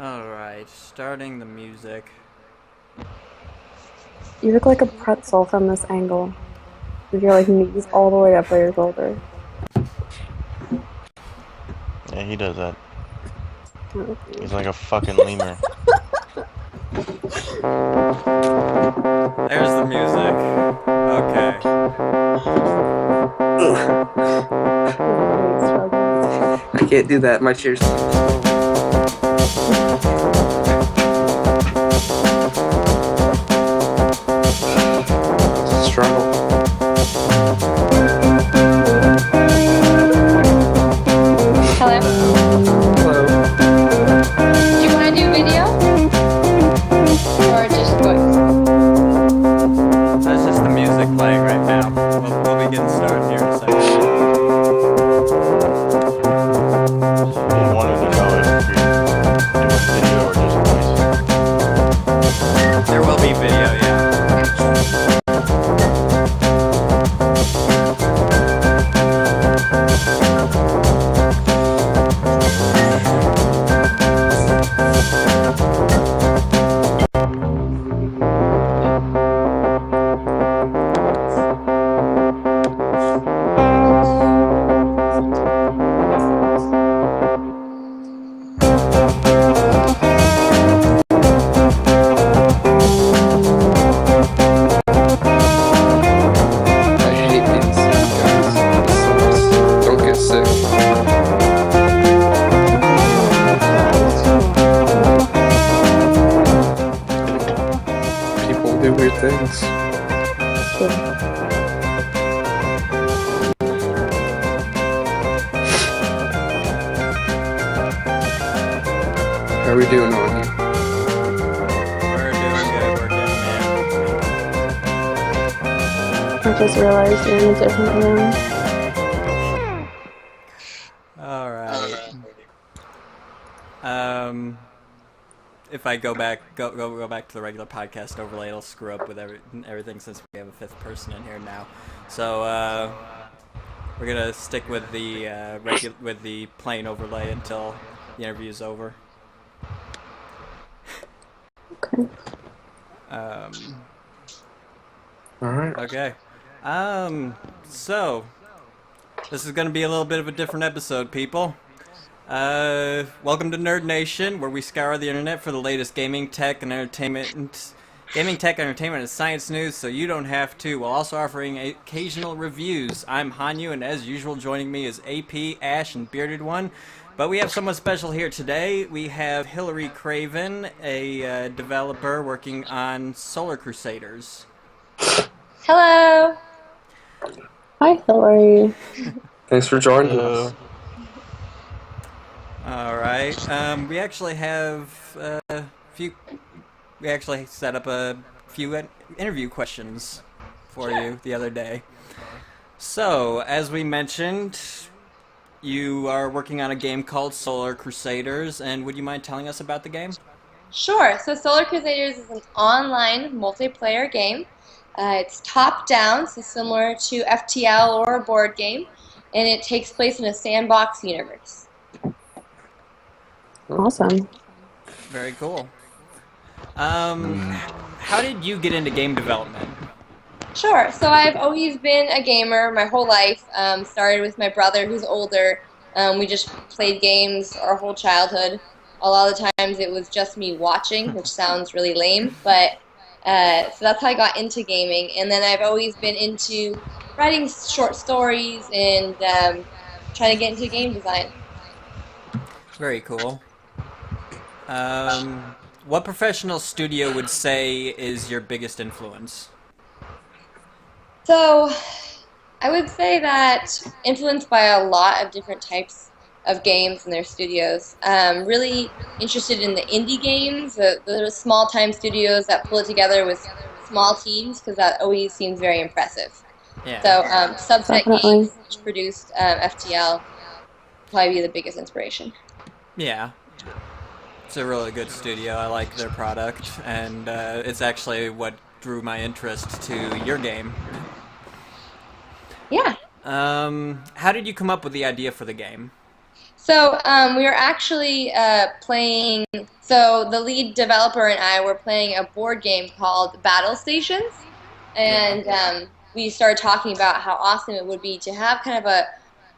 Alright, starting the music. You look like a pretzel from this angle. With your knees all the way up by your shoulder. Yeah, he does that. Oh, He's like a fucking lemur. There's the music. Okay. I can't do that. My chair's struggle. Hello? Hello. Do you want to do video? Or just voice? That's just the music playing right now. We'll be getting started here in a second. Just wanted to know if you're doing video or just voice. There will be video, yeah. I hate these guys. Don't get sick. People do weird things. How are we doing on you? We're doing good, we're getting I just realized you're in a different room. there. Alright. If I go back to the regular podcast overlay, it'll screw up with everything since we have a fifth person in here now. So we're gonna stick with the with the plain overlay until the interview's over. Okay. Alright. Okay. So this is gonna be a little bit of a different episode, people. Welcome to Nerd Nation, where we scour the internet for the latest gaming tech and entertainment and science news, so you don't have to, while also offering occasional reviews. I'm Hanyu, and as usual, joining me is AP, Ash, and Bearded One. But we have someone special here today. We have Hillary Craven, a developer working on Solar Crusaders. Hello! Hi, Hillary. Thanks for joining us. All right. We actually have a few. We actually set up a few interview questions for you the other day. So, as we mentioned, you are working on a game called Solar Crusaders, and would you mind telling us about the game? Sure, so Solar Crusaders is an online multiplayer game. It's top-down, so similar to FTL or a board game, and it takes place in a sandbox universe. Awesome. Very cool. How did you get into game development? Sure, so I've always been a gamer my whole life. Started with my brother who's older. We just played games our whole childhood. A lot of the times it was just me watching, which sounds really lame, but so that's how I got into gaming. And then I've always been into writing short stories and trying to get into game design. Very cool. What professional studio would say is your biggest influence? So I would say that influenced by a lot of different types of games and their studios. Really interested in the indie games, the small-time studios that pull it together with small teams, because that always seems very impressive. Yeah. So Subset Definitely. Games, which produced FTL, probably be the biggest inspiration. Yeah. It's a really good studio. I like their product, and it's actually what drew my interest to your game. Yeah. How did you come up with the idea for the game? So we were actually playing. So the lead developer and I were playing a board game called Battle Stations, and we started talking about how awesome it would be to have kind of a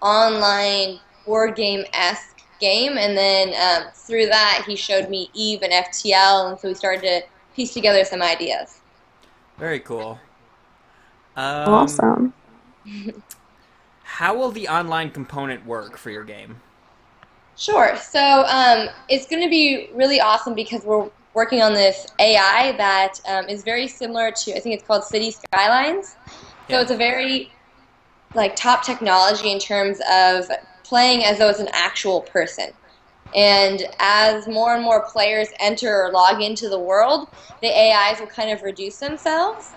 online board game-esque game. And then through that, he showed me Eve and FTL, and so we started to piece together some ideas. Very cool. Awesome. How will the online component work for your game? Sure. So it's going to be really awesome because we're working on this AI that is very similar to, I think it's called City Skylines. So Yeah. it's a very like top technology in terms of playing as though it's an actual person. And as more and more players enter or log into the world, the AIs will kind of reduce themselves.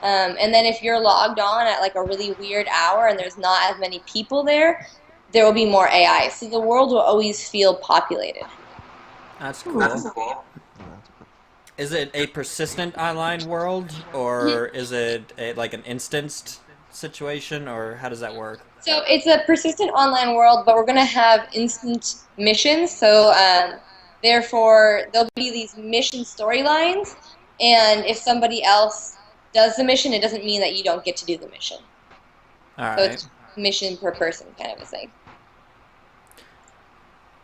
And then if you're logged on at like a really weird hour and there's not as many people there, there will be more AI. So the world will always feel populated. That's cool. Is it a persistent online world, or is it like an instanced situation, or how does that work? So it's a persistent online world, but we're going to have instant missions. So therefore, there'll be these mission storylines, and if somebody else does the mission, it doesn't mean that you don't get to do the mission. All So right. it's mission per person kind of a thing.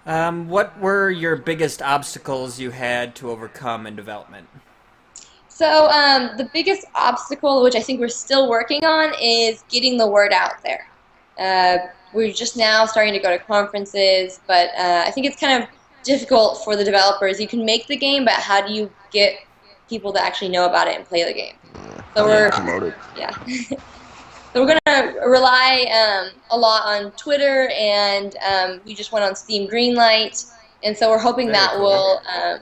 What were your biggest obstacles you had to overcome in development? So the biggest obstacle, which I think we're still working on, is getting the word out there. We're just now starting to go to conferences, but I think it's kind of difficult for the developers. You can make the game, but how do you get people to actually know about it and play the game? So yeah. So we're going to rely a lot on Twitter, and we just went on Steam Greenlight, and so we're hoping Very that cool. will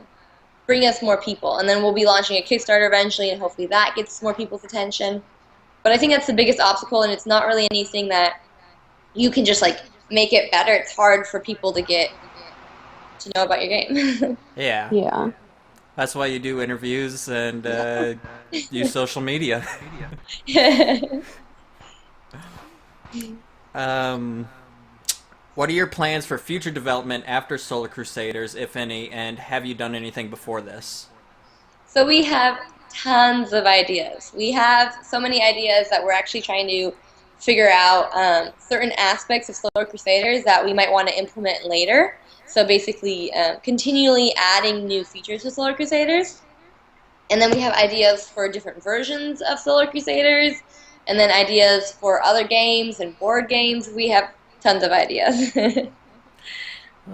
bring us more people. And then we'll be launching a Kickstarter eventually, and hopefully that gets more people's attention. But I think that's the biggest obstacle, and it's not really anything that you can just like make it better. It's hard for people to get to know about your game. Yeah. Yeah. That's why you do interviews and use social media. What are your plans for future development after Solar Crusaders, if any, and have you done anything before this? So we have tons of ideas. We have so many ideas that we're actually trying to figure out certain aspects of Solar Crusaders that we might want to implement later. So basically continually adding new features to Solar Crusaders. And then we have ideas for different versions of Solar Crusaders, and then ideas for other games and board games. We have tons of ideas.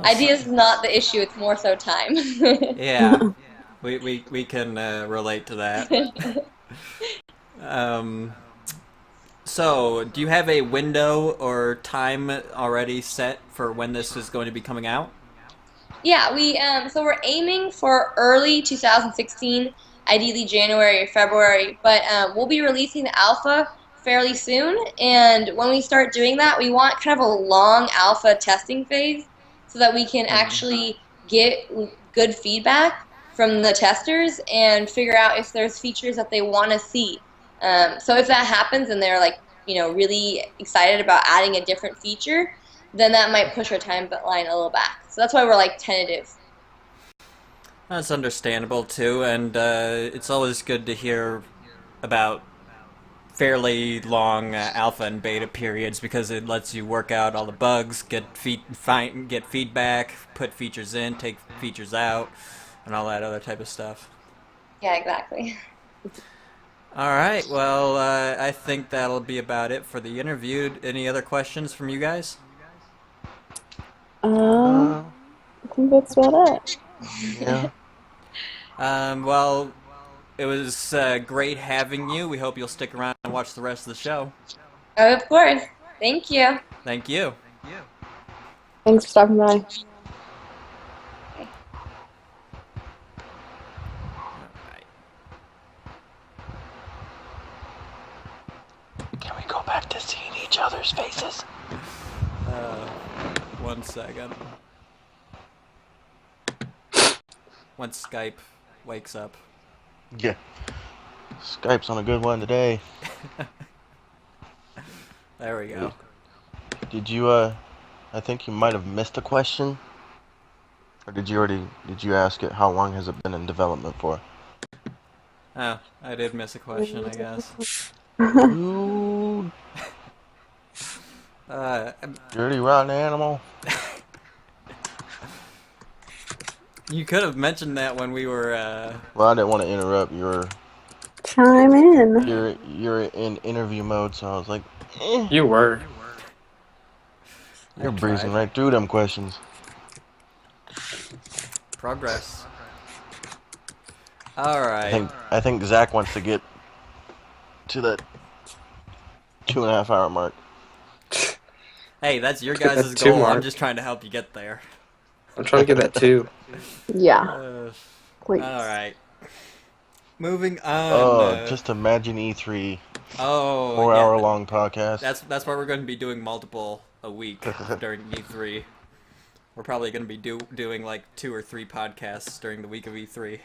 Ideas is not the issue, it's more so time. Yeah, we can relate to that. So, do you have a window or time already set for when this is going to be coming out? Yeah, so we're aiming for early 2016, ideally January or February, but we'll be releasing the alpha fairly soon, and when we start doing that, we want kind of a long alpha testing phase so that we can actually get good feedback from the testers and figure out if there's features that they want to see. So if that happens and they're like, really excited about adding a different feature, then that might push our timeline a little back. So that's why we're like tentative. That's understandable too, and it's always good to hear about fairly long alpha and beta periods because it lets you work out all the bugs, get feedback, put features in, take features out, and all that other type of stuff. Yeah, exactly. All right, well, I think that'll be about it for the interview. Any other questions from you guys? I think that's about it. Yeah. Well, it was great having you. We hope you'll stick around and watch the rest of the show. Oh, of course. Thank you. Thank you. Thanks for stopping by. Can we go back to seeing each other's faces? 1 second. Once Skype wakes up. Yeah. Skype's on a good one today. There we go. Did you, I I think you might have missed a question. Or did you ask it, how long has it been in development for? Oh, I did miss a question, I guess. You Uh, dirty rotten animal. you could have mentioned that when we were, Well, I didn't want to interrupt. You're Chime in. you're in interview mode, so I was like, eh. You were. You're I breezing tried. right through them questions. Progress. Alright. I think Zach wants to get to that 2.5 hour mark. Hey, that's your guys' That 2 goal. I'm mark. just trying to help you get there. I'm trying to get that 2. Yeah, Uh, please. Alright. Moving on. Just imagine E3, Oh, 4 yeah, hour long podcast. that's why we're going to be doing multiple a week during E3. We're probably going to be doing like 2 or 3 podcasts during the week of E3.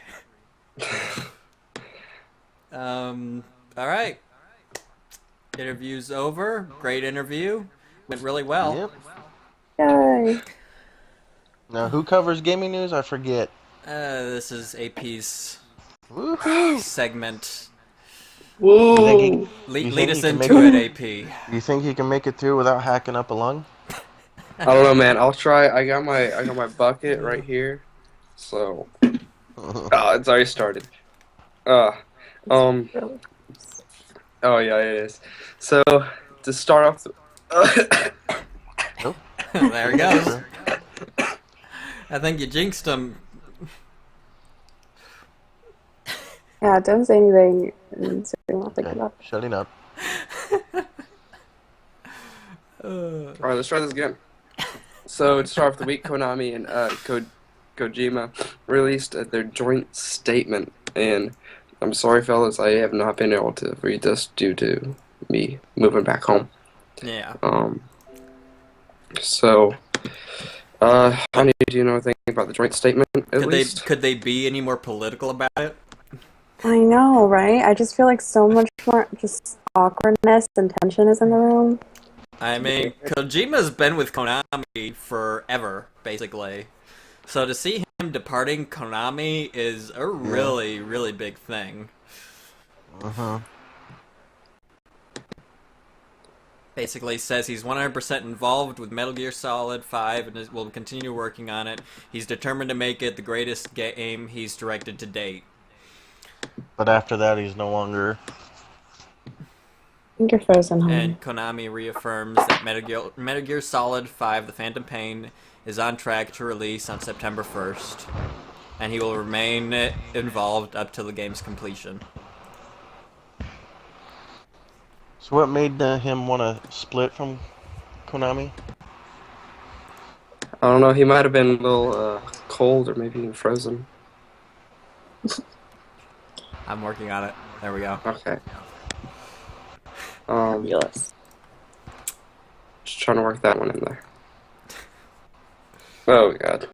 All right. Interview's over. Great interview. Went really well. Yep. Yay. Now, who covers gaming news? I forget. This is AP's Woohoo! segment. You think he, Woo. Lead us can into it, AP. You think he can make it through without hacking up a lung? I don't know, man. I'll try. I got my bucket right here. So, it's already started. Oh Really? yeah, it is. So to start off, There he goes. I think you jinxed him. Yeah, don't say anything. And so we won't think about it. Shutting up. all right, let's try this again. So to start off the week, Konami and Kojima released their joint statement, and I'm sorry, fellas, I have not been able to read this due to me moving back home. Yeah. So, honey, do you know anything about the joint statement? At least? Could they be any more political about it? I know, right? I just feel like so much more just awkwardness and tension is in the room. I mean, Kojima's been with Konami forever, basically. So to see him departing Konami is a really, really big thing. Basically says he's 100% involved with Metal Gear Solid 5 and will continue working on it. He's determined to make it the greatest game he's directed to date. But after that, he's no longer. I think you're frozen, honey. And Konami reaffirms that Metal Gear Solid 5 The Phantom Pain is on track to release on September 1st. And he will remain involved up to the game's completion. So what made him want to split from Konami? I don't know. He might have been a little cold, or maybe even frozen. I'm working on it. There we go. Okay. Fabulous. Just trying to work that one in there. Oh god.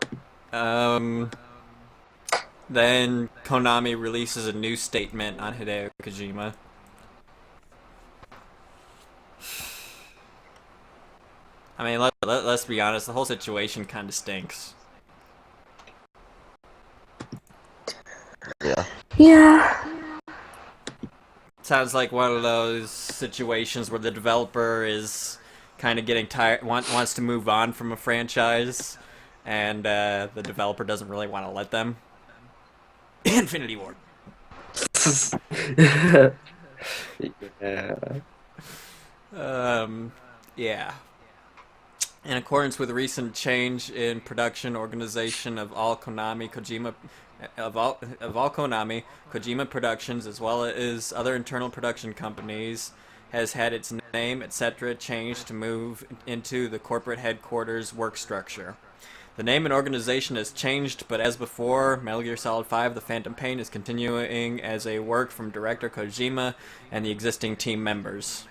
Then Konami releases a new statement on Hideo Kojima. I mean, let's be honest, the whole situation kind of stinks. Yeah. Yeah. Sounds like one of those situations where the developer is kind of getting tired, wants to move on from a franchise, and the developer doesn't really want to let them. Infinity Ward. Yeah. Yeah. In accordance with recent change in production organization of all Konami, Kojima Productions, as well as other internal production companies, has had its name, etc., changed to move into the corporate headquarters work structure. The name and organization has changed, but as before, Metal Gear Solid 5 The Phantom Pain is continuing as a work from director Kojima and the existing team members.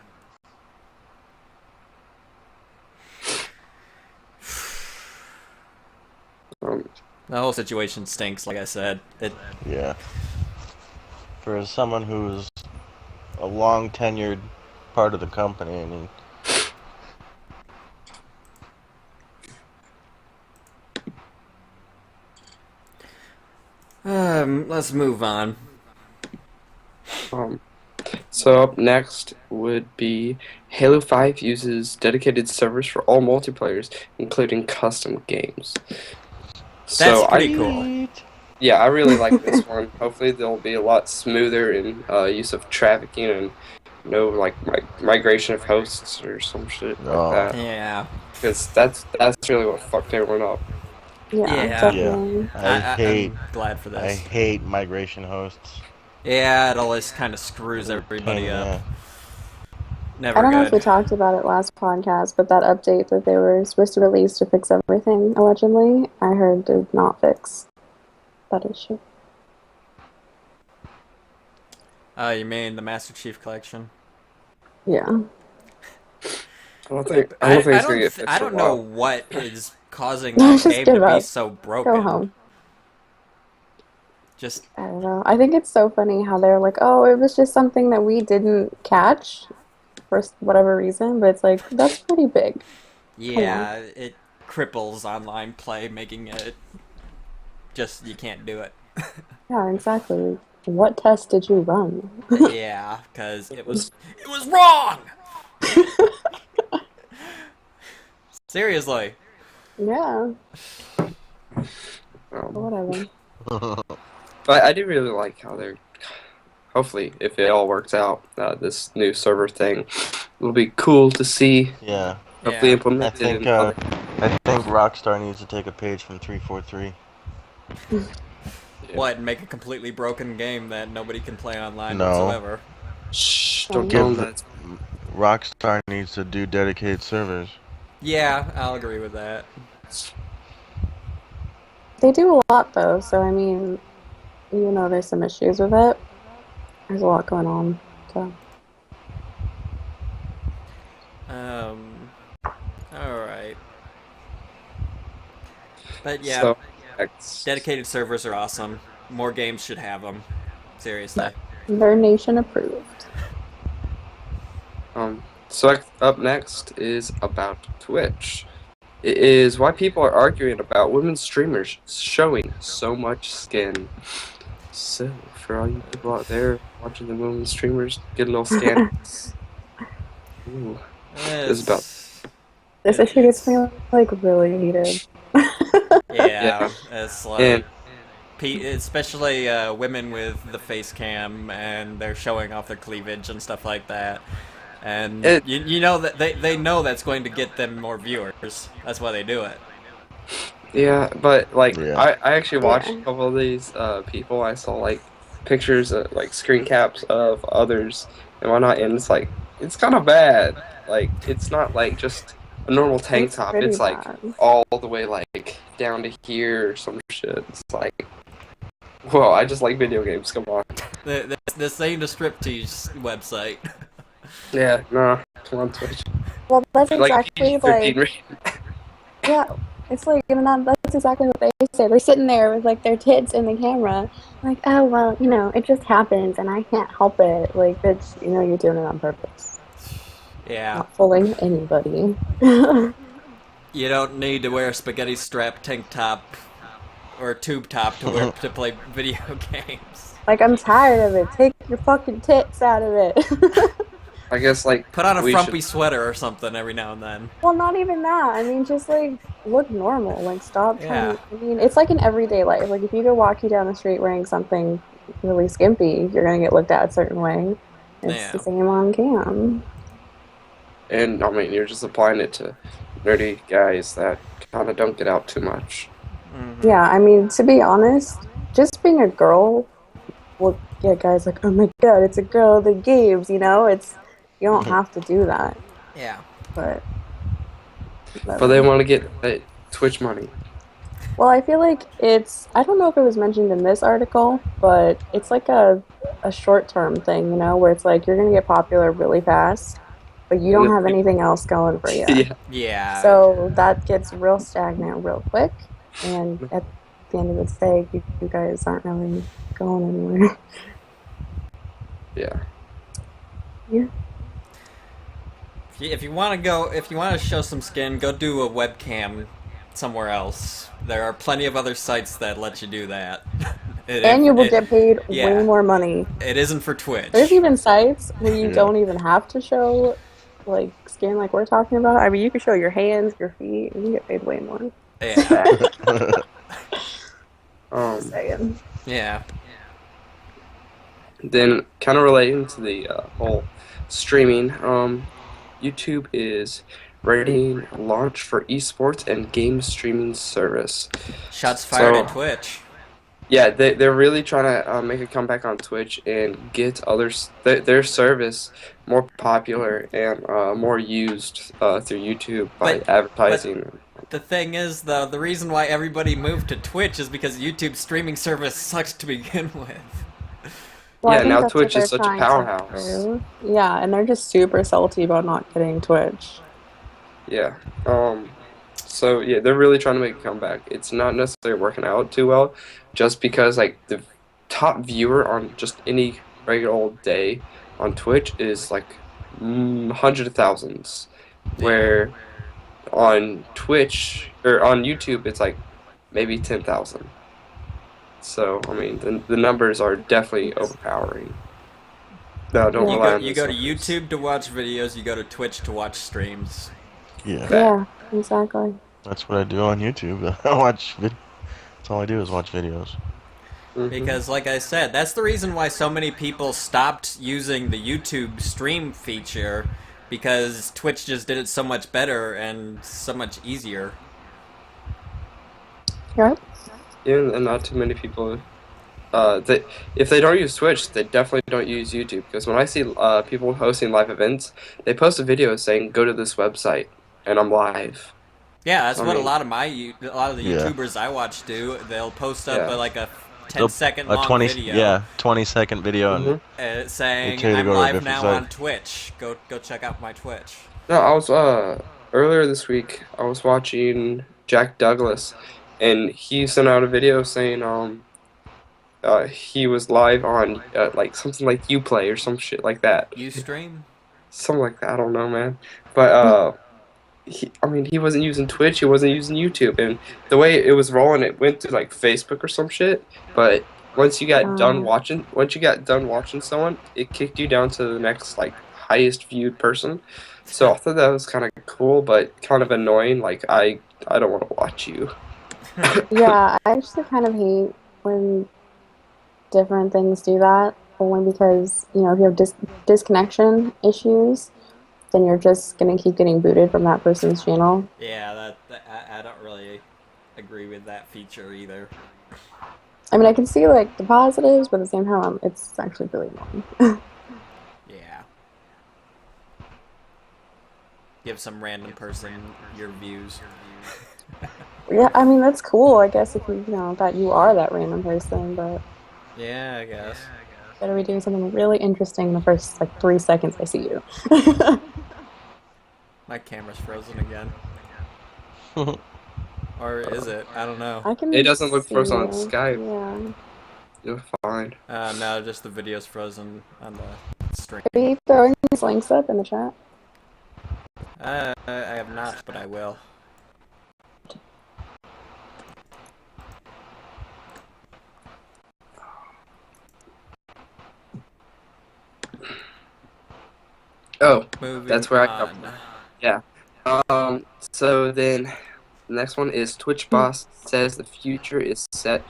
The whole situation stinks, like I said. Yeah. For someone who's a long tenured part of the company, I mean, Let's move on. Um, so up next would be Halo 5 uses dedicated servers for all multiplayers, including custom games. That's So pretty cool. yeah, I really like this one. Hopefully, there'll be a lot smoother in use of trafficking and no like migration of hosts or some shit like Oh. that. Yeah. Because that's really what fucked everyone up. Yeah, Yeah. Yeah, definitely. I'm glad for I this. hate migration hosts. Yeah, it always kind of screws everybody up. Yeah. Never I don't know if we good. talked about it last podcast, but that update that they were supposed to release to fix everything, allegedly, I heard did not fix that issue. You mean the Master Chief Collection? Yeah. I don't think it's gonna get fixed I for a don't know while. what is causing No, that just game to give be up. so Go broken. home. Just I don't know. I think it's so funny how they're like, oh, it was just something that we didn't catch for whatever reason, but it's like, that's pretty big. yeah, it cripples online play, making it just you can't do it. Yeah, exactly. What test did you run? Yeah, because it was wrong. Seriously. Yeah, Um, whatever. but I do really like how they're. Hopefully, if it all works out, this new server thing will be cool to see. Yeah. Hopefully Yeah. implemented. I think Rockstar needs to take a page from 343. What? Make a completely broken game that nobody can play online No. whatsoever. Shh! Don't tell them that. Rockstar needs to do dedicated servers. Yeah, I'll agree with that. They do a lot, though, so I mean, there's some issues with it. There's a lot going on, so. Alright. But yeah, So, next. dedicated servers are awesome. More games should have them. Seriously. Their nation approved. So up next is about Twitch. It is why people are arguing about women streamers showing so much skin. So, for all you people out there watching the women streamers get a little skin. Ooh. This is about. This issue gets me, like, really heated. Yeah, it's like, And especially women with the face cam and they're showing off their cleavage and stuff like that. And you know that they know that's going to get them more viewers. That's why they do it. yeah, but like Yeah. I actually watched a couple of these people. I saw like pictures, like screen caps of others and whatnot, and it's like it's kind of bad. Like it's not like just a normal tank It's top. pretty It's like bad. all the way like down to here or some shit. It's like, whoa! I just like video games. Come on. This ain't a striptease website. Yeah, no, come on Twitch. Well, that's Like exactly, PG-13 like, rating. yeah, it's like, that's exactly what they say. They're sitting there with, like, their tits in the camera, like, oh, well, it just happens, and I can't help it. Like, bitch, you're doing it on purpose. Yeah. Not fooling anybody. You don't need to wear a spaghetti strap tank top or a tube top to play video games. Like, I'm tired of it. Take your fucking tits out of it. I guess like Put on a we frumpy should- sweater or something every now and then. Well, not even that. I mean, just, like, look normal. Like, stop trying Yeah. I mean, it's like in everyday life. Like, if you go walking down the street wearing something really skimpy, you're going to get looked at a certain way. It's Yeah. the same on cam. And I mean, you're just applying it to nerdy guys that kind of don't get out too much. Yeah, I mean, to be honest, just being a girl will get guys like, oh my god, it's a girl that games, you don't have to do that, Yeah. but But they want to get that Twitch money. well, I feel like I don't know if it was mentioned in this article, but it's like a short-term thing, where it's like you're gonna get popular really fast, but you don't have anything else going for you. Yeah. Yeah. So that gets real stagnant real quick, and at the end of the day, you guys aren't really going anywhere. Yeah. Yeah. If you want to show some skin, go do a webcam somewhere else. There are plenty of other sites that let you do that. And you will get paid yeah. way more money. It isn't for Twitch. There's even sites where you don't even have to show, like, skin like we're talking about. I mean, you can show your hands, your feet, and you get paid way more. Yeah. Just saying. Yeah. Then, kind of relating to the whole streaming, YouTube is readying launch for esports and game streaming service. Shots fired So- at Twitch. Yeah, they're really trying to make a comeback on Twitch and get their service more popular and more used through YouTube by But- advertising. The thing is, though, the reason why everybody moved to Twitch is because YouTube's streaming service sucks to begin with. Well, I Yeah, think now that's Twitch what is they're such a trying to powerhouse. do. Yeah, and they're just super salty about not getting Twitch. Yeah. So yeah, they're really trying to make a comeback. It's not necessarily working out too well, just because like the top viewer on just any regular old day on Twitch is like hundreds of thousands, where on Twitch or on YouTube it's like maybe 10,000. So I mean the numbers are definitely overpowering. No, don't Yeah. rely on You this go to numbers. YouTube to watch videos, you go to Twitch to watch streams. Yeah, Yeah, exactly. that's what I do on YouTube. I watch that's all I do is watch videos. Mhm. Because, like I said, that's the reason why so many people stopped using the YouTube stream feature, because Twitch just did it so much better and so much easier. Right? Yeah, and not too many people. If they don't use Twitch, they definitely don't use YouTube. Because when I see people hosting live events, they post a video saying, "Go to this website," and I'm live. Yeah, that's I what mean- a lot of the Yeah. YouTubers I watch do. They'll post up Yeah. like a They'll- 10-second a long 20 video. yeah 20-second video Mhm. Saying, They tell you to I'm go to a live different now site. on Twitch. Go check out my Twitch. No, I was earlier this week. I was watching Jack Douglas, and he sent out a video saying he was live on like something like Uplay or some shit like that. Ustream? Something like that. I don't know, man. But he wasn't using Twitch. He wasn't using YouTube, and the way it was rolling, it went to like Facebook or some shit. But once you got done watching someone, it kicked you down to the next like highest viewed person. So I thought that was kind of cool, but kind of annoying. Like I don't want to watch you. Yeah, I actually kind of hate when different things do that. Only because, you know, if you have disconnection issues, then you're just going to keep getting booted from that person's channel. Yeah, I don't really agree with that feature either. I mean, I can see, like, the positives, but at the same time, it's actually really annoying. Yeah. Give some random person your views. Yeah, I mean, that's cool, I guess, if you know, that you are that random person, but Yeah, I guess. better be doing something really interesting in the first, like, 3 seconds I see you. My camera's frozen again. Or is it? I don't know. I can It doesn't look see frozen on you. Skype. Yeah. You're fine. No, just the video's frozen on the stream. Are you throwing these links up in the chat? I have not, but I will. Oh, Moving That's where I on. come yeah. So then, the next one is Twitch Boss says the future is set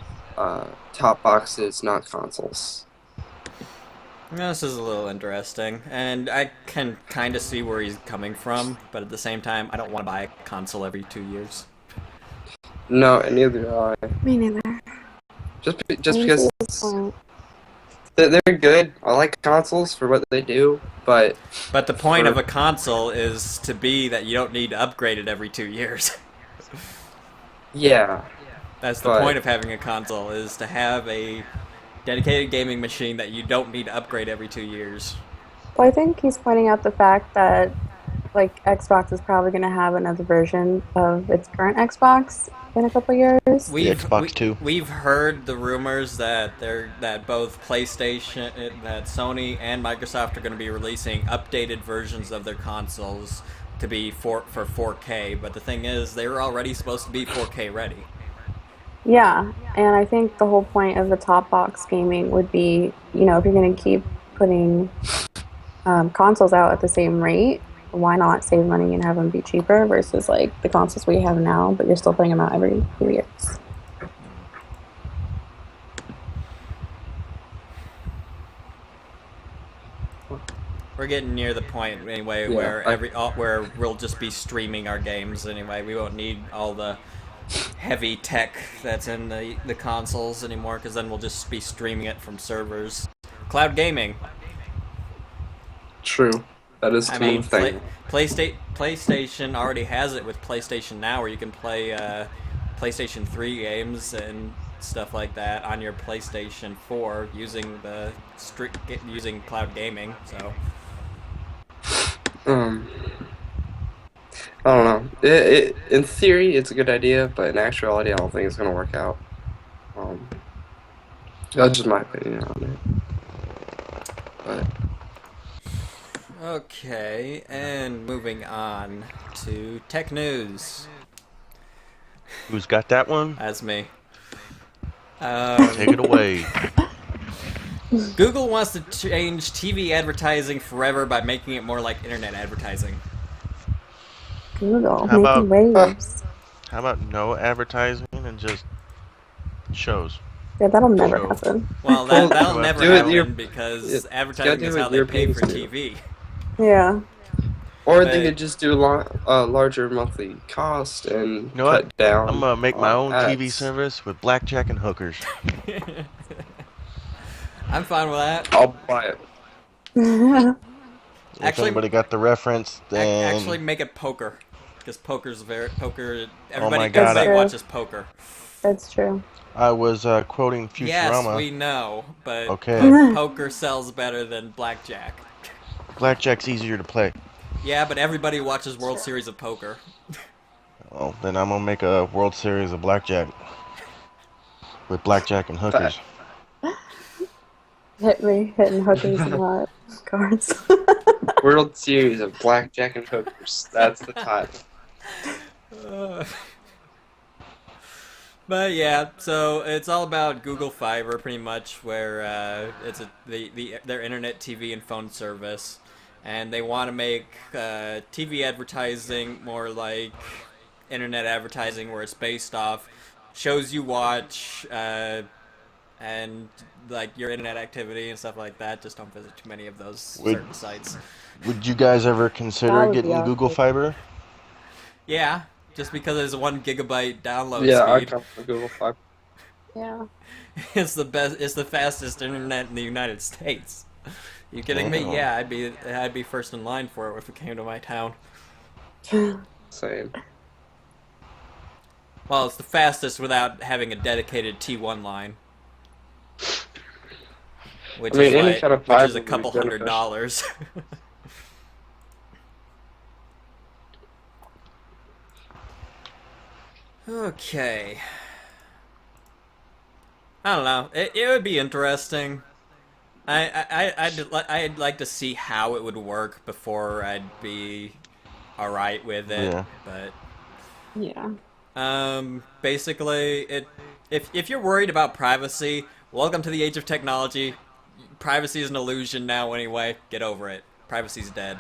top boxes, not consoles. This is a little interesting, and I can kind of see where he's coming from, but at the same time, I don't want to buy a console every 2 years. No, and neither do I. Me neither. Just I because can see this point. they're good. I like consoles for what they do, but But the point For- of a console is to be that you don't need to upgrade it every 2 years. yeah. That's the But- point of having a console, is to have a dedicated gaming machine that you don't need to upgrade every 2 years. Well, I think he's pointing out the fact that, like, Xbox is probably going to have another version of its current Xbox in a couple years. Xbox 2. We've heard the rumors that both PlayStation, that Sony and Microsoft are going to be releasing updated versions of their consoles to be for 4K. But the thing is, they were already supposed to be 4K ready. Yeah, and I think the whole point of the top box gaming would be, if you're going to keep putting consoles out at the same rate, why not save money and have them be cheaper versus like the consoles we have now, but you're still putting them out every few years. We're getting near the point anyway Yeah, where we'll just be streaming our games anyway. We won't need all the heavy tech that's in the consoles anymore, because then we'll just be streaming it from servers. Cloud gaming. true. That is I kind mean, of a thing. PlayStation already has it with PlayStation Now, where you can play PlayStation 3 games and stuff like that on your PlayStation 4 using using cloud gaming. So Um, I don't know. In theory, it's a good idea, but in actuality, I don't think it's gonna work out. Um, that's just my opinion on it. But okay, and moving on to tech news. Who's got that one? That's me. Take it away. Google wants to change TV advertising forever by making it more like internet advertising. Google How making waves. How about no advertising and just shows? Yeah, that'll never Show. happen. Well, Well, that'll never do it happen your- because gotta advertising do is what how they pay for Europeans do. TV. Yeah. or But- they could just do a larger monthly cost and You know what? cut down. I'm gonna make my own TV ads. service with blackjack and hookers. I'm fine with that. I'll buy it. If Actually- anybody got the reference, then Actually, make it poker, because poker. Oh my Everybody, God, everybody I- watches poker. That's true. I was quoting Futurama. Yes, we know, but Okay, poker sells better than blackjack. blackjack's easier to play. Yeah, but everybody watches World Series of Poker. Well, then I'm gonna make a World Series of blackjack with blackjack and hookers. Hit me, hitting hookers and not cards. World Series of Blackjack and Hookers. That's the title. But yeah, so it's all about Google Fiber, pretty much, where it's their internet, TV, and phone service, and they want to make TV advertising more like internet advertising, where it's based off shows you watch and like your internet activity and stuff like that. Just don't visit too many of those certain sites. Would you guys ever That consider would be getting Google awesome. Fiber? Yeah, just because it's 1 gigabyte download Yeah, I speed. come from Google Fiber. Yeah. It's the best. It's the fastest internet in the United States. You kidding me? Oh. Yeah, I'd be first in line for it if it came to my town. Same. Well, it's the fastest without having a dedicated T1 line, which I mean, is any like, kind of which fiber is a would be couple $100. Okay. I don't know. It would be interesting. I'd like to see how it would work before I'd be alright with it. Yeah. But Yeah. basically, if you're worried about privacy, welcome to the age of technology. Privacy is an illusion now anyway. Get over it. Privacy's dead.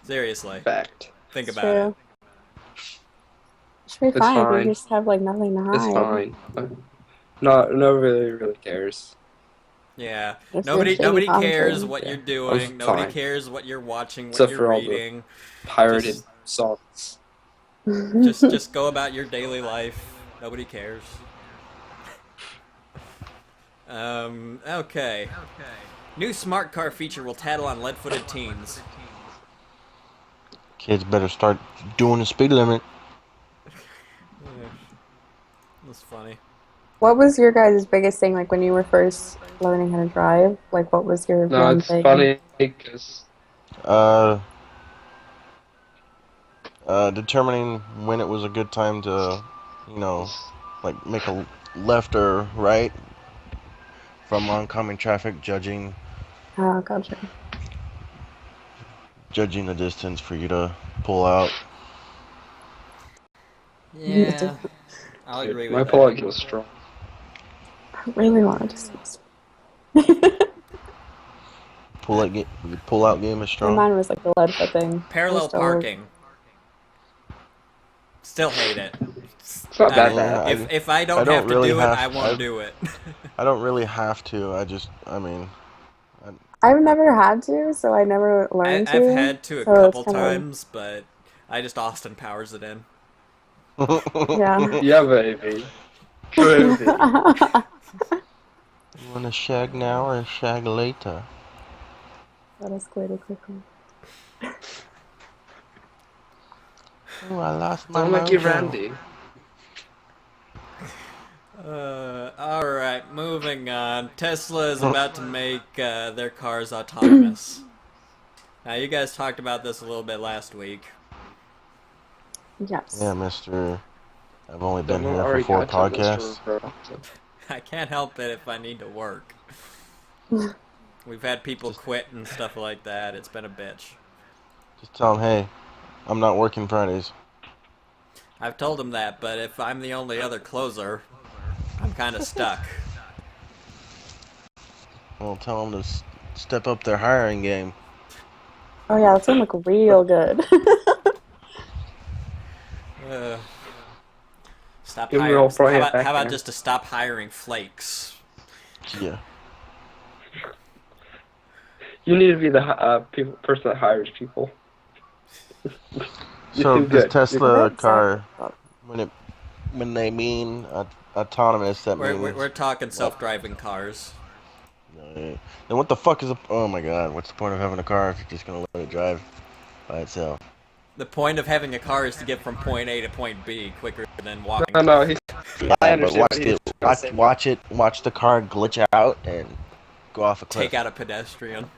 Seriously, Fact. think It's about it. true. Should be It's fine. fine. We just have like nothing to hide. It's fine. Nobody really cares. Yeah. If Nobody you're shady cares content. what you're Yeah. doing. I'm Nobody fine. cares what you're watching, what Except you're for all the- reading. Pirated Just- songs. Just go about your daily life. Nobody cares. Okay. New smart car feature will tattle on lead-footed teens. Kids better start doing the speed limit. That's funny. What was your guys' biggest thing like when you were first learning how to drive? Like, what was your No, one it's thing? funny because Determining when it was a good time to, like make a left or right from oncoming traffic, judging Oh, gotcha. the distance for you to pull out. Yeah, I'll Dude, agree my with pull-out that. game is strong. I really wanted to see. Pull out game is And strong. mine was like the lead foot thing. I Parallel still, parking. Still hate it. It's not I that mean, Yeah, bad. if I I don't don't have to really do it, have I won't do it. I don't really have to. I mean, I've never had to, so I never learned I've to. had to a So it's couple kind of, times, but I just Austin Powers it in. yeah. Yeah, baby. Baby. You want to shag now or shag later? That escalated quickly. Oh, I lost my Don't make you mojo. Randy. Alright, moving on. Tesla is about to make their cars autonomous. Now, you guys talked about this a little bit last week. Yes. Yeah, Mister. I've only been Someone here for already 4 got to this podcasts. for I can't help it if I need to work. We've had people quit and stuff like that. It's been a bitch. Just tell him, hey, I'm not working Fridays. I've told them that, but if I'm the only other closer, I'm kind of stuck. Well, tell them to step up their hiring game. Oh yeah, that's gonna look real good. Uh, stop Give me hiring. all probably How have about back there. just to stop hiring flakes? Yeah. You need to be the person that hires people. You So seem this good. Tesla What car, exactly? when they mean autonomous, that means. We're talking self-driving cars. Then what the fuck is a? Oh my god, what's the point of having a car if you're just gonna let it drive by itself? The point of having a car is to get from point A to point B quicker than walking. No, I Yeah, but understand watch what he's it. trying to say. Watch the car glitch out and go off a cliff. Take out a pedestrian.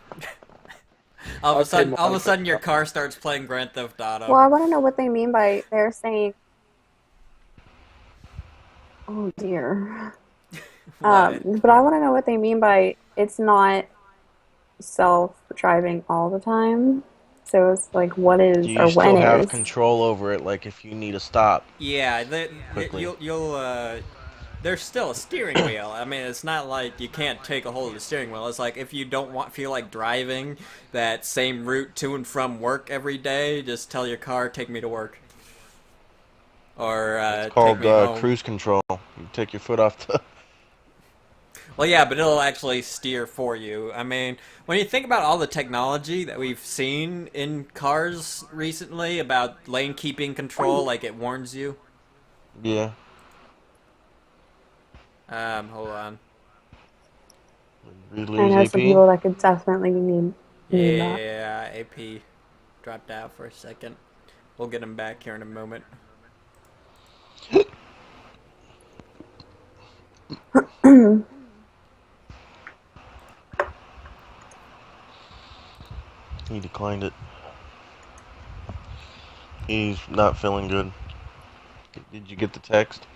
all I'll of pay a more sudden, for your that. car starts playing Grand Theft Auto. Well, I want to know what they mean by they're saying. Oh dear. What? But I want to know what they mean by it's not self-driving all the time. So it's like what is You or when still have is. control over it, like if you need to stop Yeah, quickly. there's still a steering wheel. I mean, it's not like you can't take a hold of the steering wheel. It's like if you don't feel like driving that same route to and from work every day, just tell your car, take me to work. Or It's take called me home. cruise control. You take your foot off the. Well, yeah, but it'll actually steer for you. I mean, when you think about all the technology that we've seen in cars recently about lane keeping control, like it warns you. Yeah. Hold on. I We know lose some AP. people that could definitely need that. Yeah, AP dropped out for a second. We'll get him back here in a moment. He declined it. He's not feeling good. Did you get the text?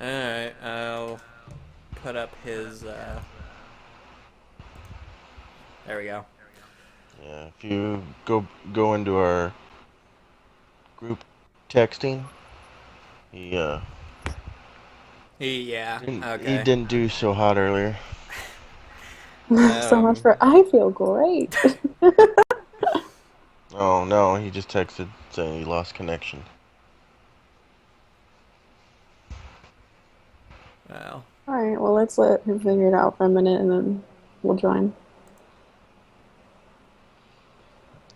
Alright, I'll put up his, there we go. Yeah. If you go into our group texting, he Yeah, he okay. didn't do so hot earlier. So much for I feel great. Oh no, he just texted saying he lost connection. Well, Alright, well let's let him figure it out for a minute and then we'll join.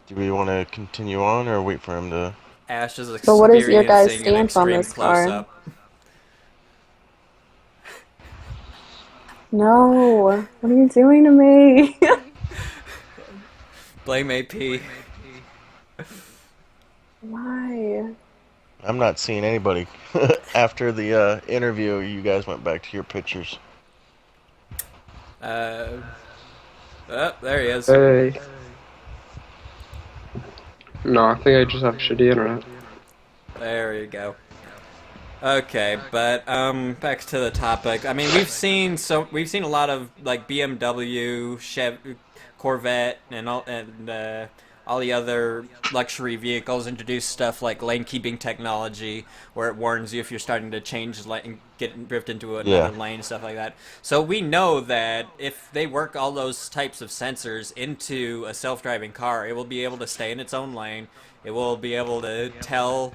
Do we want to continue on or wait for him to? Ash is So what is your guys' experiencing an stance on extreme this car? close-up. No, what are you doing to me? Blame AP. Why? I'm not seeing anybody. After the interview, you guys went back to your pictures. Oh, there he is. Hey. No, I think I just have shitty internet. There you go. Okay, but back to the topic. I mean, we've seen a lot of like BMW, Corvette, and all the other luxury vehicles introduce stuff like lane keeping technology, where it warns you if you're starting to change lane, drift into another Yeah. lane, stuff like that. So we know that if they work all those types of sensors into a self-driving car, it will be able to stay in its own lane. It will be able to tell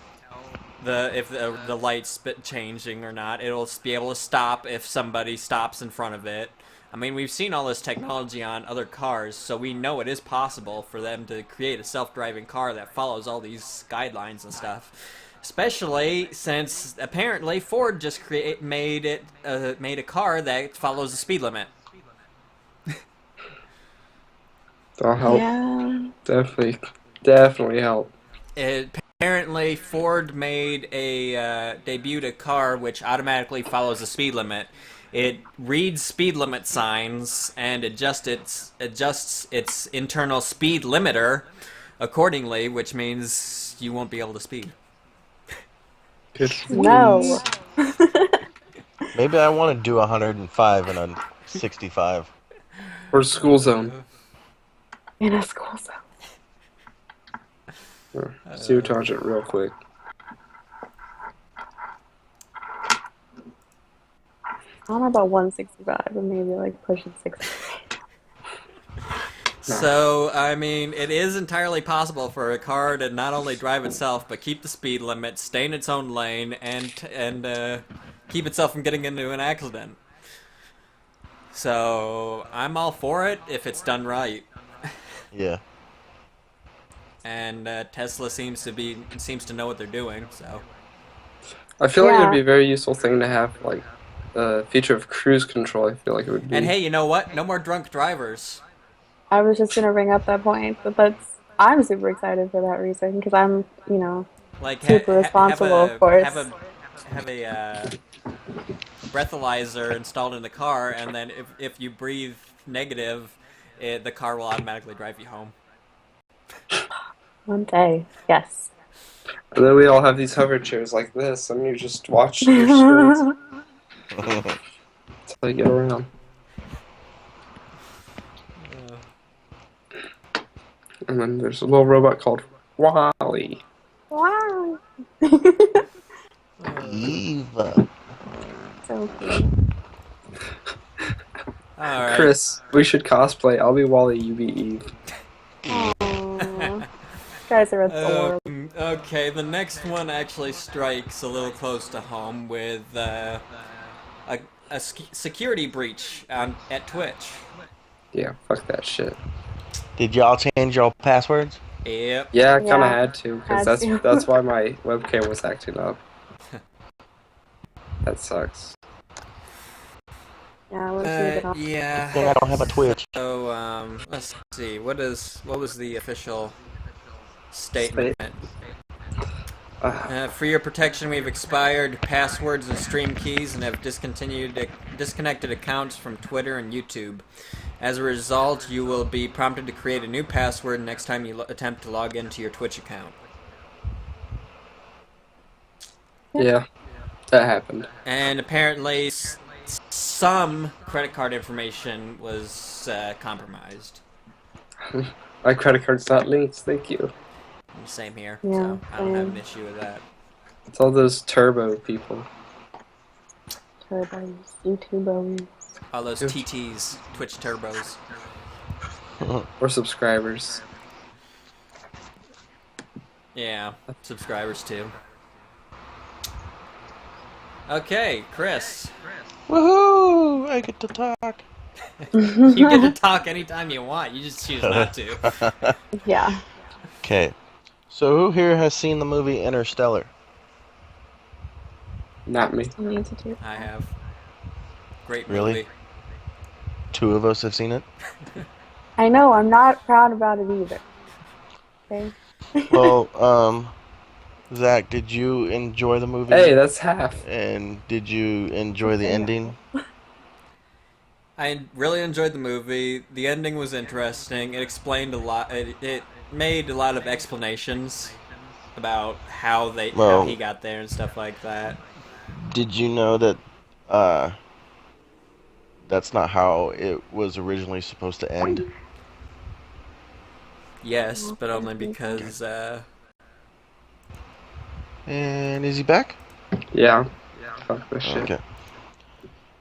if the light's changing or not. It'll be able to stop if somebody stops in front of it. I mean, we've seen all this technology on other cars, so we know it is possible for them to create a self-driving car that follows all these guidelines and stuff. Especially since apparently Ford just made a car that follows the speed limit. That'll help. Yeah. Definitely help. Apparently, Ford made debuted a car which automatically follows the speed limit. It reads speed limit signs and adjusts its internal speed limiter accordingly, which means you won't be able to speed. Good. No. Maybe I want to do 105 and a 65. Or school zone. In a school zone. Sabotage it real quick. I don't know about 165, but maybe like pushing 60. So, I mean, it is entirely possible for a car to not only drive itself, but keep the speed limit, stay in its own lane, and keep itself from getting into an accident. So, I'm all for it if it's done right. Yeah. And Tesla seems to know what they're doing. So, I feel like Yeah. it'd be a very useful thing to have, like, a feature of cruise control. I feel like it would be. and hey, you know what? No more drunk drivers. I was just gonna bring up that point, but I'm super excited for that reason because I'm, Like super responsible, of course. have a breathalyzer installed in the car, and then if you breathe negative, the car will automatically drive you home. One day, yes. And then we all have these hover chairs like this, and you just watch your screens until you get around. And then there's a little robot called Wally. Wow. Eva. So cute. All right. Chris, we should cosplay. I'll be Wally, you be Eve. Aww. You guys are adorable. Okay, the next one actually strikes a little close to home with a security breach at Twitch. Yeah, fuck that shit. Did y'all change y'all passwords? Yep. Yeah, I kind of Yeah, had to, because had to. that's why my webcam was acting up. That sucks. Yeah, let's leave it off. I think Yeah. I don't have a Twitch. So let's see. What was the official statement? For your protection, we've expired passwords and stream keys and have disconnected accounts from Twitter and YouTube. As a result, you will be prompted to create a new password next time you attempt to log into your Twitch account. Yeah, that happened. And apparently, some credit card information was compromised. My credit card's not linked, thank you. Same here, Yeah, so I don't have an same. issue with that. It's all those turbo people. Turbos, YouTubos. All those TTs, Twitch turbos. Or subscribers. Yeah, subscribers too. Okay, Chris. Woohoo! I get to talk. You get to talk anytime you want, you just choose not to. Yeah. Okay. So who here has seen the movie Interstellar? Not me. I need to do. I have. Great Really? movie. 2 of us have seen it. I know, I'm not proud about it either. Okay? Well, Zach, did you enjoy the movie? Hey, that's half. And did you enjoy the ending? I really enjoyed the movie. The ending was interesting. It explained a lot. It made a lot of explanations about how he got there and stuff like that. Did you know that that's not how it was originally supposed to end? Yes, but only because And is he back? Yeah. Fuck this shit. Okay.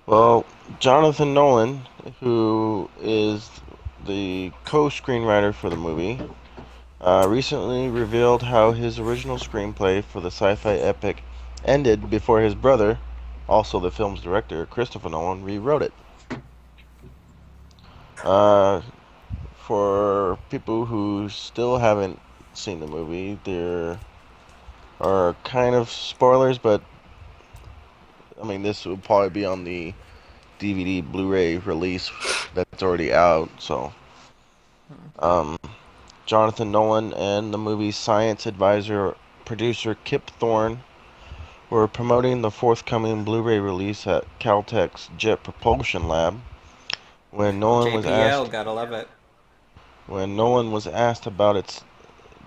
Well, Jonathan Nolan, who is the co-screenwriter for the movie, recently revealed how his original screenplay for the sci-fi epic ended before his brother, also the film's director, Christopher Nolan, rewrote it. For people who still haven't seen the movie, there are kind of spoilers, but I mean, this will probably be on the DVD Blu-ray release that's already out, so Jonathan Nolan and the movie's science advisor producer Kip Thorne were promoting the forthcoming Blu-ray release at Caltech's Jet Propulsion Lab when Nolan was JPL, asked gotta love it. about its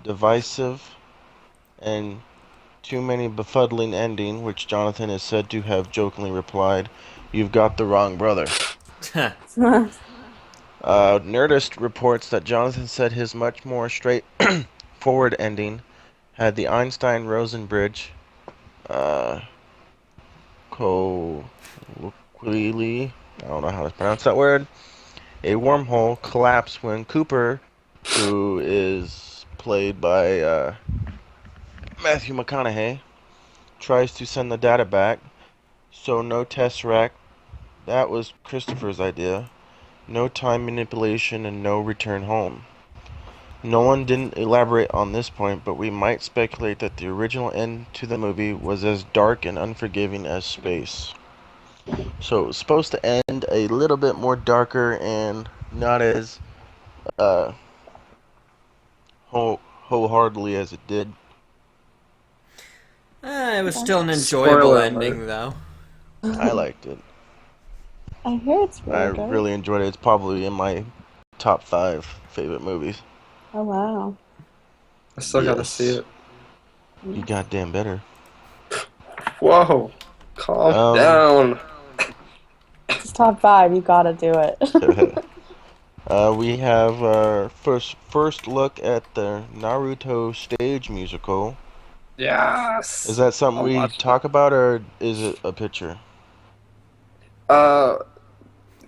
divisive and too many befuddling ending, which Jonathan is said to have jokingly replied, "You've got the wrong brother." Nerdist reports that Jonathan said his much more straightforward ending had the Einstein-Rosen bridge colloquially, I don't know how to pronounce that word, a wormhole collapse when Cooper, who is played by Matthew McConaughey, tries to send the data back. So no Tesseract. That was Christopher's idea. No time manipulation and no return home. No one didn't elaborate on this point, but we might speculate that the original end to the movie was as dark and unforgiving as space. So it was supposed to end a little bit more darker and not as wholeheartedly as it did. It was still an enjoyable Spoiler ending, alert. though. I liked it. I hear it's I really good. really enjoyed it. It's probably in my top 5 favorite movies. Oh wow. I still gotta Yes. see it. You goddamn better. Whoa. Calm Um, down. It's top 5. You gotta do it. We have our first look at the Naruto stage musical. Yes. Is that something I'll we watch talk about, or is it a picture?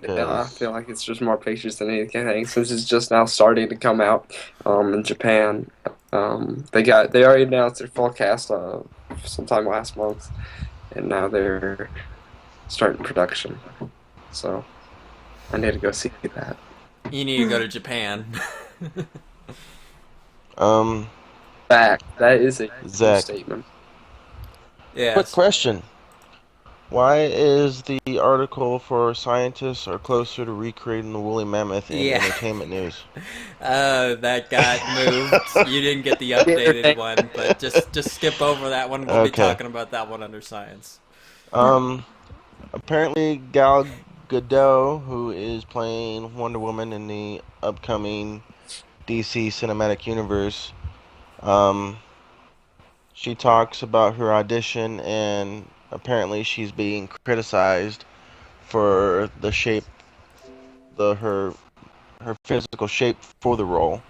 Yeah, I 'Cause- feel like it's just more pictures than anything since it's just now starting to come out in Japan. They already announced their full cast sometime last month, and now they're starting production. So I need to go see that. You need to go to Japan. Fact, that is a huge Zach, statement. Yes. quick question. Why is the article for scientists are closer to recreating the woolly mammoth in Yeah. entertainment news? That got moved. You didn't get the updated one, but just skip over that one. We'll be Okay. talking about that one under science. Apparently Gal Gadot, who is playing Wonder Woman in the upcoming DC Cinematic Universe, she talks about her audition, and apparently she's being criticized for the shape, her physical shape for the role,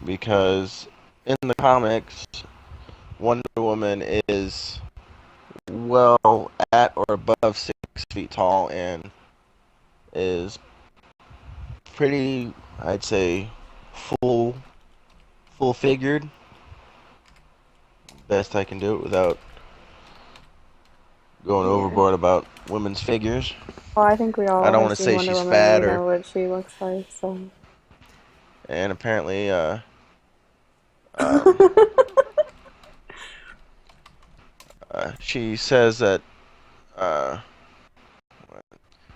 because in the comics, Wonder Woman is well at or above 6 feet tall and is pretty, I'd say, full figured. Best I can do it without going overboard about women's figures. Well, I think we all I don't have want to seen say Wonder she's Woman. fat We or, know what she looks like, so. and apparently, she says that,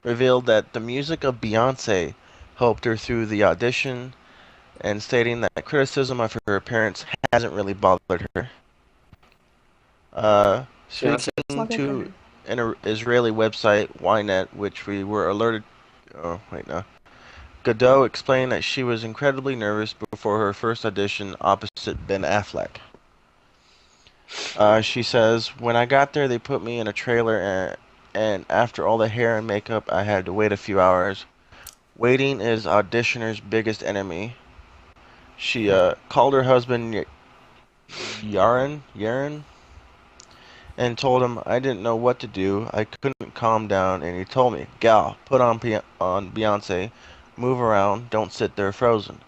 revealed that the music of Beyonce helped her through the audition, and stating that criticism of her appearance hasn't really bothered her. Speaking Look at to her. an Israeli website, Ynet, which we were alerted. Oh, wait, no. Godot explained that she was incredibly nervous before her first audition opposite Ben Affleck. She says, "When I got there, they put me in a trailer, and after all the hair and makeup, I had to wait a few hours. Waiting is auditioner's biggest enemy." She called her husband Yaren, and told him I didn't know what to do. I couldn't calm down, and he told me, "Gal, put on Beyonce, move around, don't sit there frozen."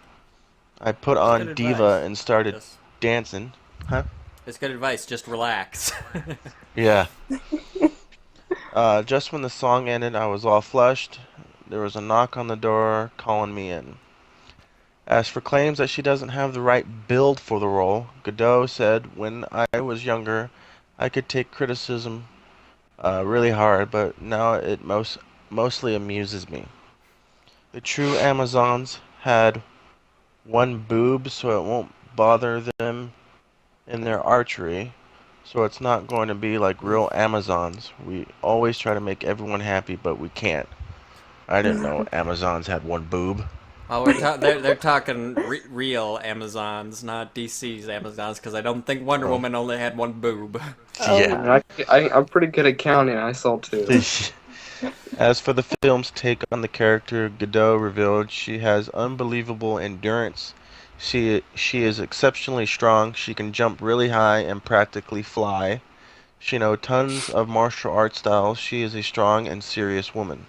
I put It's good on advice. Diva and started Yes. dancing. Huh? It's good advice. Just relax. Yeah. Just when the song ended, I was all flushed. There was a knock on the door calling me in. As for claims that she doesn't have the right build for the role, Godot said, "When I was younger, I could take criticism really hard, but now it mostly amuses me. The true Amazons had one boob, so it won't bother them in their archery. So it's not going to be like real Amazons. We always try to make everyone happy, but we can't. I didn't know Amazons had one boob." Oh, they're talking real Amazons, not DC's Amazons, because I don't think Wonder Oh. Woman only had one boob. Oh, Yeah. I mean, I'm pretty good at counting. I saw two. As for the film's take on the character, Godot revealed she has unbelievable endurance. She is exceptionally strong. She can jump really high and practically fly. She knows tons of martial art styles. She is a strong and serious woman.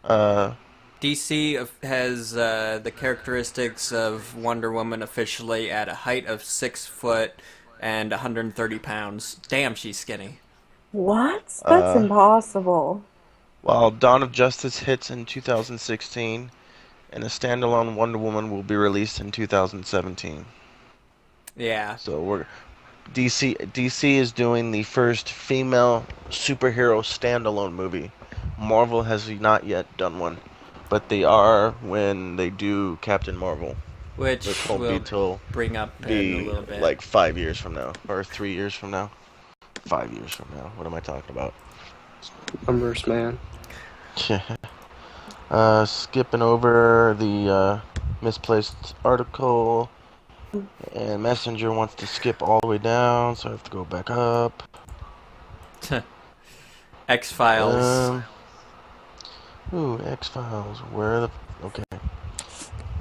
Uh, DC has the characteristics of Wonder Woman officially at a height of 6 foot and 130 pounds. Damn, she's skinny. what? That's uh, impossible. while Dawn of Justice hits in 2016, and a standalone Wonder Woman will be released in 2017. Yeah. So DC is doing the first female superhero standalone movie. Marvel has not yet done one, but they are when they do Captain Marvel, Which which won't be we'll till bring up in a be little bit. like 5 years from now, or 3 years from now. 5 years from now. What am I talking about? Numbers, man. Skipping over the misplaced article, and Messenger wants to skip all the way down, so I have to go back up. X-Files. X-Files. Where the... Okay.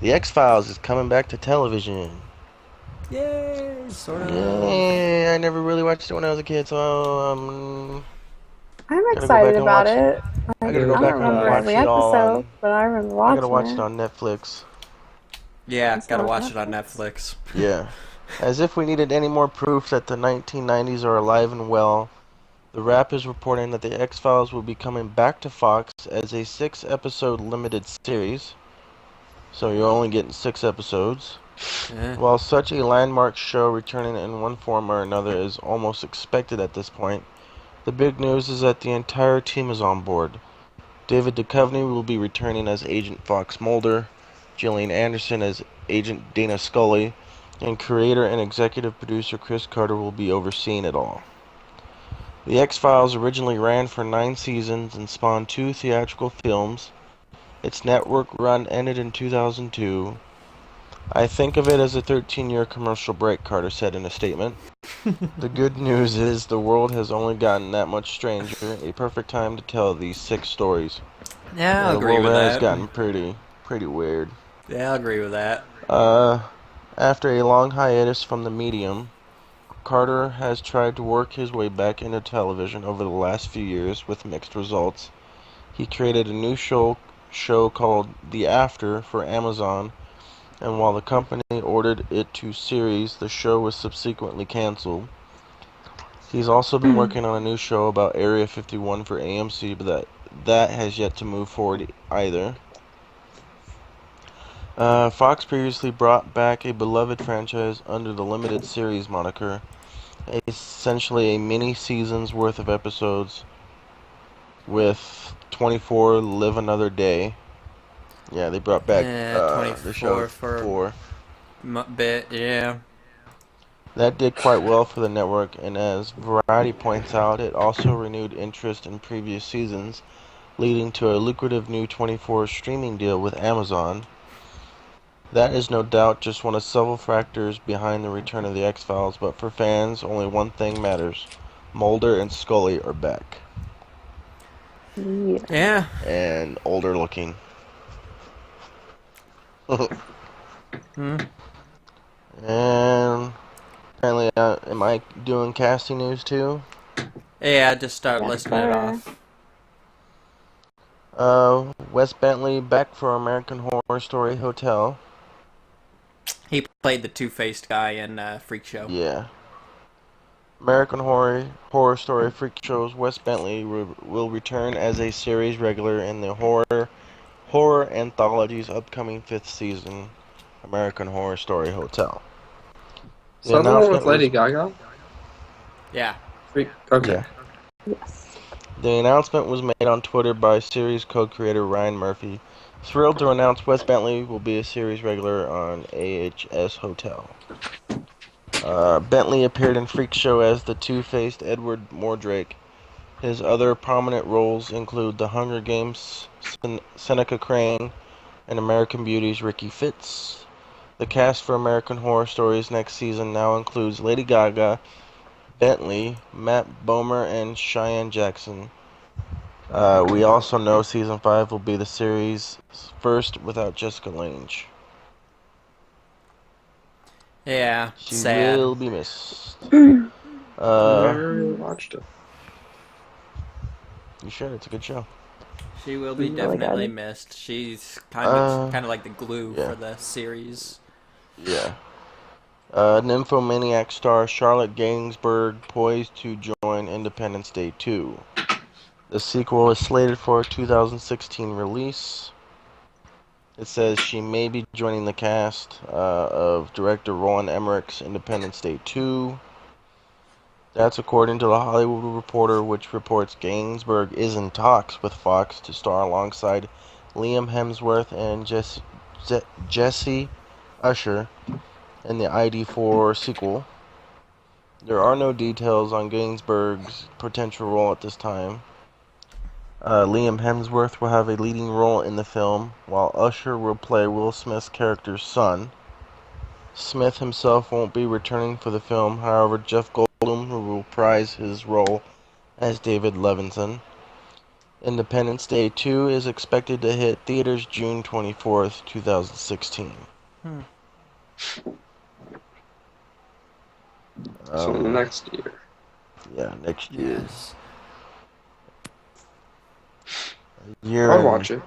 The X-Files is coming back to television. Yay! Sort of. Yay! I never really watched it when I was a kid, so I'm gotta go excited back and about watch it. I I gotta go don't back and remember watch every it all episode, on... but I remember I watching gotta watch it on Netflix. Yeah, It's gotta not watch it on Netflix. Netflix. Yeah. As if we needed any more proof that the 1990s are alive and well, The Wrap is reporting that the X-Files will be coming back to Fox as a 6-episode limited series. So you're only getting 6 episodes. Yeah. While such a landmark show returning in one form or another is almost expected at this point, the big news is that the entire team is on board. David Duchovny will be returning as Agent Fox Mulder, Gillian Anderson as Agent Dana Scully, and creator and executive producer Chris Carter will be overseeing it all. The X-Files originally ran for 9 seasons and spawned 2 theatrical films. Its network run ended in 2002. "I think of it as a 13-year commercial break," Carter said in a statement. "The good news is the world has only gotten that much stranger, a perfect time to tell these 6 stories." Yeah, I'll The agree world with has that. gotten pretty weird. Yeah, I'll agree with that. After a long hiatus from the medium, Carter has tried to work his way back into television over the last few years with mixed results. He created a new show called The After for Amazon, and while the company ordered it to series, the show was subsequently canceled. He's also been working on a new show about Area 51 for AMC, but that has yet to move forward either. Fox previously brought back a beloved franchise under the limited series moniker, essentially a mini season's worth of episodes with 24 Live Another Day. Yeah, they brought back Yeah, the show 24 for 4. bit, yeah. That did quite well for the network, and as Variety points out, it also renewed interest in previous seasons, leading to a lucrative new 24 streaming deal with Amazon. That is no doubt just one of several factors behind the return of the X-Files, but for fans, only one thing matters. Mulder and Scully are back. Yeah. Yeah. And older looking. Hmm. And apparently, am I doing casting news too? Yeah, just start Yes, listing it sir. off. Wes Bentley back for American Horror Story Hotel. He played the two-faced guy in Freak Show. Yeah. American Horror Story Freak Show's Wes Bentley will return as a series regular in the horror anthology's upcoming 5th season, American Horror Story Hotel. Is The that the one with announcement Lady was Gaga? Yeah. Okay. yeah. Yes. The announcement was made on Twitter by series co-creator Ryan Murphy, thrilled to announce Wes Bentley will be a series regular on AHS Hotel. Bentley appeared in Freak Show as the two-faced Edward Mordrake. His other prominent roles include The Hunger Games' Seneca Crane and American Beauty's Ricky Fitz. The cast for American Horror Stories next season now includes Lady Gaga, Bentley, Matt Bomer, and Cheyenne Jackson. We also know season 5 will be the series' first without Jessica Lange. Yeah, She sad. will be missed. Never really watched it. You should. It's a good show. She will be Really definitely good. missed. She's Uh, kind of like the glue yeah. for the series. Yeah. Nymphomaniac star Charlotte Gainsbourg poised to join Independence Day 2. The sequel is slated for a 2016 release. It says she may be joining the cast of director Roland Emmerich's Independence Day 2. That's according to The Hollywood Reporter, which reports Gainsbourg is in talks with Fox to star alongside Liam Hemsworth and Jesse Usher in the ID4 sequel. There are no details on Gainsbourg's potential role at this time. Liam Hemsworth will have a leading role in the film, while Usher will play Will Smith's character's son. Smith himself won't be returning for the film, however, Jeff Goldblum will reprise his role as David Levinson. Independence Day 2 is expected to hit theaters June 24th, 2016. So next year. Yeah, next year. Yes. Year I'll and watch it.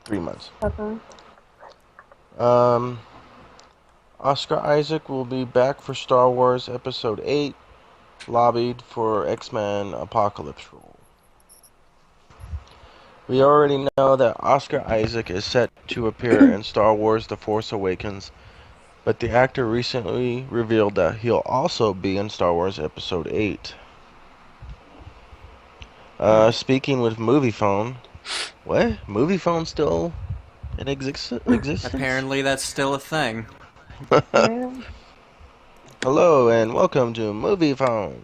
3 months. Okay. Oscar Isaac will be back for Star Wars Episode 8, lobbied for X-Men Apocalypse role. We already know that Oscar Isaac is set to appear in Star Wars The Force Awakens, but the actor recently revealed that he'll also be in Star Wars Episode 8. Speaking with MoviePhone, what? MoviePhone still in existence? Apparently, that's still a thing. Yeah. Hello and welcome to MoviePhone.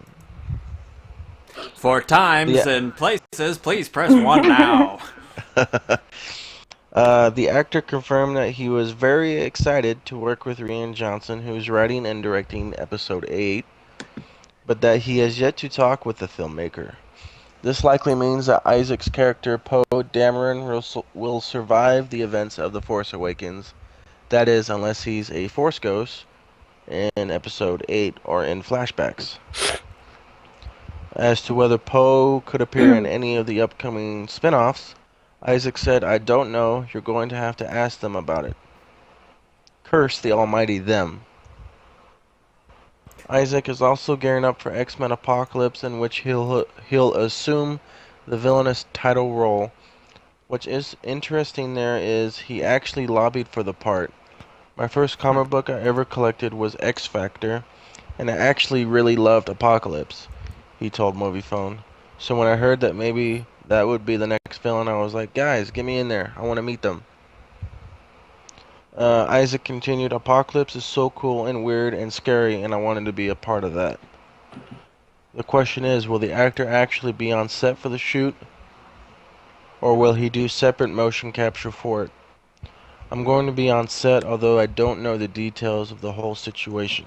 For times Yeah. and places, please press 1 now. The actor confirmed that he was very excited to work with Rian Johnson, who's writing and directing Episode 8, but that he has yet to talk with the filmmaker. This likely means that Isaac's character, Poe Dameron, will survive the events of The Force Awakens. That is, unless he's a Force ghost in Episode 8 or in flashbacks. As to whether Poe could appear in any of the upcoming spin-offs, Isaac said, "I don't know. You're going to have to ask them about it." Curse the almighty them. Isaac is also gearing up for X-Men Apocalypse, in which he'll assume the villainous title role. What is interesting there is he actually lobbied for the part. My first comic book I ever collected was X Factor, and I actually really loved Apocalypse, he told MoviePhone. So when I heard that maybe that would be the next villain, I was like, guys, get me in there. I want to meet them. Isaac continued, Apocalypse is so cool and weird and scary, and I wanted to be a part of that. The question is, will the actor actually be on set for the shoot, or will he do separate motion capture for it? I'm going to be on set, although I don't know the details of the whole situation.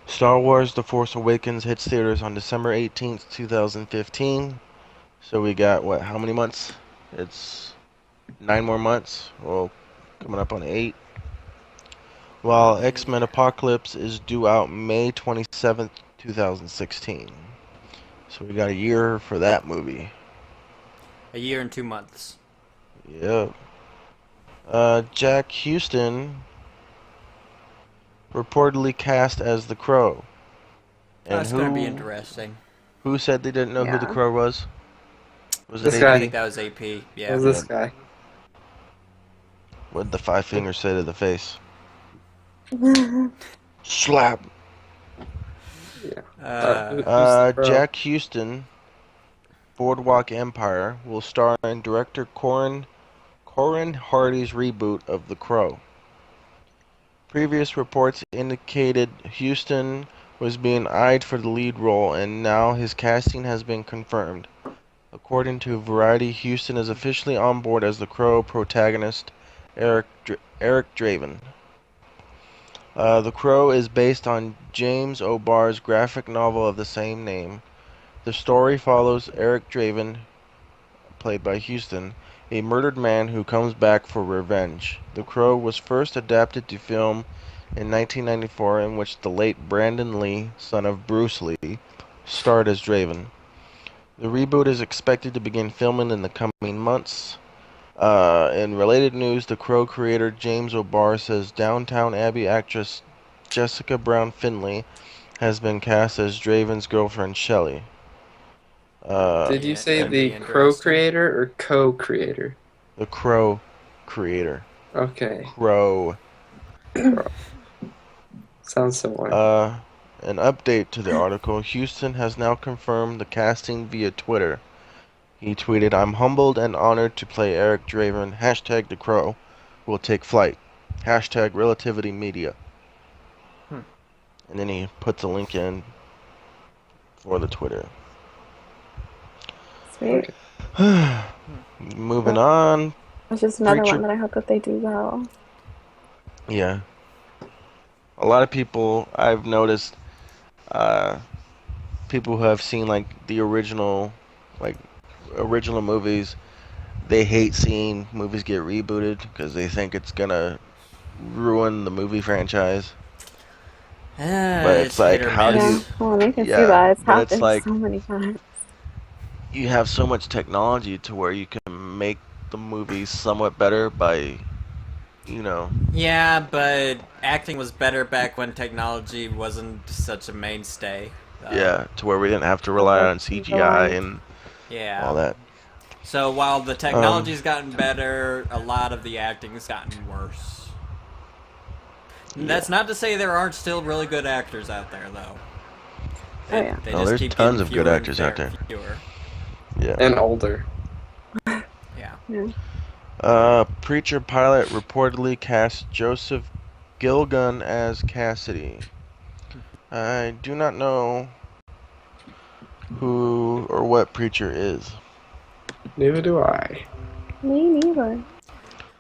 Star Wars The Force Awakens hits theaters on December 18th, 2015. So we got, what, how many months? It's 9 more months. Well, coming up on 8. While X-Men Apocalypse is due out May 27th, 2016. So we got a year for that movie. A year and 2 months. Yep. Jack Houston reportedly cast as the Crow. And That's gonna be interesting. Who said they didn't know who the Yeah. Crow was? Was This it guy. I AP? think that was AP. What Yeah. was this guy? What'd the 5 fingers say to the face? Slap. Who's the Crow? Jack Houston, Boardwalk Empire, will star in director Corin Hardy's reboot of The Crow. Previous reports indicated Houston was being eyed for the lead role, and now his casting has been confirmed. According to Variety, Houston is officially on board as the Crow protagonist, Eric Draven. The Crow is based on James O'Barr's graphic novel of the same name. The story follows Eric Draven, played by Houston, a murdered man who comes back for revenge. The Crow was first adapted to film in 1994, in which the late Brandon Lee, son of Bruce Lee, starred as Draven. The reboot is expected to begin filming in the coming months. In related news, The Crow creator James O'Barr says Downtown Abbey actress Jessica Brown Findlay has been cast as Draven's girlfriend Shelley. Did you Yeah, say that'd the be Crow interesting. creator or co-creator? The Crow creator. Okay. Crow. Sounds similar. An update to the article. Houston has now confirmed the casting via Twitter. He tweeted, "I'm humbled and honored to play Eric Draven. Hashtag The Crow will take flight. Hashtag Relativity Media." And then he puts a link in for the Twitter. Sweet. Moving on. It's just another Preacher- one that I hope that they do well. Yeah. A lot of people I've noticed, people who have seen like the original movies, they hate seeing movies get rebooted because they think it's gonna ruin the movie franchise. But it's like, hit or how do Yeah, you? well, I can see Yeah, that. It's but it's happened like- so many times. You have so much technology to where you can make the movies somewhat better by, you know. Yeah, but acting was better back when technology wasn't such a mainstay. Yeah, to where we didn't have to rely on CGI and Yeah. all that. So while the technology's gotten better, a lot of the acting's gotten worse. That's not to say there aren't still really good actors out there, though. Oh, yeah. They No, just there's keep tons getting of good fewer and actors out there. fewer. Yeah. And older. Yeah. Preacher pilot reportedly cast Joseph Gilgun as Cassidy. I do not know who or what Preacher is. Neither do I. Me neither.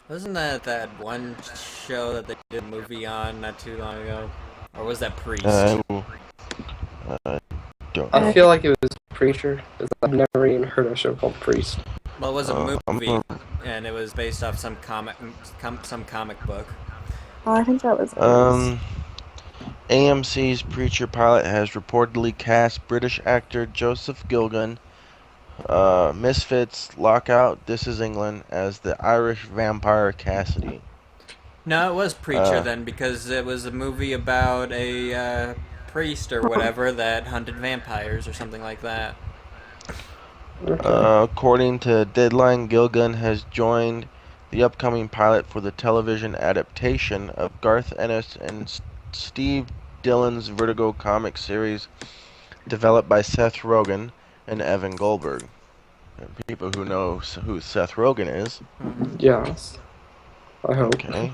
Wasn't that one show that they did a movie on not too long ago? Or was that Priest? Don't I know. feel like it was Preacher, because I've never even heard of a show called Priest. Well, it was a I'm movie, gonna- and it was based off some comic book. Oh, I think that was. AMC's Preacher pilot has reportedly cast British actor Joseph Gilgun, Misfits, Lockout, This Is England, as the Irish vampire Cassidy. No, it was Preacher then, because it was a movie about a priest or whatever that hunted vampires or something like that. Okay. According to Deadline, Gilgun has joined the upcoming pilot for the television adaptation of Garth Ennis and Steve Dillon's Vertigo comic series developed by Seth Rogen and Evan Goldberg. And people who know who Seth Rogen is. Yes. I hope. Okay.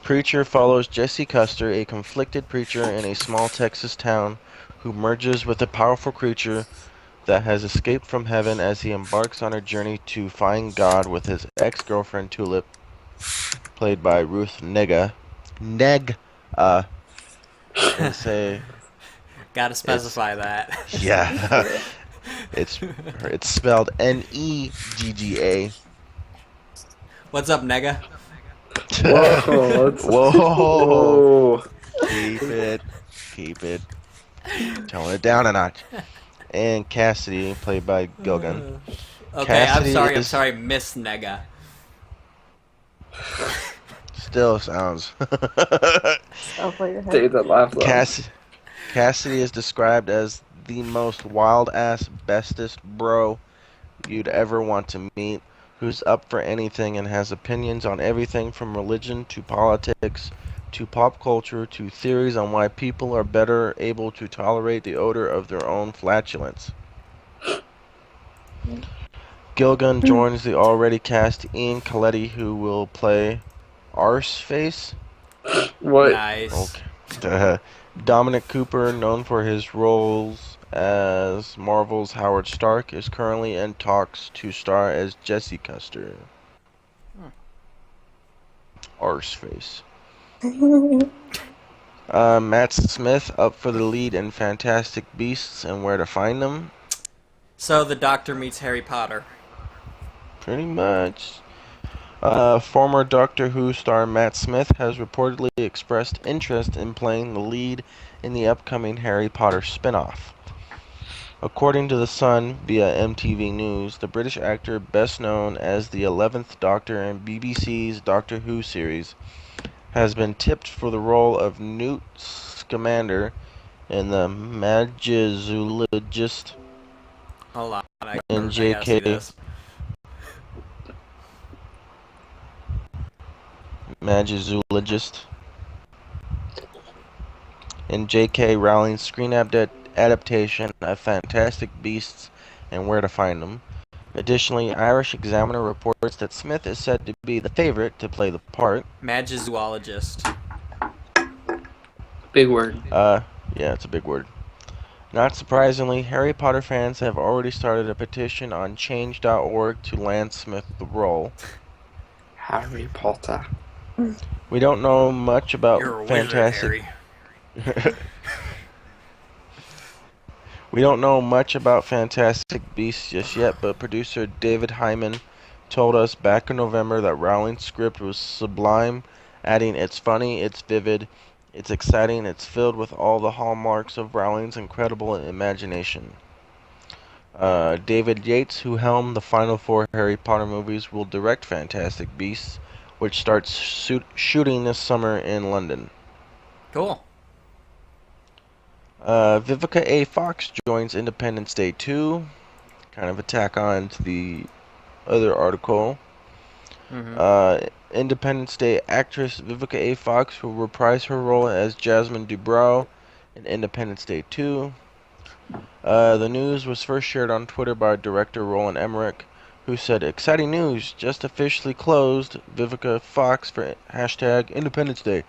Preacher follows Jesse Custer, a conflicted preacher in a small Texas town who merges with a powerful creature that has escaped from heaven as he embarks on a journey to find God with his ex-girlfriend Tulip, played by Ruth Negga. And say, Gotta specify that. yeah, it's spelled Negga. What's up, Nega? Whoa, Whoa. whoa. Keep it. Tone it down a notch. And Cassidy, played by Gilgun. Okay, I'm Cassidy is sorry, Miss Nega. still sounds. Stuff like that. Save that laugh though. Cassidy is described as the most wild ass bestest bro you'd ever want to meet, who's up for anything and has opinions on everything from religion to politics to pop culture to theories on why people are better able to tolerate the odor of their own flatulence. Gilgun joins the already cast Ian Coletti, who will play Arseface. What? Nice. Okay. Dominic Cooper, known for his roles as Marvel's Howard Stark, is currently in talks to star as Jesse Custer. Arseface. Matt Smith up for the lead in Fantastic Beasts and Where to Find Them. So the Doctor meets Harry Potter. Pretty much. Former Doctor Who star Matt Smith has reportedly expressed interest in playing the lead in the upcoming Harry Potter spin-off. According to The Sun via MTV News, the British actor best known as the 11th Doctor in BBC's Doctor Who series has been tipped for the role of Newt Scamander in the Magizoologist Hold on, I in gotta see J.K. this. Magizoologist in J.K. Rowling's screen adaptation of Fantastic Beasts and Where to Find Them. Additionally, Irish Examiner reports that Smith is said to be the favorite to play the part. Magizoologist. Big word. Yeah, it's a big word. Not surprisingly, Harry Potter fans have already started a petition on change.org to land Smith the role. Harry Potter. We don't know much about You're a wizard, Fantastic. Harry. We don't know much about Fantastic Beasts just yet, but producer David Hyman told us back in November that Rowling's script was sublime, adding it's funny, it's vivid, it's exciting, it's filled with all the hallmarks of Rowling's incredible imagination. David Yates, who helmed the final 4 Harry Potter movies, will direct Fantastic Beasts, which starts shooting this summer in London. Cool. Vivica A. Fox joins Independence Day 2. Kind of a tack on to the other article. Independence Day actress Vivica A. Fox will reprise her role as Jasmine Dubrow in Independence Day 2. The news was first shared on Twitter by director Roland Emmerich, who said, "Exciting news! Just officially closed Vivica Fox for #Independence Day."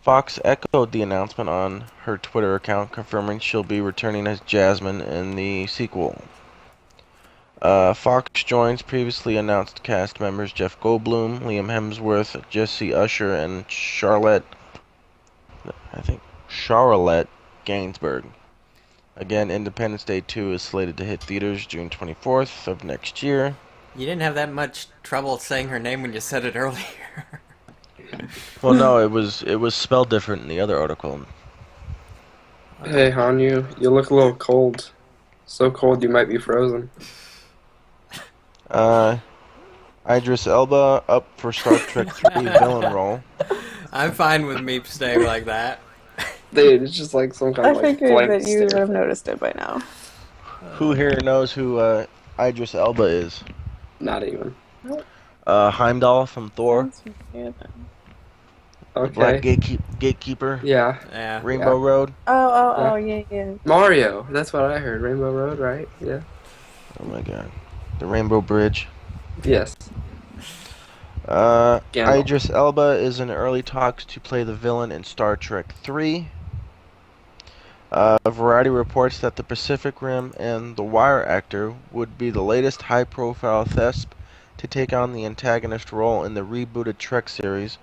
Fox echoed the announcement on her Twitter account, confirming she'll be returning as Jasmine in the sequel. Fox joins previously announced cast members Jeff Goldblum, Liam Hemsworth, Jesse Usher, and Charlotte Gainsbourg. Again, Independence Day 2 is slated to hit theaters June 24th of next year. You didn't have that much trouble saying her name when you said it earlier. Well, no, it was spelled different in the other article. Hey, Hanyu, you look a little cold. So cold you might be frozen. Idris Elba up for Star Trek 3 villain role. I'm fine with me staying like that. Dude, it's just like some kind I of like figured blank that you would stare. have noticed it by now. Who here knows who Idris Elba is? Not even. Heimdall from Thor, the Black Okay. Gatekeeper, Yeah. Yeah. Rainbow Road. Oh, yeah. Mario. That's what I heard. Rainbow Road, right? Yeah. Oh my god. The Rainbow Bridge. Yes. Gandalf. Idris Elba is in early talks to play the villain in Star Trek 3. Variety reports that the Pacific Rim and The Wire actor would be the latest high-profile thesp to take on the antagonist role in the rebooted Trek series,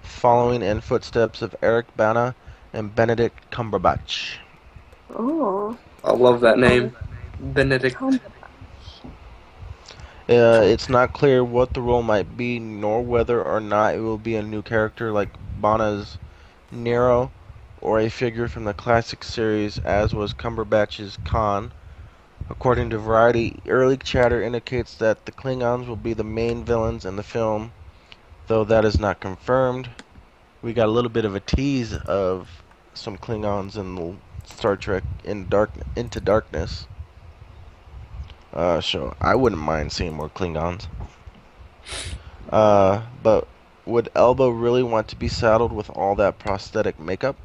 following in footsteps of Eric Bana and Benedict Cumberbatch. Oh. I love that name. Benedict. It's not clear what the role might be, nor whether or not it will be a new character like Bona's Nero, or a figure from the classic series, as was Cumberbatch's Khan. According to Variety, early chatter indicates that the Klingons will be the main villains in the film, though that is not confirmed. We got a little bit of a tease of some Klingons in the Star Trek Into Darkness. So I wouldn't mind seeing more Klingons. But would Elba really want to be saddled with all that prosthetic makeup?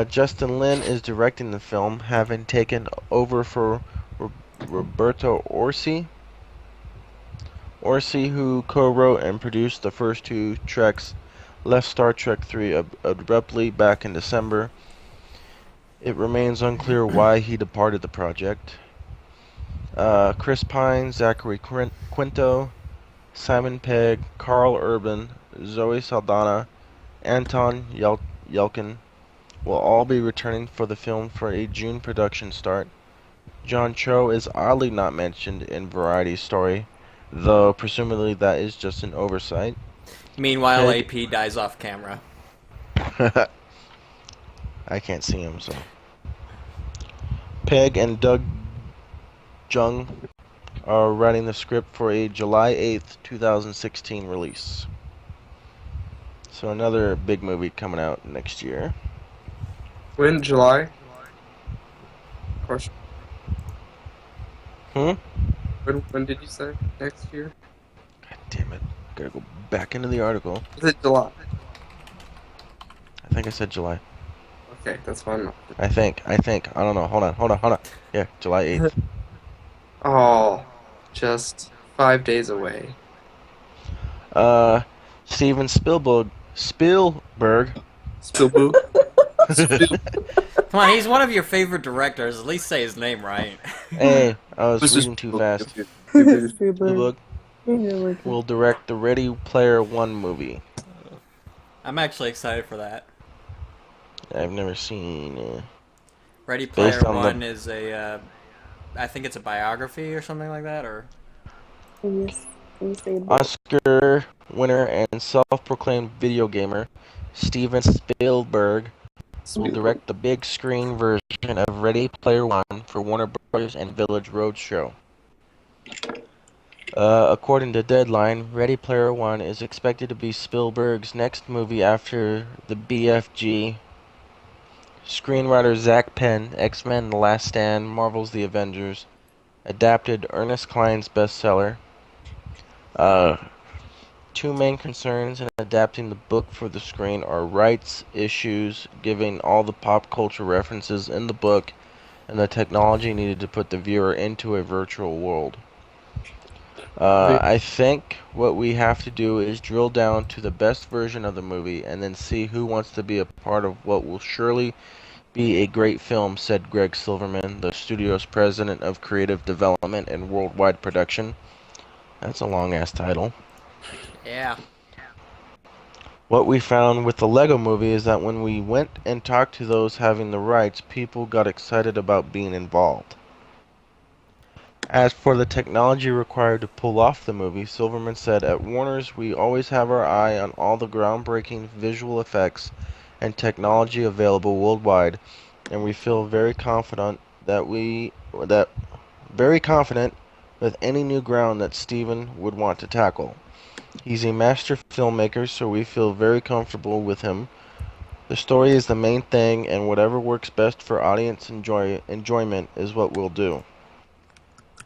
Justin Lin is directing the film, having taken over for Roberto Orci. Orci, who co-wrote and produced the first two treks, left Star Trek 3 abruptly back in December. It remains unclear why he departed the project. Chris Pine, Zachary Quinto, Simon Pegg, Carl Urban, Zoe Saldana, Anton Yelkin will all be returning for the film for a June production start. John Cho is oddly not mentioned in Variety's story, though presumably that is just an oversight. Meanwhile, Peg- AP dies off camera. I can't see him, so. Peg and Doug Jung are writing the script for a July 8th, 2016 release. So another big movie coming out next year. When? July? Question. Hmm? When did you say? Next year? God damn it. Gotta go back into the article. Is it July? I think I said July. Okay, that's fine. I think. I don't know. Hold on. Yeah, July 8th. Oh, just 5 days away. Steven Spielberg. Spielberg. Come on, he's one of your favorite directors. At least say his name right. Hey, I was This is- reading too fast. Spielberg. Spielberg will direct the Ready Player One movie. I'm actually excited for that. I've never seen. Ready Player Based on the- One is a, I think it's a biography or something like that, or... Can you say that? Oscar winner and self-proclaimed video gamer Steven Spielberg will direct the big screen version of Ready Player One for Warner Bros. And Village Roadshow. According to Deadline, Ready Player One is expected to be Spielberg's next movie after the BFG. Screenwriter Zach Penn, X-Men: The Last Stand, Marvel's The Avengers, adapted Ernest Cline's bestseller. Two main concerns in adapting the book for the screen are rights issues, given all the pop culture references in the book, and the technology needed to put the viewer into a virtual world. I think what we have to do is drill down to the best version of the movie and then see who wants to be a part of what will surely be a great film, said Greg Silverman, the studio's president of creative development and worldwide production. That's a long-ass title. Yeah. What we found with the Lego movie is that when we went and talked to those having the rights, people got excited about being involved. As for the technology required to pull off the movie, Silverman said, "At Warner's, we always have our eye on all the groundbreaking visual effects and technology available worldwide, and we feel very confident very confident with any new ground that Steven would want to tackle. He's a master filmmaker, so we feel very comfortable with him. The story is the main thing, and whatever works best for audience enjoyment is what we'll do."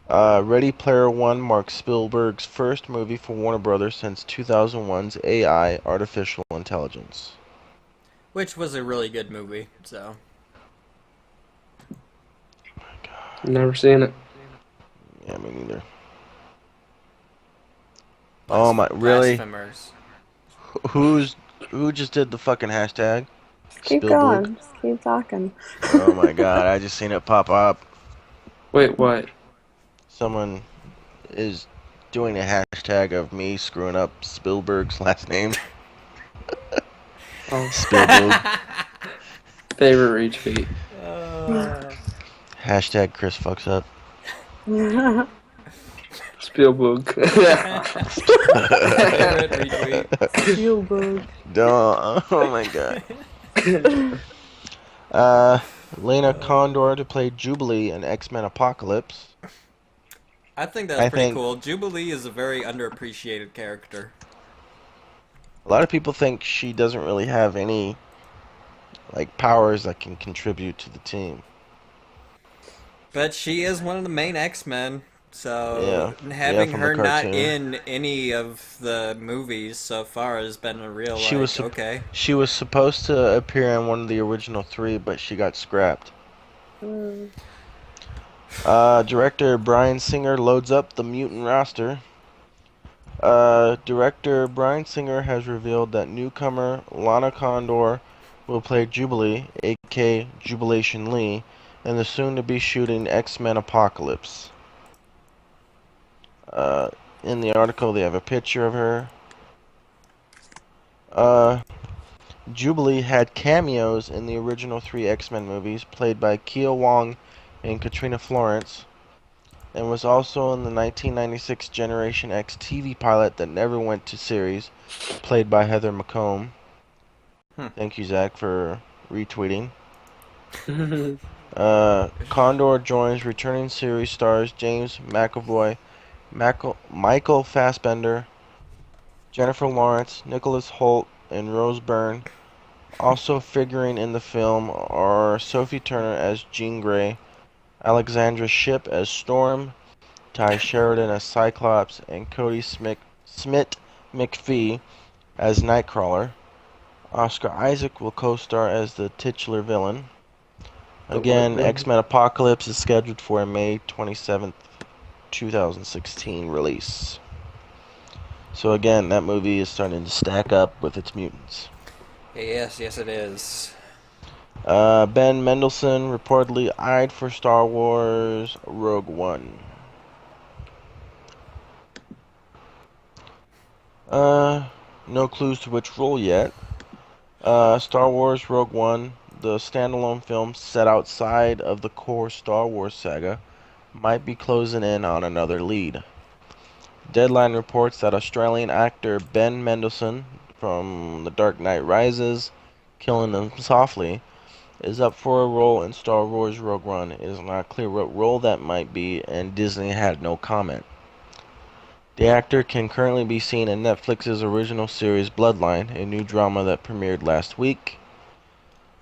Ready Player One marks Spielberg's first movie for Warner Bros. Since 2001's AI, Artificial Intelligence. Which was a really good movie, so... Never seen it. Yeah, me neither. Oh my, really? Blasphemers. Who just did the fucking hashtag? Keep Spielberg? going. Just keep talking. Oh my god, I just seen it pop up. Wait, what? Someone is doing a hashtag of me screwing up Spielberg's last name. Oh, Spielberg. favorite retweet. Hashtag Chris fucks up. Spielberg. Favorite retweet. Spielberg. Duh. Oh my god. Lena Condor to play Jubilee in X-Men Apocalypse. I think that's I pretty think cool. Jubilee is a very underappreciated character. a lot of people think she doesn't really have any like powers that can contribute to the team. But she is one of the main X-Men, Yeah. so Yeah, having from the her not cartoon. in any of the movies so far has been a real, She was okay. she was supposed to appear in one of the original 3, but she got scrapped. Mm. Director Bryan Singer loads up the mutant roster. Director Bryan Singer has revealed that newcomer Lana Condor will play Jubilee, aka Jubilation Lee, in the soon-to-be shooting X-Men Apocalypse. In the article, they have a picture of her. Jubilee had cameos in the original 3 X-Men movies, played by Kia Wong and Katrina Florence, and was also in the 1996 Generation X TV pilot that never went to series, played by Heather McComb. Thank you, Zach, for retweeting. Condor joins returning series stars James McAvoy, Michael Fassbender, Jennifer Lawrence, Nicholas Hoult, and Rose Byrne. Also figuring in the film are Sophie Turner as Jean Grey, Alexandra Shipp as Storm, Ty Sheridan as Cyclops, and Cody Smith McPhee as Nightcrawler. Oscar Isaac will co-star as the titular villain. Again, X-Men Apocalypse is scheduled for a May 27th, 2016 release. So again, that movie is starting to stack up with its mutants. Yes, it is. Ben Mendelsohn reportedly eyed for Star Wars Rogue One. No clues to which role yet. Star Wars Rogue One, the standalone film set outside of the core Star Wars saga, might be closing in on another lead. Deadline reports that Australian actor Ben Mendelsohn from The Dark Knight Rises, Killing Them Softly, is up for a role in Star Wars Rogue One. It is not clear what role that might be, and Disney had no comment. The actor can currently be seen in Netflix's original series Bloodline, a new drama that premiered last week.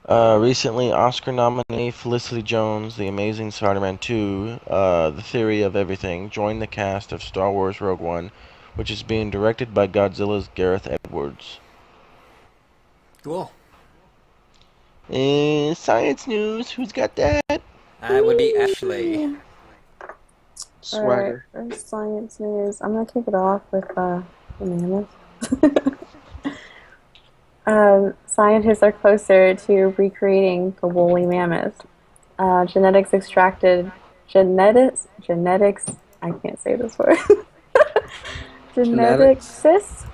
Recently, Oscar nominee Felicity Jones, The Amazing Spider-Man 2, The Theory of Everything, joined the cast of Star Wars Rogue One, which is being directed by Godzilla's Gareth Edwards. Cool. Science news, who's got that? That would be Ashley. Swagger. Alright, for science news, I'm gonna kick it off with the mammoth. Scientists are closer to recreating the woolly mammoth. Genetics, I can't say this word. Genetics. Geneticists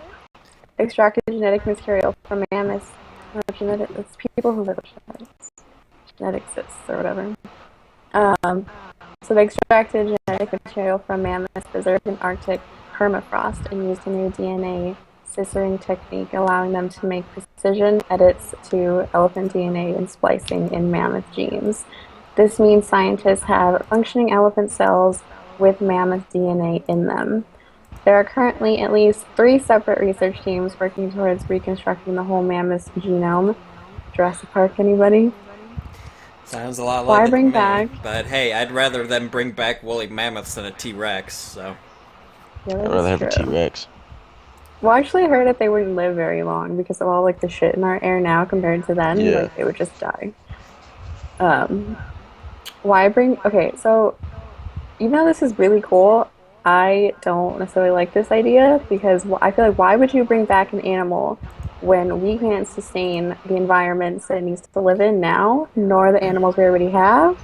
extracted genetic material from mammoths. It's people who live with geneticists or whatever. So they extracted genetic material from mammoths preserved in Arctic permafrost and used a new DNA scissoring technique, allowing them to make precision edits to elephant DNA and splicing in mammoth genes. This means scientists have functioning elephant cells with mammoth DNA in them. There are currently at least 3 separate research teams working towards reconstructing the whole mammoth genome. Jurassic Park, anybody? Sounds a lot Why like it to bring me. back? But hey, I'd rather them bring back woolly mammoths than a T-Rex, so. Yeah, I'd rather have a true. T-Rex. Well, I actually heard that they wouldn't live very long because of all like the shit in our air now compared to then. Yeah. Like they would just die. Why bring? Okay, so even though this is really cool, I don't necessarily like this idea because I feel like why would you bring back an animal when we can't sustain the environments that it needs to live in now, nor the animals we already have?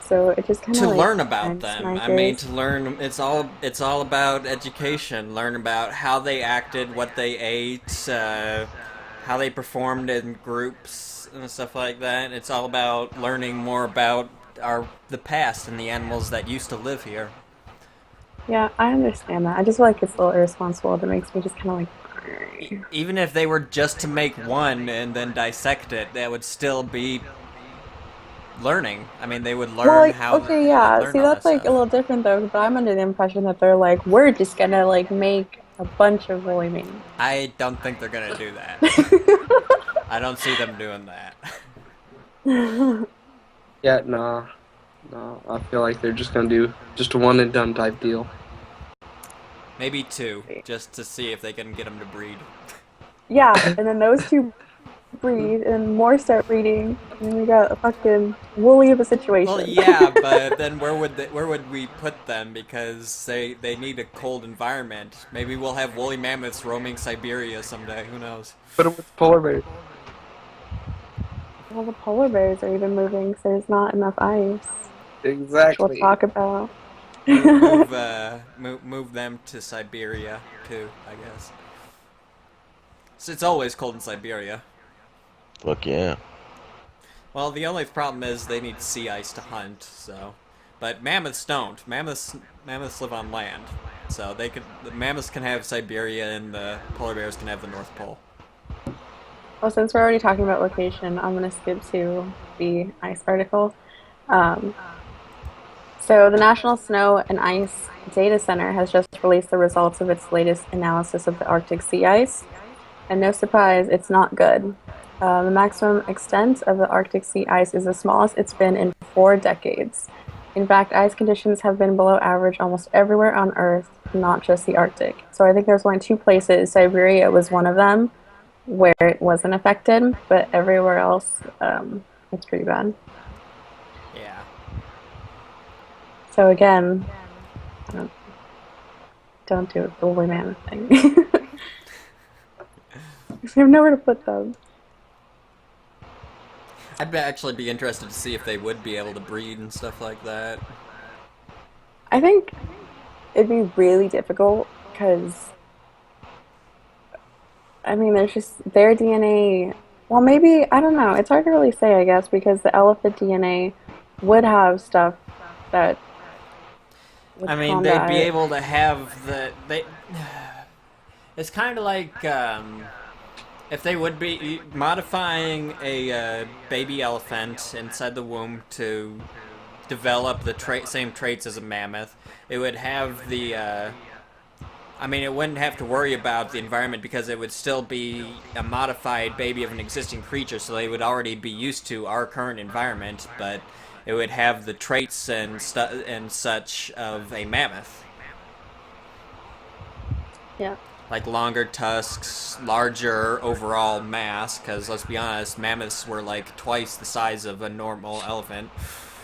So it just kind of To like learn about ends them. my I mean, case. to learn. It's all about education. Learn about how they acted, what they ate, how they performed in groups and stuff like that. It's all about learning more about the past and the animals that used to live here. Yeah, I understand that. I just feel like it's a little irresponsible. That makes me just kind of like. Even if they were just to make one and then dissect it, that would still be learning. I mean, they would Well, learn like, how okay, yeah. learn See, all that that's like a stuff. little different though. But I'm under the impression that they're like, we're just gonna like make a bunch of woolly I don't think they're gonna do that. I don't see them doing that. mammoths. Yeah, nah, no. I feel like they're just gonna do just a one and done type deal. Maybe two, just to see if they can get them to breed. Yeah, and then those two breed, and more start breeding, and then we got a fucking woolly of a Well, situation. yeah, but then where would we put them? Because they need a cold environment. Maybe we'll have woolly mammoths roaming Siberia someday. Who knows? Put it with polar bears. All the polar bears are even moving, so there's not enough ice, which we'll Exactly. talk about. Move them to Siberia too. I guess. So it's always cold in Siberia. Look, yeah. Well, the only problem is they need sea ice to hunt. So, but mammoths don't. Mammoths live on land, so the mammoths can have Siberia and the polar bears can have the North Pole. Well, since we're already talking about location, I'm gonna skip to the ice article. Um, so the National Snow and Ice Data Center has just released the results of its latest analysis of the Arctic sea ice. And no surprise, it's not good. The maximum extent of the Arctic sea ice is the smallest it's been in 4 decades. In fact, ice conditions have been below average almost everywhere on Earth, not just the Arctic. So I think there's only two places, Siberia was one of them, where it wasn't affected, but everywhere else, it's pretty bad. Yeah. So again, don't, don't do the woolly mammoth thing. We have nowhere to put them. Actually be interested to see if they would be able to breed and stuff like that. I think it'd be really difficult because, I mean, there's just their DNA. Well, maybe, I don't know. It's hard to really say, I guess, because the elephant DNA would have stuff that I would mean, they'd be combat. able to have the they. It's kind of like if they would be modifying a baby elephant inside the womb to develop the same traits as a mammoth. It would have the. I mean, it wouldn't have to worry about the environment because it would still be a modified baby of an existing creature, so they would already be used to our current environment, but it would have the traits and such of a mammoth. Yeah. Like longer tusks, larger overall mass, because let's be honest, mammoths were like twice the size of a normal elephant,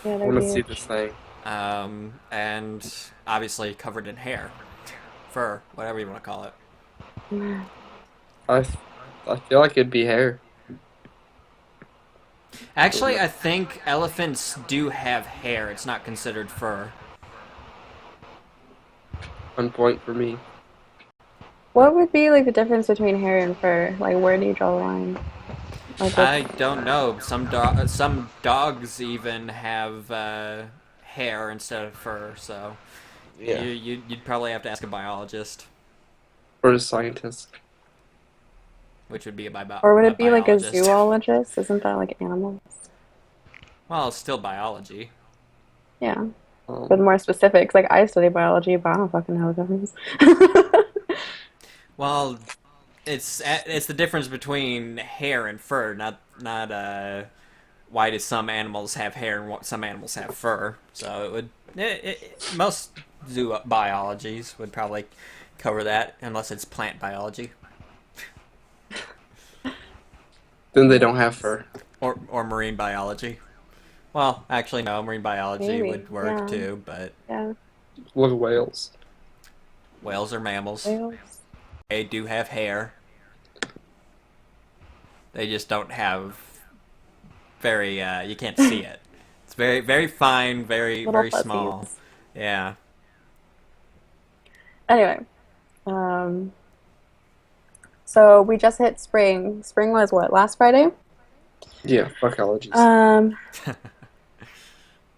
Yeah, I they're want to see this huge. thing. and obviously covered in hair, fur, whatever you want to call it. I, f- I feel like it'd be hair. Actually, I think elephants do have hair. It's not considered fur. 1 point for me. What would be like the difference between hair and fur? Like, where do you draw the line? Like, what's I don't know. Some dogs even have hair instead of fur, so Yeah. you'd probably have to ask a biologist, Or a scientist. which would be or would a it be like a biologist. zoologist? Isn't that like animals? Well, it's still biology. Yeah, but Um, more specifics. Like, I study biology, but I don't fucking know the difference. Well, it's the difference between hair and fur, not why do some animals have hair and some animals have fur. So most zoo biologies would probably cover that, unless it's plant biology then they don't have fur. or marine biology. Well, actually, no, marine biology Maybe, would work yeah, too, but yeah. Look at whales. whales are mammals. Whales. They do have hair. They just don't have very. You can't see it. It's very fine, Little very small. fuzzies. Yeah. Anyway, um, so we just hit spring. Spring was what, last Friday? Yeah, fuck allergies. Um,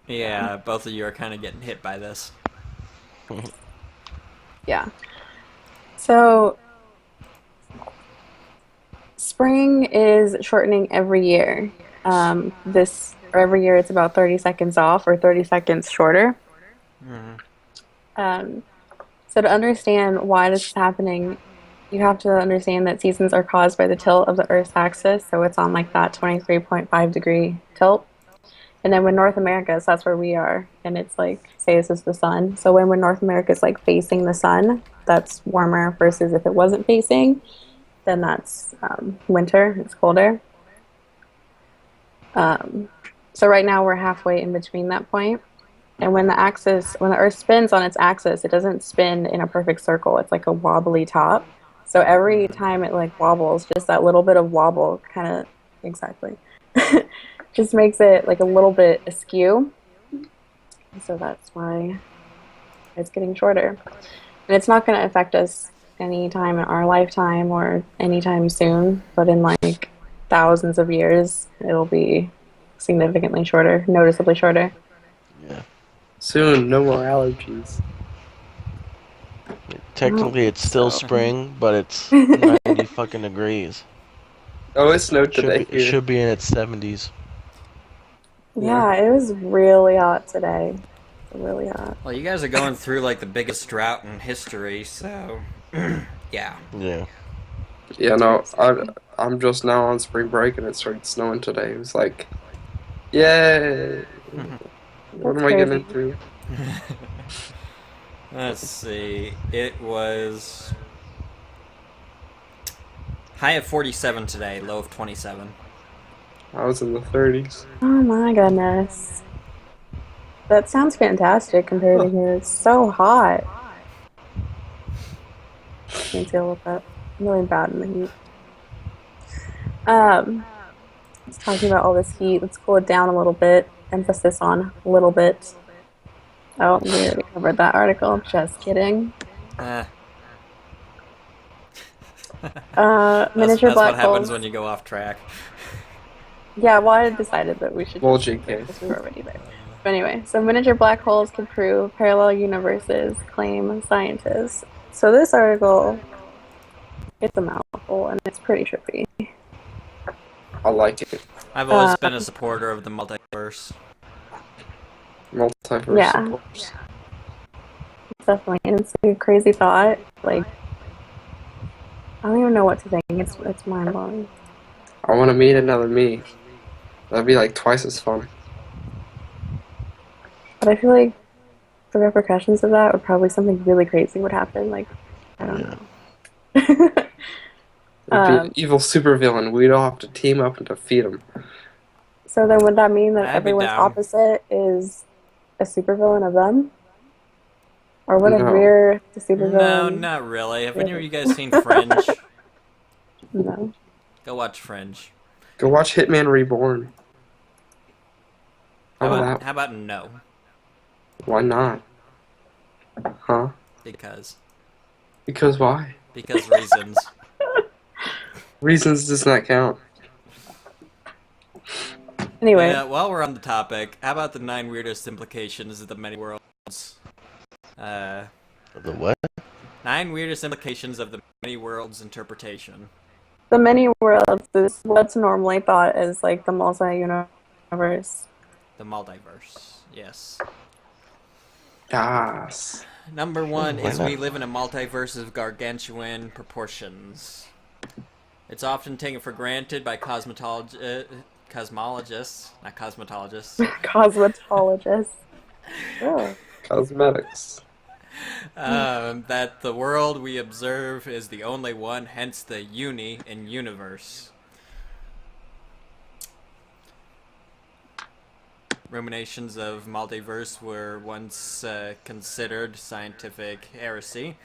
Yeah, both of you are kind of getting hit by this. Yeah. So spring is shortening every year. Every year it's about 30 seconds off or 30 seconds shorter. Mhm. Um, so to understand why this is happening, you have to understand that seasons are caused by the tilt of the Earth's axis. So it's on like that 23.5-degree tilt. And then when North America, so that's where we are, and it's like, say this is the sun. So when North America is like facing the sun, that's warmer versus if it wasn't facing, then that's winter, it's colder. Um, so right now we're halfway in between that point. And when the Earth spins on its axis, it doesn't spin in a perfect circle. It's like a wobbly top. So every time it like wobbles, just that little bit of wobble kind of, exactly, just makes it like a little bit askew. So that's why it's getting shorter. And it's not going to affect us anytime in our lifetime or anytime soon, but in like thousands of years, it'll be significantly shorter, noticeably shorter. Yeah. Soon, no more allergies. I don't Technically, think it's still so. spring, but it's 90 fucking degrees. Oh, it snowed Should be today it here. should be in its 70s. Yeah. Yeah, it was really hot today. Really hot. Well, you guys are going through like the biggest drought in history, so yeah. Yeah. Yeah, no, Seriously. I'm just now on spring break and it started snowing today. It was like, yay! What That's am I getting crazy. into? Let's see. It was high of 47 today, low of 27. I was in the 30s. Oh my goodness. That sounds fantastic compared to here. It's so hot. Can't deal with that. I'm really bad in the heat. It's talking about all this heat. Let's cool it down a little bit. Emphasis on a little bit. Oh, we already covered that article. Just kidding. Eh, Miniature that's what black happens holes. when you go off track. Yeah, well, I decided that we should Well, just keep it JK. because we were already there. But anyway, so miniature black holes can prove parallel universes, claim scientists. So this article, it's a mouthful and it's pretty trippy. I like it. I've always been a supporter of the multiverse. Multiverse Yeah, supporters. definitely. And it's a crazy thought. Like, I don't even know what to think. It's mind blowing. I want to meet another me. That'd be like twice as fun. But I feel like the repercussions of that would probably something really crazy would happen. Like, I don't Yeah. know. It'd be an evil supervillain. We'd all have to team up and defeat him. So then would that mean that I'd be everyone's down. opposite is a supervillain of them? Or what if No. we're the No, supervillain? not really. Have any of you guys seen Fringe? No. Go watch Fringe. Go watch Hitman Reborn. How about that? How about no? Why not? Huh? Because Why? because reasons. Reasons does not count. Anyway, Yeah, while we're on the topic, how about the 9 weirdest implications of the many worlds? The what? 9 weirdest implications of the many worlds interpretation. the many worlds is what's normally thought as like the multi-universe. The multiverse. Yes. Yes. Number 1 why is not? we live in a multiverse of gargantuan proportions. It's often taken for granted by cosmologists, not cosmetologists, Cosmetologist. Oh. Cosmetics. that the world we observe is the only one, hence the uni in universe. Ruminations of multiverse were once considered scientific heresy,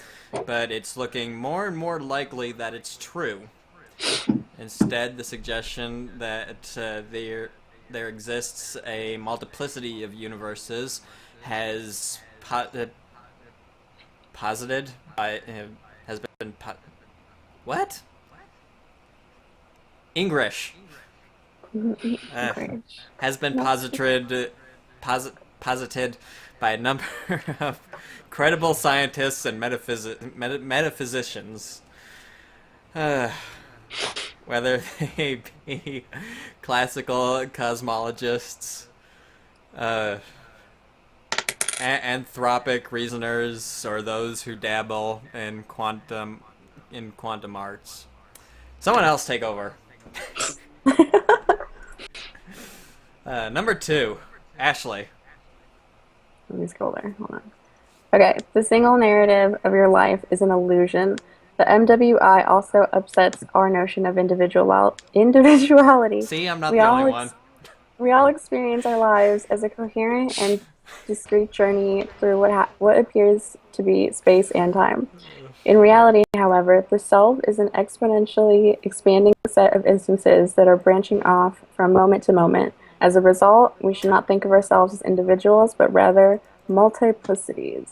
but it's looking more and more likely that it's true. Instead, the suggestion that there exists a multiplicity of universes has posited by has been what? English Great. has been posited by a number of credible scientists and metaphysicians. Uh, whether they be classical cosmologists, anthropic reasoners, or those who dabble in quantum arts. Someone else take over. Number 2, Ashley. Let me scroll there. Hold on. Okay, the single narrative of your life is an illusion. The MWI also upsets our notion of individuality. See, I'm not We the all only one. We all experience our lives as a coherent and discrete journey through what appears to be space and time. In reality, however, the self is an exponentially expanding set of instances that are branching off from moment to moment. As a result, we should not think of ourselves as individuals, but rather multiplicities.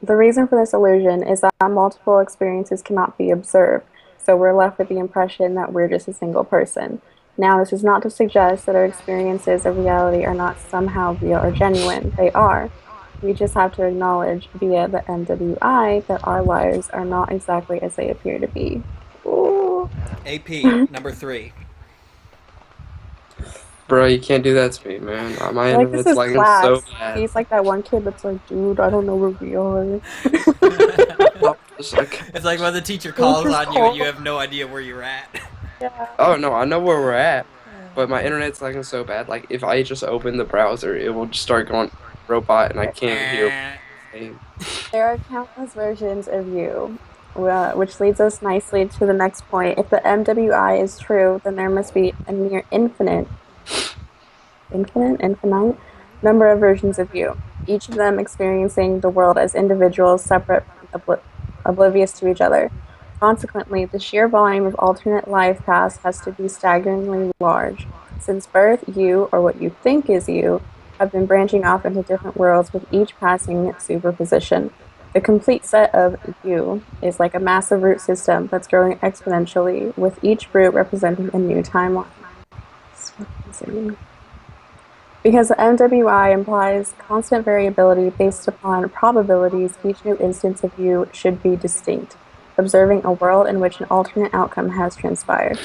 The reason for this illusion is that multiple experiences cannot be observed, so we're left with the impression that we're just a single person. Now, this is not to suggest that our experiences of reality are not somehow real or genuine. They are. We just have to acknowledge via the MWI that our lives are not exactly as they appear to be. Ooh. AP, number 3. Bro, you can't do that to me, man. My I like this internet's is lagging class. so bad. He's like that one kid that's like, dude, I don't know where we are. It's like, It's like when the teacher calls just on you and call. you have no idea where you're at. Yeah. oh no, I know where we're at, but my internet's lagging so bad. Like, if I just open the browser, it will just start going robot, and I can't hear. anything. There are countless versions of you, which leads us nicely to the next point. If the MWI is true, then there must be a near infinite number of versions of you, each of them experiencing the world as individuals, separate, oblivious to each other. Consequently, the sheer volume of alternate life paths has to be staggeringly large. Since birth, you, or what you think is you, have been branching off into different worlds with each passing superposition. The complete set of you is like a massive root system that's growing exponentially, with each root representing a new timeline. Because the MWI implies constant variability based upon probabilities, each new instance of you should be distinct, observing a world in which an alternate outcome has transpired.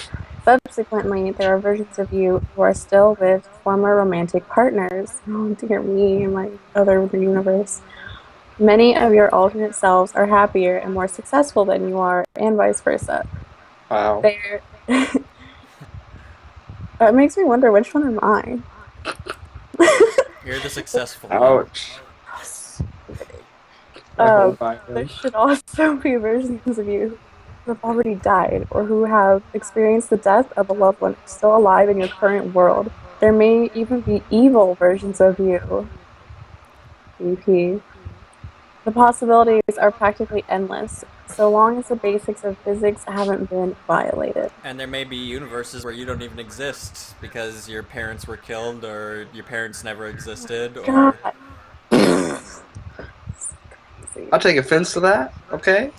Subsequently, there are versions of you who are still with former romantic partners. Oh dear me, in my other universe. Many of your alternate selves are happier and more successful than you are, and vice versa. Wow. That makes me wonder, which one am I? You're the successful one. Ouch. Oh my There God. should also be versions of you who have already died or who have experienced the death of a loved one still alive in your current world. There may even be evil versions of you. EP. The possibilities are practically endless, so long as the basics of physics haven't been violated. And there may be universes where you don't even exist because your parents were killed or your parents never existed or God. I'll take offense to that. Okay,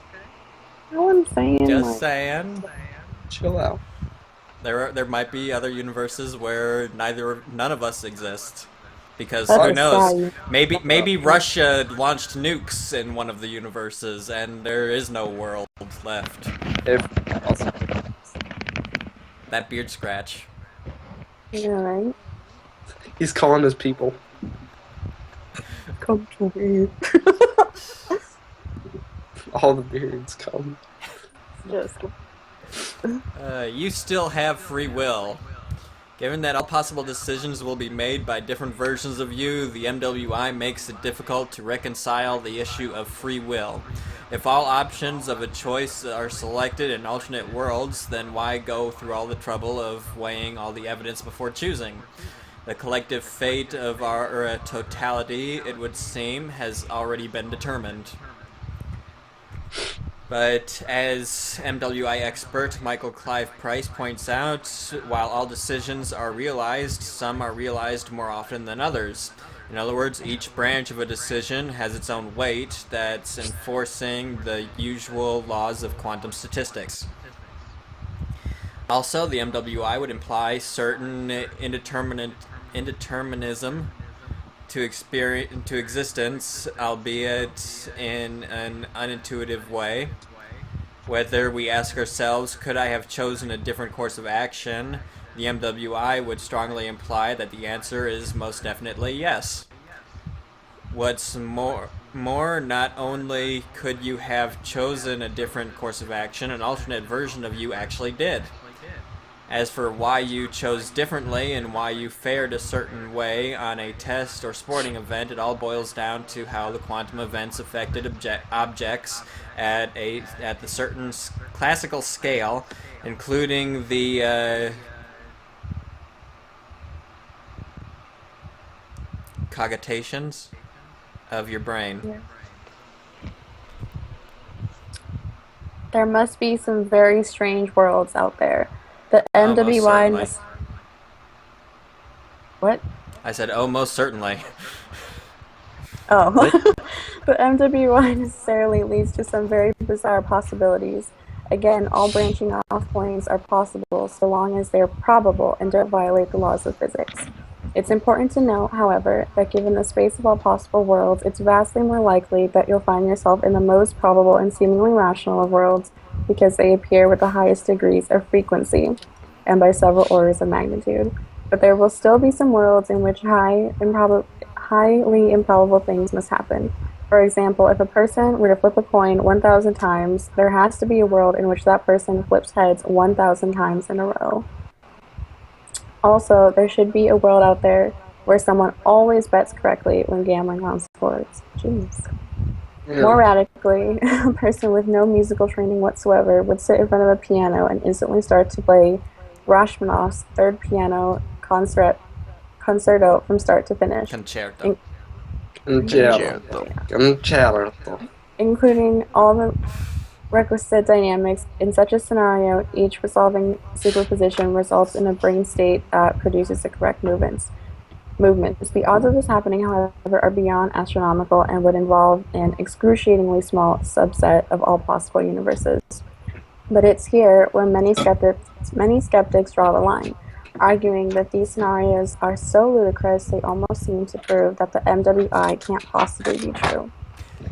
No one's saying just like, saying. chill out. There might be other universes where none of us exist. Because That's who a knows? sad- Maybe Russia launched nukes in one of the universes and there is no world left. If That beard scratch. Yeah, right? he's calling his people. Come to me. All the beards come. Just You still have free will. Given that all possible decisions will be made by different versions of you, the MWI makes it difficult to reconcile the issue of free will. If all options of a choice are selected in alternate worlds, then why go through all the trouble of weighing all the evidence before choosing? The collective fate of our totality, it would seem, has already been determined. But as MWI expert Michael Clive Price points out, while all decisions are realized, some are realized more often than others. In other words, each branch of a decision has its own weight that's enforcing the usual laws of quantum statistics. Also, the MWI would imply certain indeterminism into existence, albeit in an unintuitive way. Whether we ask ourselves, could I have chosen a different course of action? The MWI would strongly imply that the answer is most definitely yes. What's more, not only could you have chosen a different course of action, an alternate version of you actually did. As for why you chose differently and why you fared a certain way on a test or sporting event, it all boils down to how the quantum events affected objects at the certain classical scale, including the cogitations of your brain. Yeah. There must be some very strange worlds out there. The Oh, most MWI certainly. What? I said, oh, most certainly. Oh. What? The MWI necessarily leads to some very bizarre possibilities. Again, all branching off points are possible so long as they're probable and don't violate the laws of physics. It's important to note, however, that given the space of all possible worlds, it's vastly more likely that you'll find yourself in the most probable and seemingly rational of worlds because they appear with the highest degrees of frequency and by several orders of magnitude. But there will still be some worlds in which highly improbable things must happen. For example, if a person were to flip a coin 1,000 times, there has to be a world in which that person flips heads 1,000 times in a row. Also, there should be a world out there where someone always bets correctly when gambling on sports. Jeez. Yeah. More radically, a person with no musical training whatsoever would sit in front of a piano and instantly start to play Rachmaninoff's Third Piano Concerto from start to finish, Concerto. Concerto. including all the requisite dynamics. In such a scenario, each resolving superposition results in a brain state that produces the correct movements. The odds of this happening, however, are beyond astronomical and would involve an excruciatingly small subset of all possible universes. But it's here where many skeptics draw the line, arguing that these scenarios are so ludicrous they almost seem to prove that the MWI can't possibly be true.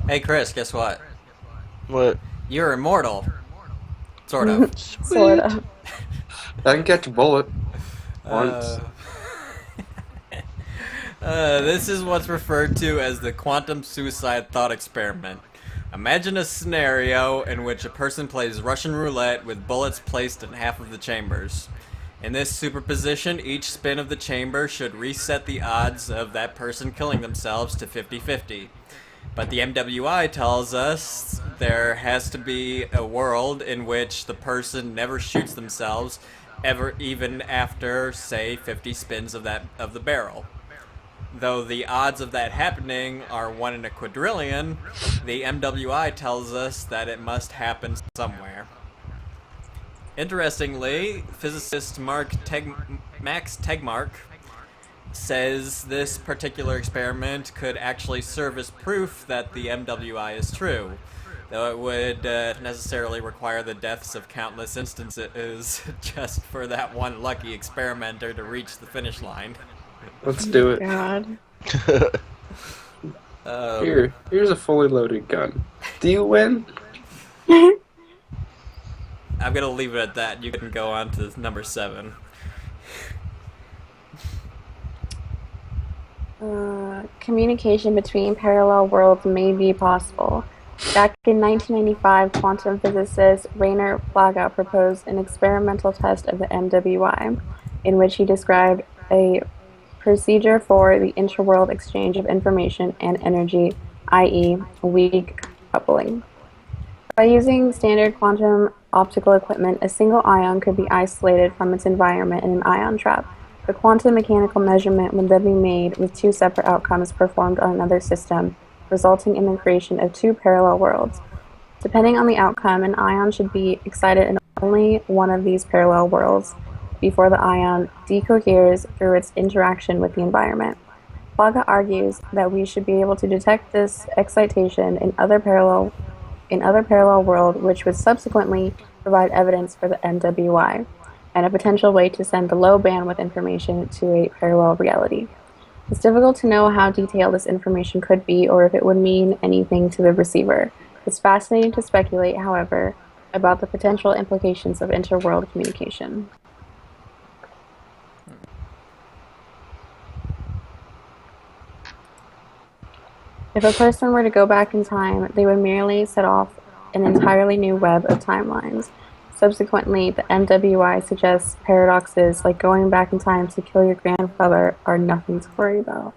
Hey, Chris, guess what? What? You're immortal. Sort of. Sort of. I can catch a bullet once. This is what's referred to as the quantum suicide thought experiment. Imagine a scenario in which a person plays Russian roulette with bullets placed in half of the chambers. In this superposition, each spin of the chamber should reset the odds of that person killing themselves to 50-50. But the MWI tells us there has to be a world in which the person never shoots themselves, ever, even after, say, 50 spins of the barrel. Though the odds of that happening are 1 in a quadrillion, the MWI tells us that it must happen somewhere. Interestingly, physicist Max Tegmark says this particular experiment could actually serve as proof that the MWI is true, though it would necessarily require the deaths of countless instances just for that one lucky experimenter to reach the finish line. Let's do it. God. Here's a fully loaded gun. Do you win? I'm gonna leave it at that. You can go on to number 7. Communication between parallel worlds may be possible. Back in 1995, quantum physicist Rainer Plaga proposed an experimental test of the MWI, in which he described a procedure for the interworld exchange of information and energy, i.e., weak coupling. By using standard quantum optical equipment, a single ion could be isolated from its environment in an ion trap. The quantum mechanical measurement would then be made with 2 separate outcomes performed on another system, resulting in the creation of 2 parallel worlds. Depending on the outcome, an ion should be excited in only one of these parallel worlds before the ion decoheres through its interaction with the environment. Plaga argues that we should be able to detect this excitation in other parallel world, which would subsequently provide evidence for the MWI, and a potential way to send the low bandwidth information to a parallel reality. It's difficult to know how detailed this information could be or if it would mean anything to the receiver. It's fascinating to speculate, however, about the potential implications of interworld communication. If a person were to go back in time, they would merely set off an entirely new web of timelines. Subsequently, the MWI suggests paradoxes like going back in time to kill your grandfather are nothing to worry about.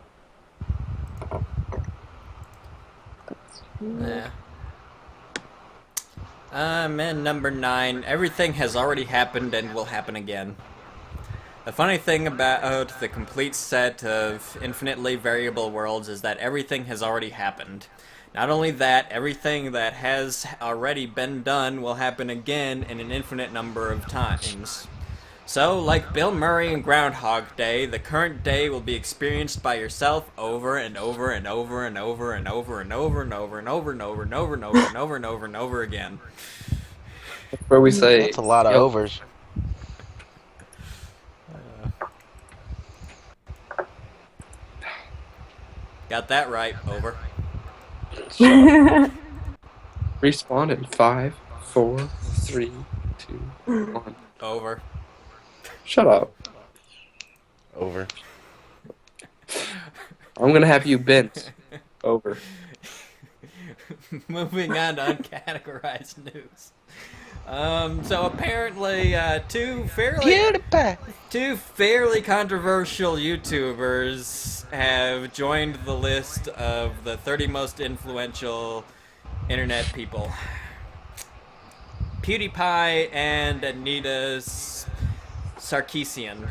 Yeah. And number 9, everything has already happened and will happen again. The funny thing about the complete set of infinitely variable worlds is that everything has already happened. Not only that, everything that has already been done will happen again in an infinite number of times. So, like Bill Murray in Groundhog Day, the current day will be experienced by yourself over and over and over and over and over and over and over and over and over and over and over and over and over and over again. Where we say That's a lot of yep. overs. Got that right, over. Respawn in 5, 4, 3, 2, 1. Over. Shut up. Over. I'm gonna have you bent. Over. Moving on to uncategorized news. So apparently, two fairly controversial YouTubers have joined the list of the 30 most influential internet people. PewDiePie and Anita's Sarkeesian.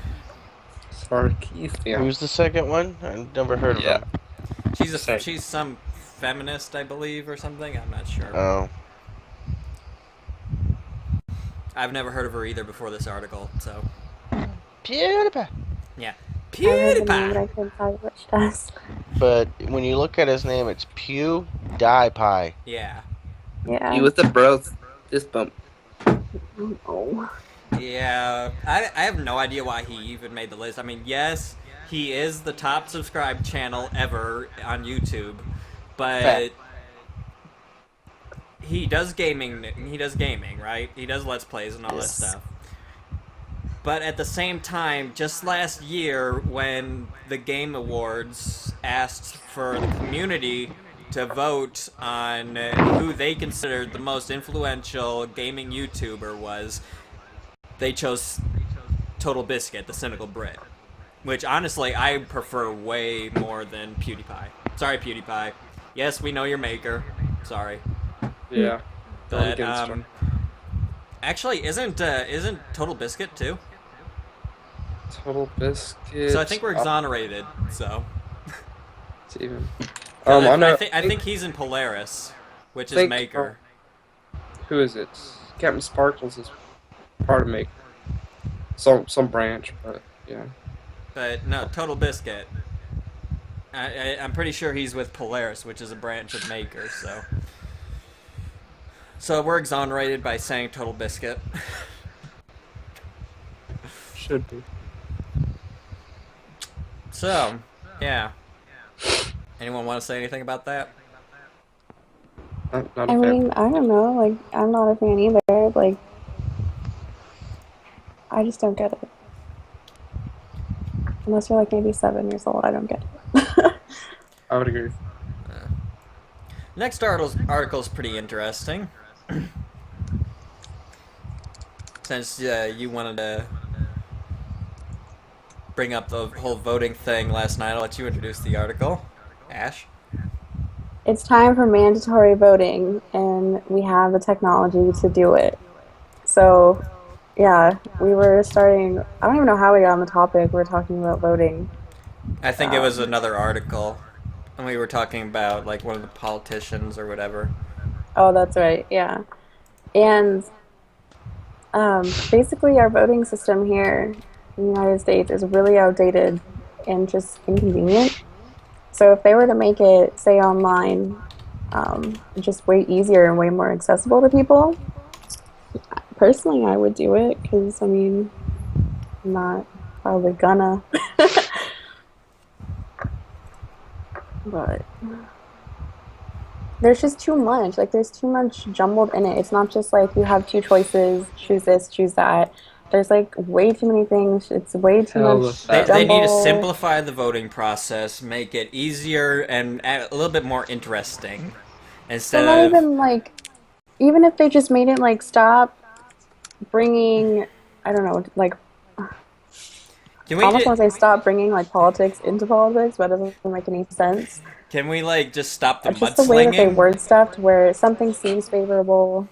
Sarkeesian. Who's the second one? I've never heard of him. She's some feminist, I believe, or something. I'm not sure. Oh. I've never heard of her either before this article, so. PewDiePie. Yeah. I heard the name, but PewDiePie! I couldn't tell you what she does. But when you look at his name, it's PewDiePie. Yeah. Yeah. You with the bros. This bump. Oh. Yeah. I have no idea why he even made the list. I mean, yes, he is the top subscribed channel ever on YouTube, but Fact. he does gaming, right? He does Let's Plays and all Yes. that stuff. But at the same time, just last year, when the Game Awards asked for the community to vote on who they considered the most influential gaming YouTuber was, they chose Total Biscuit, the cynical Brit. Which, honestly, I prefer way more than PewDiePie. Sorry, PewDiePie. Yes, we know your maker. Sorry. Yeah. But, actually, isn't Total Biscuit, too? Total Biscuit. So I think we're exonerated, so. It's even. I, know. I think he's in Polaris, which is Maker. Who is it? Captain Sparkles is part of Maker. Some branch, but yeah. But no, Total Biscuit. I'm pretty sure he's with Polaris, which is a branch of Maker, so. So we're exonerated by saying Total Biscuit. Should be. So, yeah. Anyone want to say anything about that? Not I a fan. mean, I don't know. Like, I'm not a fan either. Like, I just don't get it. Unless you're like maybe 7 years old, I don't get it. I would agree. Next article's pretty interesting. Since you wanted to bring up the whole voting thing last night, I'll let you introduce the article. Ash? It's time for mandatory voting, and we have the technology to do it. So, yeah, we were starting. I don't even know how we got on the topic. We're talking about voting. I think it was another article. And we were talking about, like, one of the politicians or whatever. Oh, that's right. Yeah, and basically, our voting system here in the United States is really outdated and just inconvenient. So if they were to make it, say, online, just way easier and way more accessible to people, personally, I would do it because, I mean, I'm not probably gonna. But there's just too much. Like, there's too much jumbled in it. It's not just like you have two choices, choose this, choose that. There's like way too many things. It's way too Hell much with that. They need to jumble. simplify the voting process, make it easier and a little bit more interesting. So Instead not of even like, even if they just made it like stop bringing, I don't know, like can I we almost just, want to say stop bringing like politics into politics, but it doesn't make any sense. can we like just stop the It's just the way that they mudslinging? word stuff to where something seems favorable.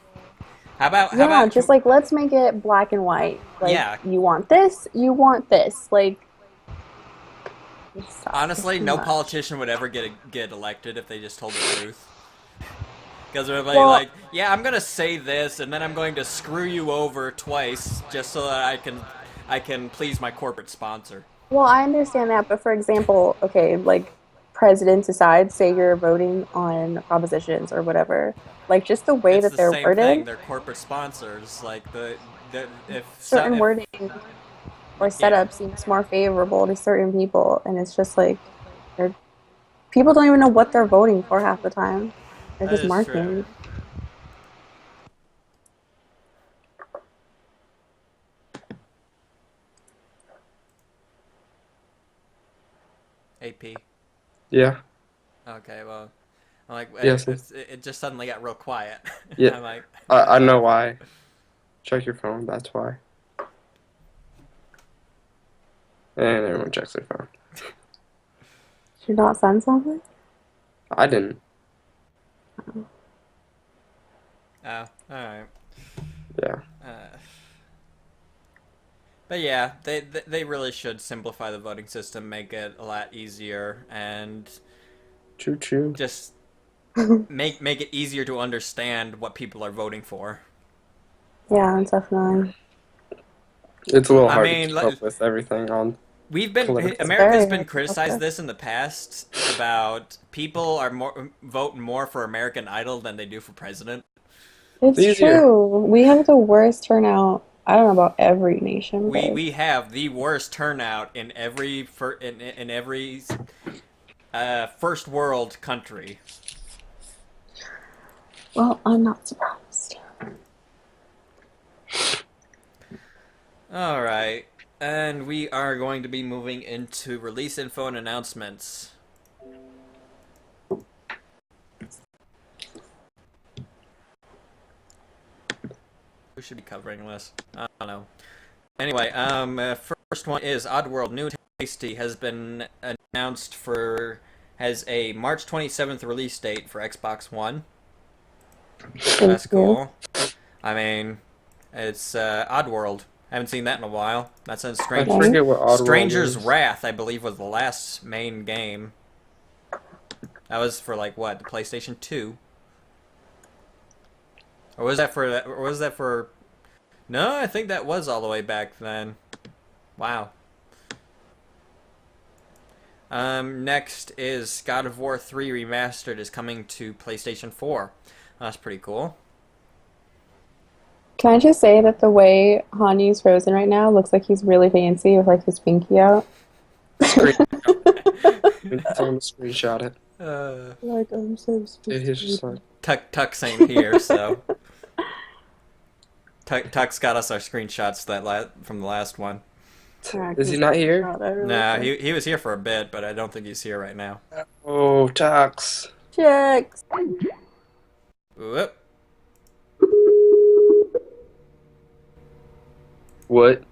How Yeah, about just like let's make it black and white. Like yeah, you want this, you want this. Like just stop. It's honestly, too no much. politician would ever get elected if they just told the truth. Because they're Well, like, yeah, I'm gonna say this, and then I'm going to screw you over twice just so that I can please my corporate sponsor. well, I understand that, but for example, okay, like presidents aside, say you're voting on propositions or whatever. Like just the way It's that the they're same thing. worded, They're corporate sponsors. Like the if so, certain if wording or yeah, setup seems more favorable to certain people, and it's just like they're people don't even know what they're voting for half the time. They're that just is true. marking. AP. Yeah. Okay, well, I'm like Yes. it just suddenly got real quiet. Yeah. I'm like, I know why. Check your phone. That's why. And everyone checks their phone. Should you not send something? I didn't. oh, all right. Yeah. But yeah, they really should simplify the voting system, make it a lot easier, and Choo choo. just make it easier to understand what people are voting for. Yeah, definitely. It's a little I hard mean, to keep up with everything on we've been political. It's America's very been criticized hard. this in the past about people are more vote more for American Idol than they do for president. It's Easier. true. We have the worst turnout. I don't know about every nation, but We have the worst turnout in in every first world country. well, I'm not surprised. All right. And we are going to be moving into release info and announcements. Who should be covering this? I don't know. Anyway, first one is Oddworld New Tasty has been announced has a March 27th release date for Xbox One. Thank That's you. cool. I mean, it's Oddworld. Haven't seen that in a while. That's in I forget what Oddworld Stranger's is. Wrath, I believe, was the last main game. That was for like what, the PlayStation 2? Or was that for No, I think that was all the way back then. Wow. Next is God of War 3 Remastered is coming to PlayStation 4. That's pretty cool. Can I just say that the way Hanyi's frozen right now looks like he's really fancy with like his pinky out? Someone screenshot it. Like I'm so Dude, he's just stupid. like, Tuck's ain't here, so Tuck's got us our screenshots from the last one. Yeah, is he not here? God, I really Nah, think. he was here for a bit, but I don't think he's here right now. Oh, Tux. Checks. Whoop. What?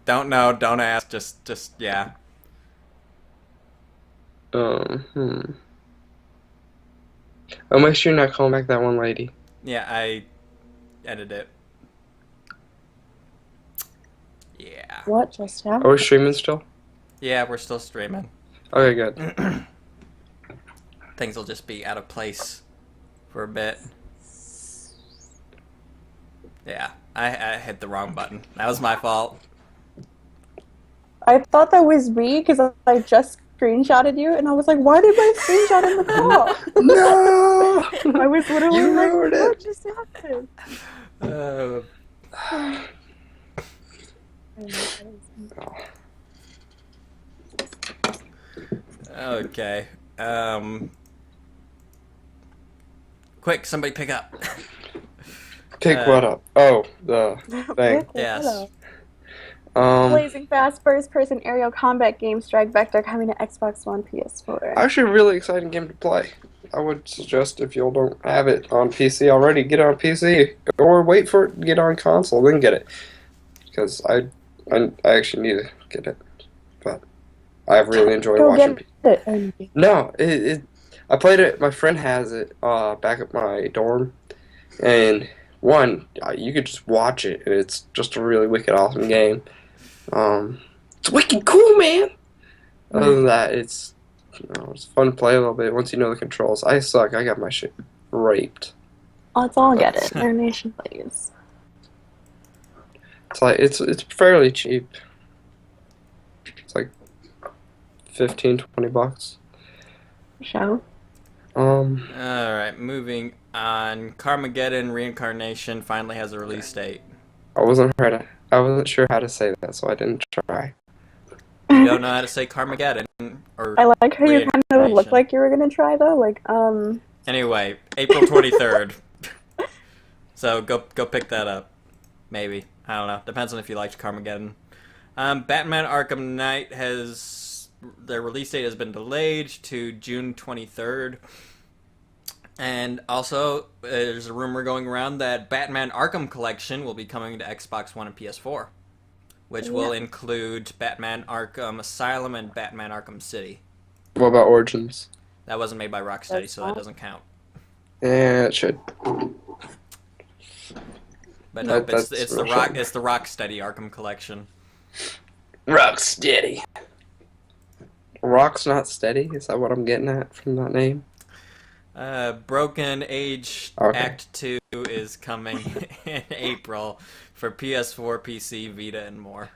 Don't know, don't ask, just yeah. Hmm. Oh, make sure you're not calling back that one lady. Yeah, I edited it. Yeah. What just happened? Are we streaming still? Yeah, we're still streaming. Okay, good. Things will just be out of place for a bit. Yeah, I hit the wrong button. That was my fault. I thought that was me because I just screenshotted you, and I was like, "Why did my screenshot in the call?" No! I was literally You like, ruined it. "What just happened?" Okay. Quick, somebody pick up. Pick what up? Oh, the thing. Pick it Yes. up. Um, Blazing fast first-person aerial combat game Strike Vector coming to Xbox One, PS4. actually, a really exciting game to play. I would suggest if you don't have it on PC already, get it on PC, or wait for it to get on console, then get it. Because I actually need to get it, but I really enjoy Go watching. get it. No, I played it. My friend has it back at my dorm, and you could just watch it, and it's just a really wicked awesome game. It's wicked cool, man. Other than that, it's fun to play a little bit once you know the controls. I suck. I got my shit raped. Let's all get it. Their nation plays. It's like it's fairly cheap. It's like $15-20. Show. Alright, moving on. Carmageddon Reincarnation finally has a release date. I wasn't sure how to say that, so I didn't try. You don't know how to say Carmageddon or I like how you kind of looked Reincarnation. like you were gonna try though. Like, Anyway, April 23rd. So go pick that up. Maybe. I don't know. Depends on if you liked Carmageddon. Batman Arkham Knight their release date has been delayed to June 23rd. And also, there's a rumor going around that Batman Arkham Collection will be coming to Xbox One and PS4, which will include Batman Arkham Asylum and Batman Arkham City. What about Origins? That wasn't made by Rocksteady, so that doesn't count. Yeah, it should. But no, That's it's the Rocksteady Arkham Collection. Rocksteady. Rock's not steady? Is that what I'm getting at from that name? Broken Age Okay. Act 2 is coming in April for PS4, PC, Vita, and more.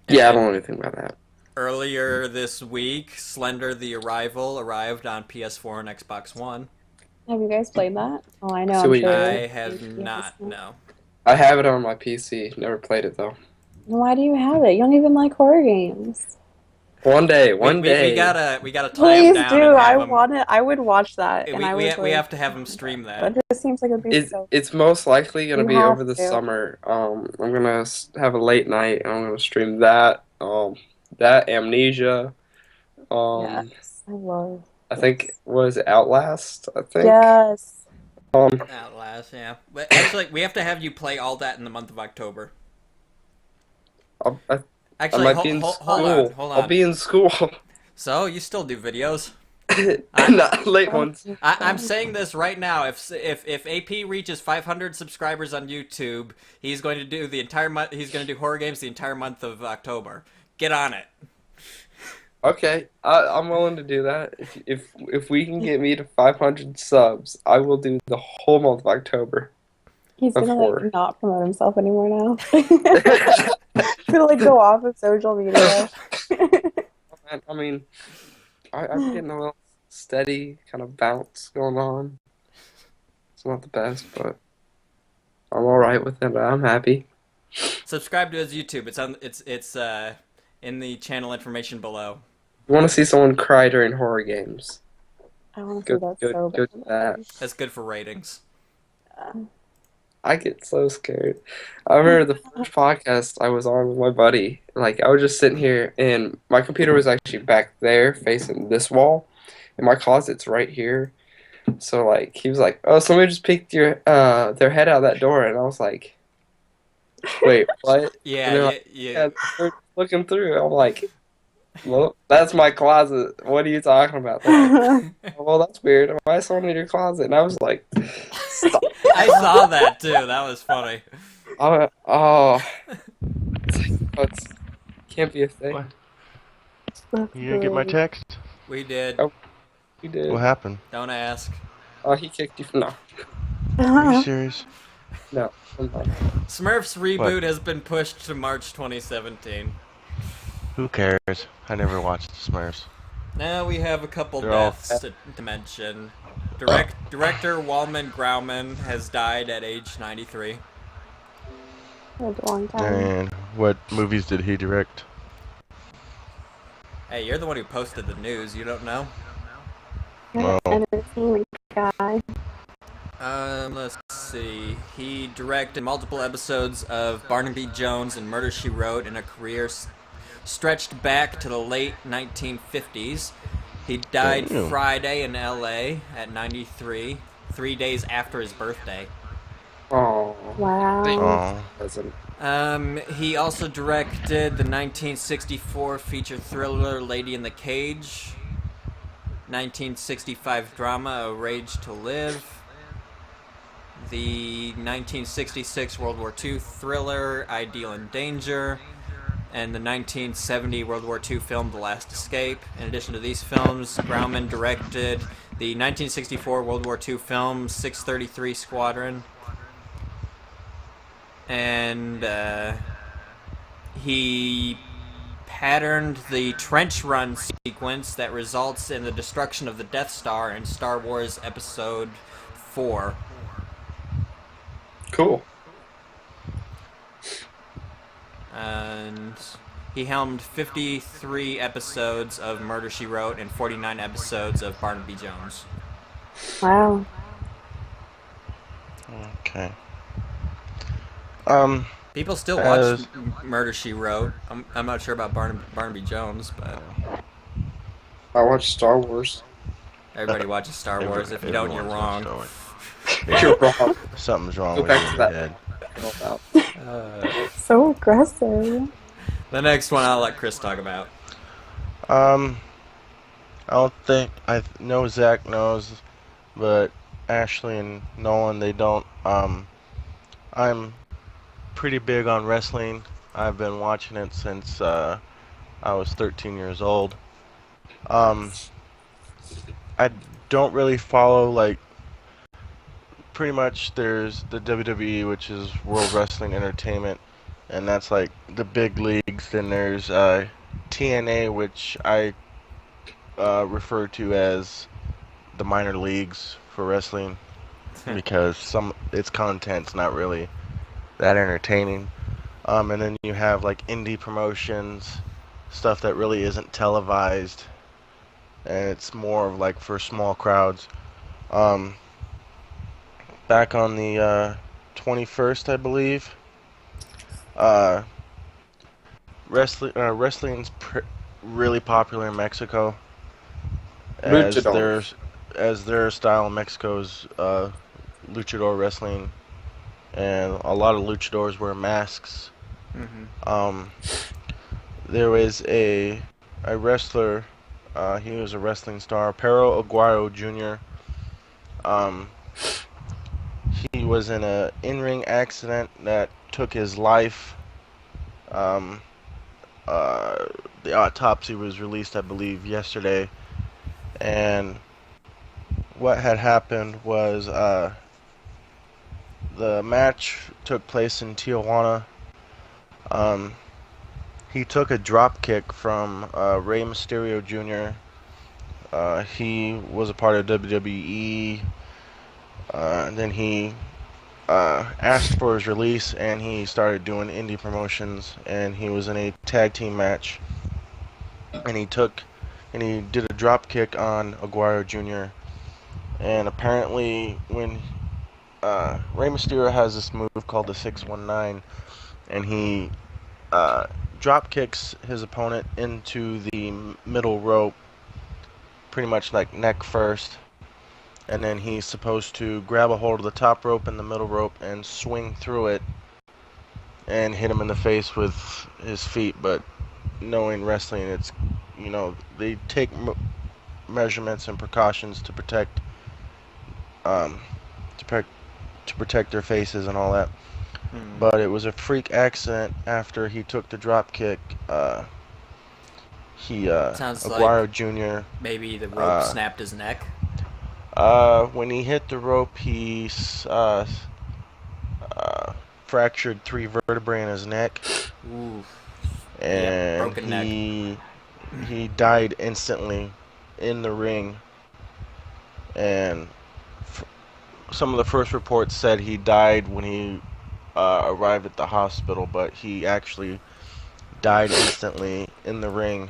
Yeah, I And don't know anything about that. earlier this week, Slender the Arrival arrived on PS4 and Xbox One. have you guys played that? Oh, I know. So I'm we- sure. I have not, no. I have it on my PC. Never played it though. Why do you have it? You don't even like horror games. One day. We gotta tie him Please down do. and I have him. want it. I would watch that. And I We would like, have to have him stream that. But it just seems like it'd be so. It's most likely gonna You be have over the to. summer. I'm gonna have a late night and I'm gonna stream that. That Amnesia. Yes, I love. I think was it Outlast. I think. Yes. Outlast, yeah. But actually, we have to have you play all that in the month of October. I Actually, might be in school. hold I'll on. be in school. So, you still do videos? Not late ones. I'm saying this right now. If AP reaches 500 subscribers on YouTube, he's going to do the entire month. He's going to do horror games the entire month of October. Get on it. Okay, I'm willing to do that. If we can get me to 500 subs, I will do the whole month of October. He's Of gonna horror. like not promote himself anymore now. He's gonna like go off of social media. I mean, I'm getting a little steady kind of bounce going on. It's not the best, but I'm all right with it. I'm happy. Subscribe to his YouTube. It's in the channel information below. You want to see someone cry during horror games? I want to see that Good, so good bad. for that. That's good for ratings. I get so scared. I remember the first podcast I was on with my buddy. Like, I was just sitting here, and my computer was actually back there facing this wall, and my closet's right here. So, like, he was like, "Oh, somebody just peeked their head out that door," and I was like, "Wait, what?" Yeah, And they're like, yeah. "Yeah, they're looking through." I'm like, "Well, that's my closet. What are you talking about?" They're like, "Well, that's weird. Why is someone in your closet?" And I was like, "Stop." I saw that too. That was funny. Oh, it's can't be a thing. What? You didn't get my text? We did. Oh. You did. What happened? Don't ask. Oh, he kicked you. No, Are you serious? no. I'm not. Smurfs reboot has been pushed to March 2017. Who cares? I never watched the Smurfs. Now we have a couple They're all- deaths to mention. Director Walman Grauman has died at age 93. A long time. And what movies did he direct? Hey, you're the one who posted the news. You don't know? Well, Entertainment guy. Let's see. He directed multiple episodes of Barnaby Jones and Murder, She Wrote in a career stretched back to the late 1950s. He died damn. Friday in LA at 93, 3 days after his birthday. Oh, Wow. Oh, doesn't. He also directed the 1964 feature thriller Lady in the Cage, 1965 drama A Rage to Live, the 1966 World War II thriller Ideal in Danger, and the 1970 World War II film The Last Escape. In addition to these films, Grauman directed the 1964 World War II film 633 Squadron, and he patterned the trench run sequence that results in the destruction of the Death Star in Star Wars Episode 4. Cool. And he helmed 53 episodes of Murder, She Wrote and 49 episodes of Barnaby Jones. Wow. okay. People still watch As- Murder, She Wrote. I'm not sure about Barnaby Jones, but I watch Star Wars. everybody watches Star Wars. If you don't, you're Everyone's wrong. watched Star Wars. You're wrong. Something's wrong Go with back you to in that. your head. So aggressive. The next one I'll let Chris talk about. I don't think I know Zach knows, but Ashley and Nolan they don't. I'm pretty big on wrestling. I've been watching it since I was 13 years old. I don't really follow like. Pretty much, there's the WWE, which is World Wrestling Entertainment, and that's like the big leagues. Then there's TNA, which I refer to as the minor leagues for wrestling because its content's not really that entertaining. And then you have like indie promotions, stuff that really isn't televised, and it's more of like for small crowds. Back on the 21st, I believe. Wrestling's really popular in Mexico, as Luchador. their style in Mexico is luchador wrestling, and a lot of luchadors wear masks. There was a wrestler. He was a wrestling star, Pero Aguayo Jr. He was in a in-ring accident that took his life. The autopsy was released, I believe, yesterday. And what had happened was the match took place in Tijuana. He took a drop kick from Rey Mysterio Jr. He was a part of WWE. Then he asked for his release, and he started doing indie promotions, and he was in a tag team match, and he did a drop kick on Aguayo Jr. And apparently when Rey Mysterio has this move called the 619, and he drop kicks his opponent into the middle rope, pretty much like neck first. And then he's supposed to grab a hold of the top rope and the middle rope and swing through it and hit him in the face with his feet. But knowing wrestling, it's, they take measurements and precautions to protect their faces and all that. But it was a freak accident after he took the drop kick. Sounds Aguayo like Jr. maybe the rope snapped his neck. When he hit the rope, he fractured 3 vertebrae in his neck, Ooh. and broken neck. he died instantly in the ring. And some of the first reports said he died when he arrived at the hospital, but he actually died instantly in the ring.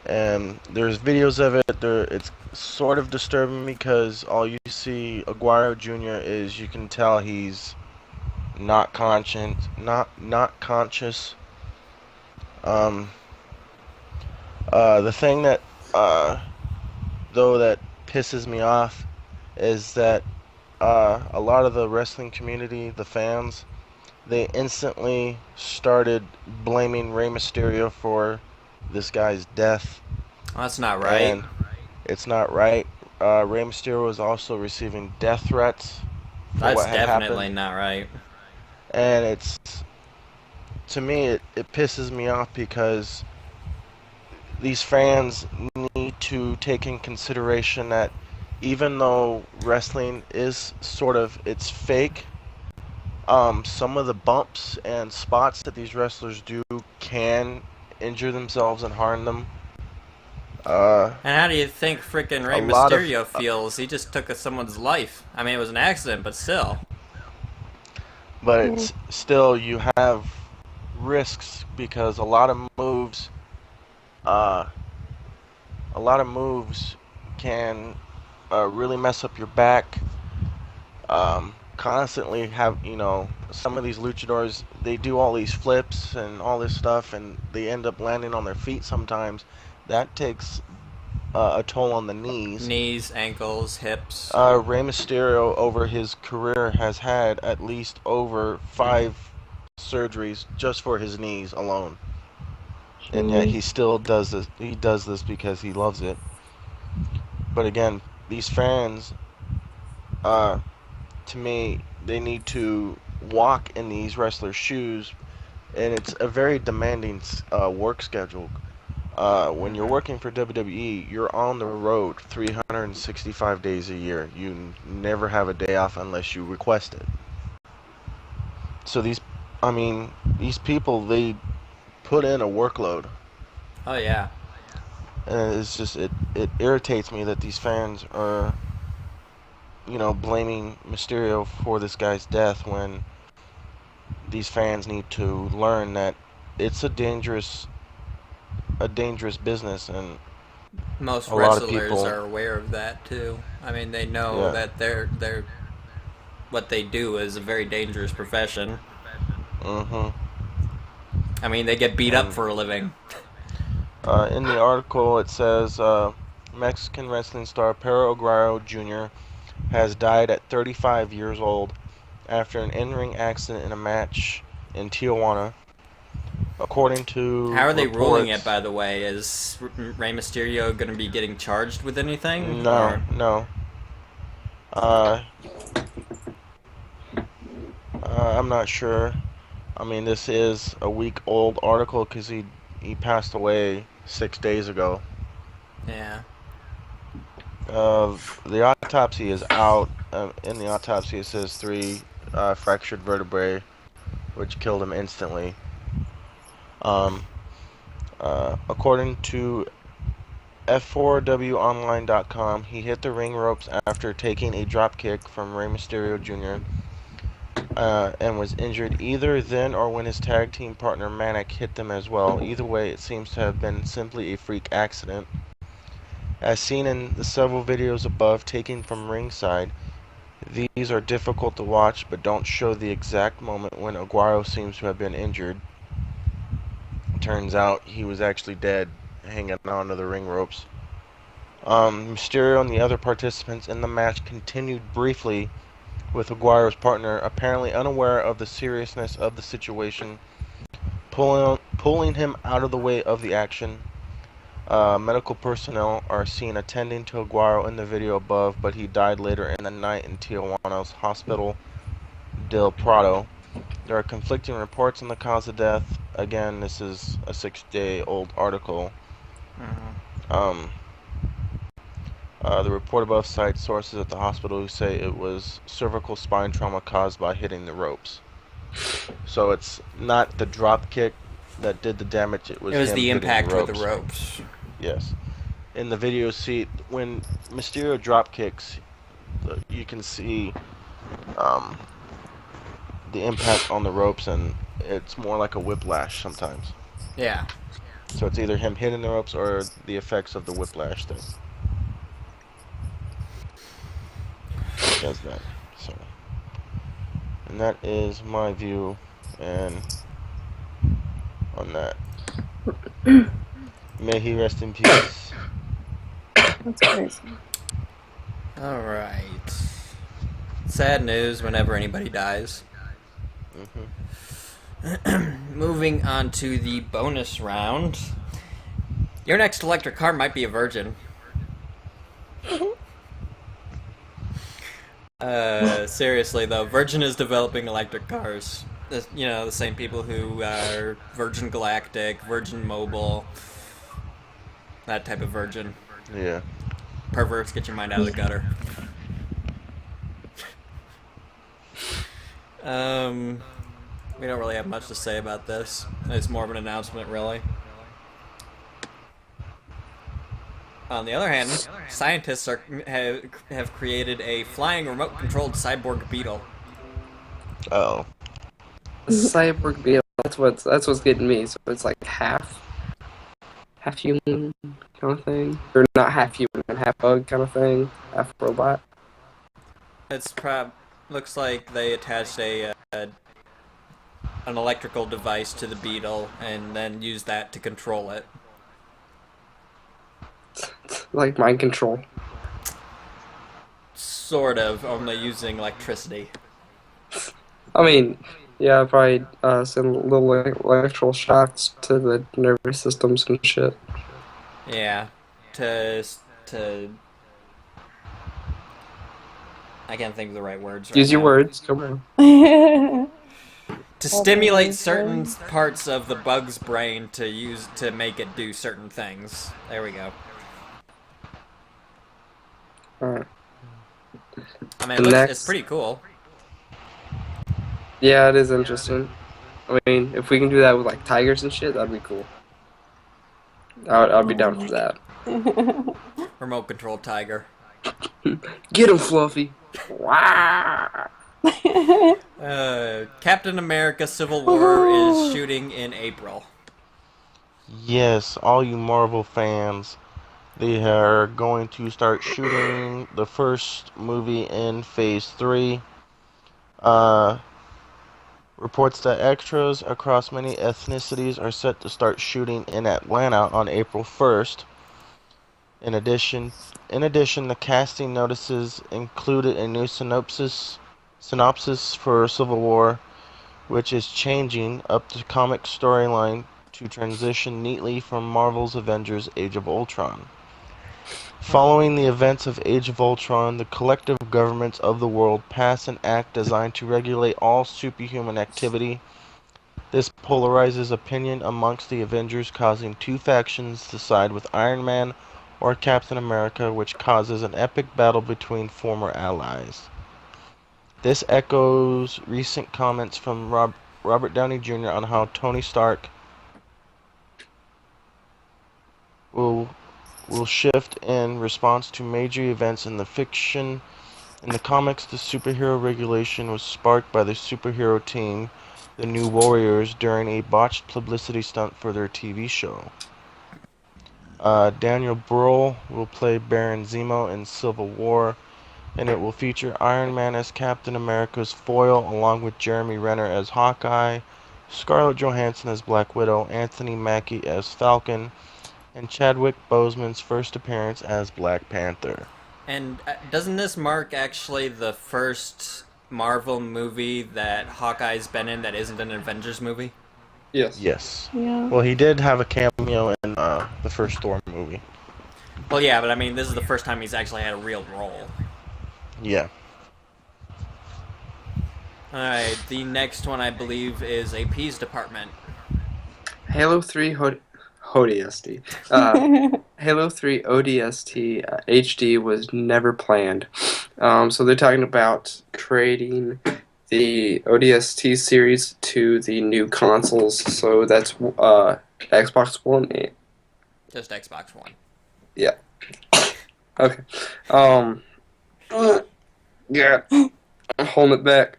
and there's videos of it. It's sort of disturbing because all you see Aguayo Jr. is you can tell he's not conscious. Um, the thing that though that pisses me off is that a lot of the wrestling community, the fans, they instantly started blaming Rey Mysterio for this guy's death. Well, that's not right. And it's not right. Rey Mysterio was also receiving death threats for That's what had definitely happened. not right. And to me, it pisses me off because these fans need to take in consideration that even though wrestling is it's fake, some of the bumps and spots that these wrestlers do can injure themselves and harm them. And how do you think freaking Rey A lot of- Mysterio feels? He just took someone's life. I mean, it was an accident, but still. But it's still, you have risks because a lot of moves can really mess up your back. Constantly have, some of these luchadors, they do all these flips and all this stuff, and they end up landing on their feet sometimes. That takes a toll on the knees. Knees, ankles, hips. Rey Mysterio over his career has had at least over 5 surgeries just for his knees alone. And yet he still does this. He does this because he loves it. But again, these fans, to me, they need to walk in these wrestlers' shoes, and it's a very demanding work schedule. When you're working for WWE, you're on the road 365 days a year. You never have a day off unless you request it. So these people, they put in a workload. Oh yeah. And it's just, it irritates me that these fans are, blaming Mysterio for this guy's death when these fans need to learn that it's a dangerous business, and Most a lot of wrestlers people are aware of that too. I mean, they know that they're what they do is a very dangerous profession. I mean, they get beat up for a living. In the article, it says Mexican wrestling star Perro Aguayo Jr. has died at 35 years old after an in-ring accident in a match in Tijuana. According to How are they ruling reports, it, by the way? Is Rey Mysterio going to be getting charged with anything? No, no. I'm not sure. I mean, this is a week-old article because he passed away 6 days ago. Yeah. The autopsy is out. In the autopsy, it says 3 fractured vertebrae, which killed him instantly. According to F4WOnline.com, he hit the ring ropes after taking a drop kick from Rey Mysterio Jr. And was injured either then or when his tag team partner Manic hit them as well. Either way, it seems to have been simply a freak accident. As seen in the several videos above taken from ringside, these are difficult to watch but don't show the exact moment when Aguayo seems to have been injured. Turns out he was actually dead, hanging onto the ring ropes. Mysterio and the other participants in the match continued briefly, with Aguayo's partner apparently unaware of the seriousness of the situation, pulling him out of the way of the action. Medical personnel are seen attending to Aguayo in the video above, but he died later in the night in Tijuana's Hospital del Prado. There are conflicting reports on the cause of death. Again, this is a 6-day-old article. The report above cites sources at the hospital who say it was cervical spine trauma caused by hitting the ropes. So it's not the drop kick that did the damage, it was him the hitting impact the ropes. with the ropes. Yes. In the video, see, when Mysterio drop kicks, you can see the impact on the ropes, and it's more like a whiplash sometimes. Yeah. So it's either him hitting the ropes or the effects of the whiplash thing. He does that. So, and that is my view and on that. May he rest in peace. That's crazy. All right. Sad news whenever anybody dies. Moving on to the bonus round. Your next electric car might be a virgin. Seriously though, Virgin is developing electric cars. The same people who are Virgin Galactic, Virgin Mobile, that type of Virgin. Yeah. Perverts, get your mind out of the gutter. We don't really have much to say about this. It's more of an announcement, really. On the other hand, scientists have created a flying remote-controlled cyborg beetle. Oh. A cyborg beetle. That's what's getting me. So it's like half human kind of thing, or not half human, half bug kind of thing, half robot. It's looks like they attached an electrical device to the beetle and then used that to control it. Like mind control. Sort of, only using electricity. I mean, yeah, probably send little electrical shocks to the nervous systems and shit. Yeah, to I can't think of the right words right Use your now. words, come on. To stimulate certain parts of the bug's brain to make it do certain things. There we go. Alright. I mean, it's pretty cool. Yeah, it is interesting. I mean, if we can do that with like tigers and shit, that'd be cool. I'd be down for that. Remote control tiger. Get him, Fluffy. Wow. Captain America Civil War is shooting in April. Yes, all you Marvel fans. They are going to start shooting the first movie in Phase 3. Reports that extras across many ethnicities are set to start shooting in Atlanta on April 1st. In addition, the casting notices included a new synopsis for Civil War, which is changing up the comic storyline to transition neatly from Marvel's Avengers Age of Ultron. Following the events of Age of Ultron, the collective governments of the world passed an act designed to regulate all superhuman activity. This polarizes opinion amongst the Avengers, causing two factions to side with Iron Man or Captain America, which causes an epic battle between former allies. This echoes recent comments from Robert Downey Jr. on how Tony Stark will shift in response to major events in the fiction. In the comics, the superhero regulation was sparked by the superhero team, the New Warriors, during a botched publicity stunt for their TV show. Daniel Bruhl will play Baron Zemo in Civil War, and it will feature Iron Man as Captain America's foil, along with Jeremy Renner as Hawkeye, Scarlett Johansson as Black Widow, Anthony Mackie as Falcon, and Chadwick Boseman's first appearance as Black Panther. And doesn't this mark actually the first Marvel movie that Hawkeye's been in that isn't an Avengers movie? Yes. Yes. Yeah. Well, he did have a cameo in the first Thor movie. Well, yeah, but I mean, this is the first time he's actually had a real role. Yeah. Alright, the next one I believe is AP's department. Halo 3 ODST. Halo 3 ODST HD was never planned. So they're talking about creating the ODST series to the new consoles. So that's Xbox One. Just Xbox One. Yeah. Okay. Yeah. I'm holding it back.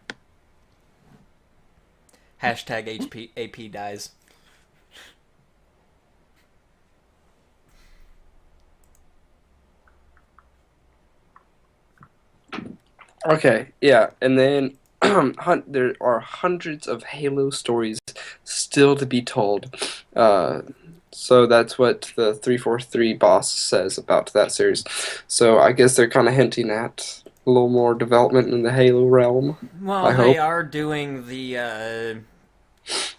Hashtag AP dies. Okay, yeah, and then there are hundreds of Halo stories still to be told. Uh, so that's what the 343 boss says about that series. So I guess they're kind of hinting at a little more development in the Halo realm. Well, I they hope. are doing the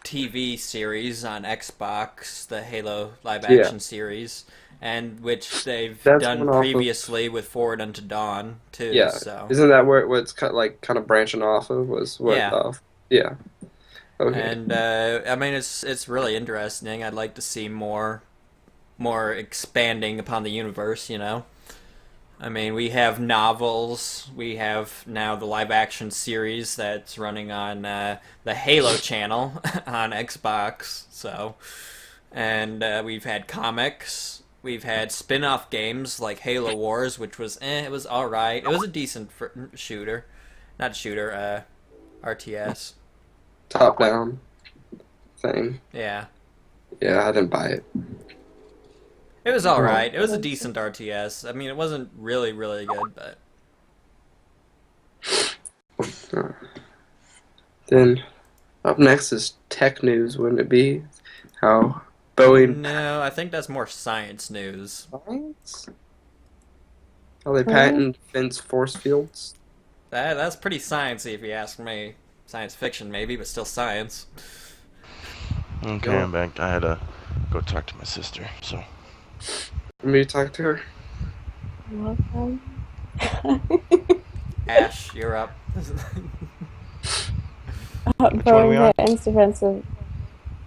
TV series on Xbox, the Halo live Yeah, action series, and which they've that's done one off of. previously with Forward Unto Dawn too. Yeah, So isn't that where what's kind of branching off of was what? yeah, Yeah. Okay. and I mean it's really interesting. I'd like to see more expanding upon the universe. You know. I mean, we have novels. We have now the live action series that's running on the Halo channel on Xbox. So, and we've had comics. We've had spin off games like Halo Wars, which was it was all right. It was a decent shooter, not shooter, RTS. Top down thing. Yeah, Yeah, I didn't buy it. it was all Oh, right. It was a decent RTS. I mean, it wasn't really good, but Uh, Then up next is tech news, wouldn't it be? How Boeing no, I think that's more science news. science? How they really? patent defense force fields? That's pretty sciencey if you ask me. Science fiction maybe, but still science. Okay, Go. I'm back. I had to go talk to my sister. So Let me talk to her. Welcome. Ash, you're up. which one are we on?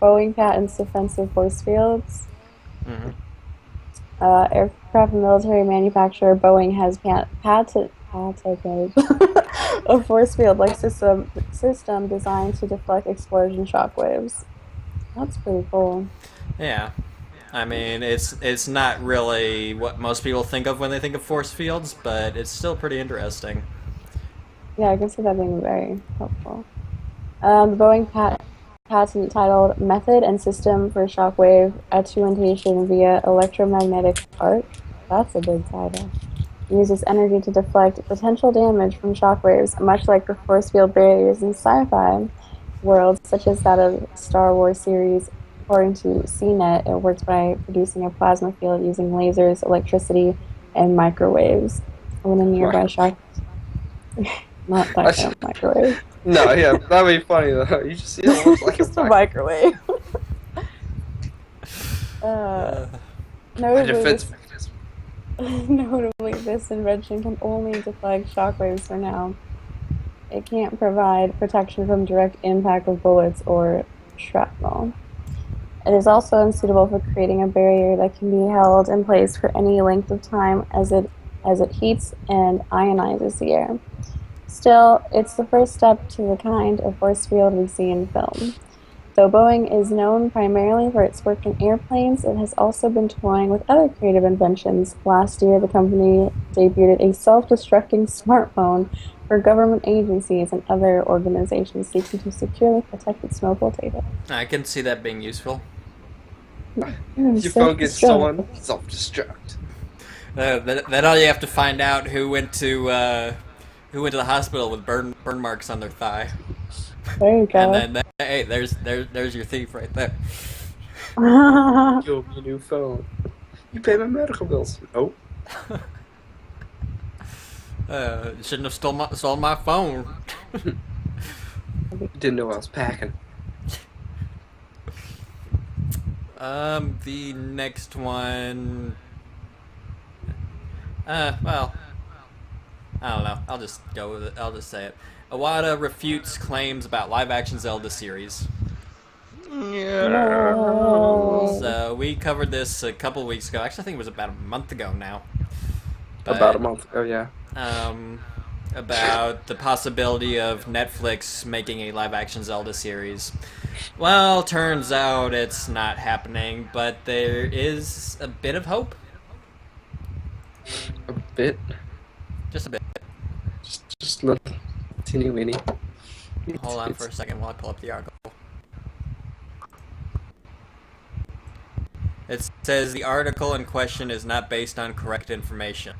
Boeing patents defensive force fields. hmm Aircraft and military manufacturer Boeing has patented a force field-like system designed to deflect explosion shockwaves. That's pretty cool. Yeah. I mean, it's not really what most people think of when they think of force fields, but it's still pretty interesting. Yeah, I can see that being very helpful. The Boeing patent titled "Method and System for Shockwave Attenuation via Electromagnetic Arc." That's a big title. Uses energy to deflect potential damage from shockwaves, much like the force field barriers in sci-fi worlds, such as that of Star Wars series. According to CNET, it works by producing a plasma field using lasers, electricity, and microwaves. When a nearby shock, not I that kind should, of microwave, no, yeah, that'd be funny though. You just see it looks like a just a microwave. Uh, my Notably, defense this mechanism. notably, this invention can only deflect shockwaves for now. It can't provide protection from direct impact of bullets or shrapnel. It is also unsuitable for creating a barrier that can be held in place for any length of time as it heats and ionizes the air. Still, it's the first step to the kind of force field we see in film. Though Boeing is known primarily for its work in airplanes, it has also been toying with other creative inventions. Last year, the company debuted a self-destructing smartphone for government agencies and other organizations seeking to securely protect its mobile data. I can see that being useful. Your phone gets stolen, Self-destruct. self-destruct. That all you have to find out who went to the hospital with burn marks on their thigh, There you and go. then hey, there's your thief right there. Give me a new phone. You pay my medical bills. Nope. Shouldn't have stole my phone. You didn't know I was packing. The next one. Well, I don't know. I'll just go with it. I'll just say it. Iwata refutes claims about live-action Zelda series. Yeah. No. So we covered this a couple weeks ago. Actually, I think it was about a month ago now. About a But month ago, yeah. about the possibility of Netflix making a live-action Zelda series. Well, turns out it's not happening, but there is a bit of hope. A bit. Just a bit. Just a little teeny weeny. Hold on for a second while I pull up the article. It says the article in question is not based on correct information.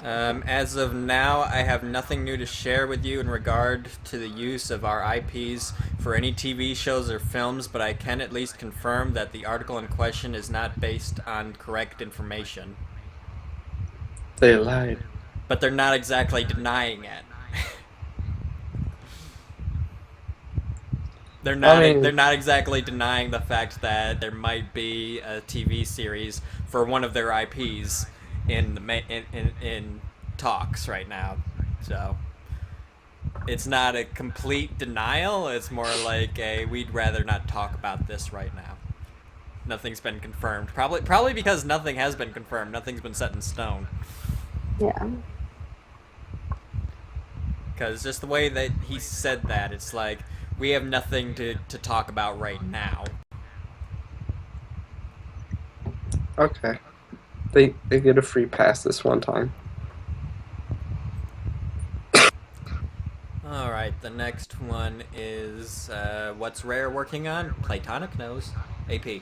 As of now, I have nothing new to share with you in regard to the use of our IPs for any TV shows or films, but I can at least confirm that the article in question is not based on correct information. They lied. But they're not exactly denying it. They're not exactly denying the fact that there might be a TV series for one of their IPs in talks right now. So it's not a complete denial. It's more like a we'd rather not talk about this right now. Nothing's been confirmed. Probably because nothing has been confirmed. Nothing's been set in stone. Yeah. Because just the way that he said that, it's like we have nothing to talk about right now. Okay. They get a free pass this one time. Alright, the next one is what's Rare working on? Platonic knows. AP.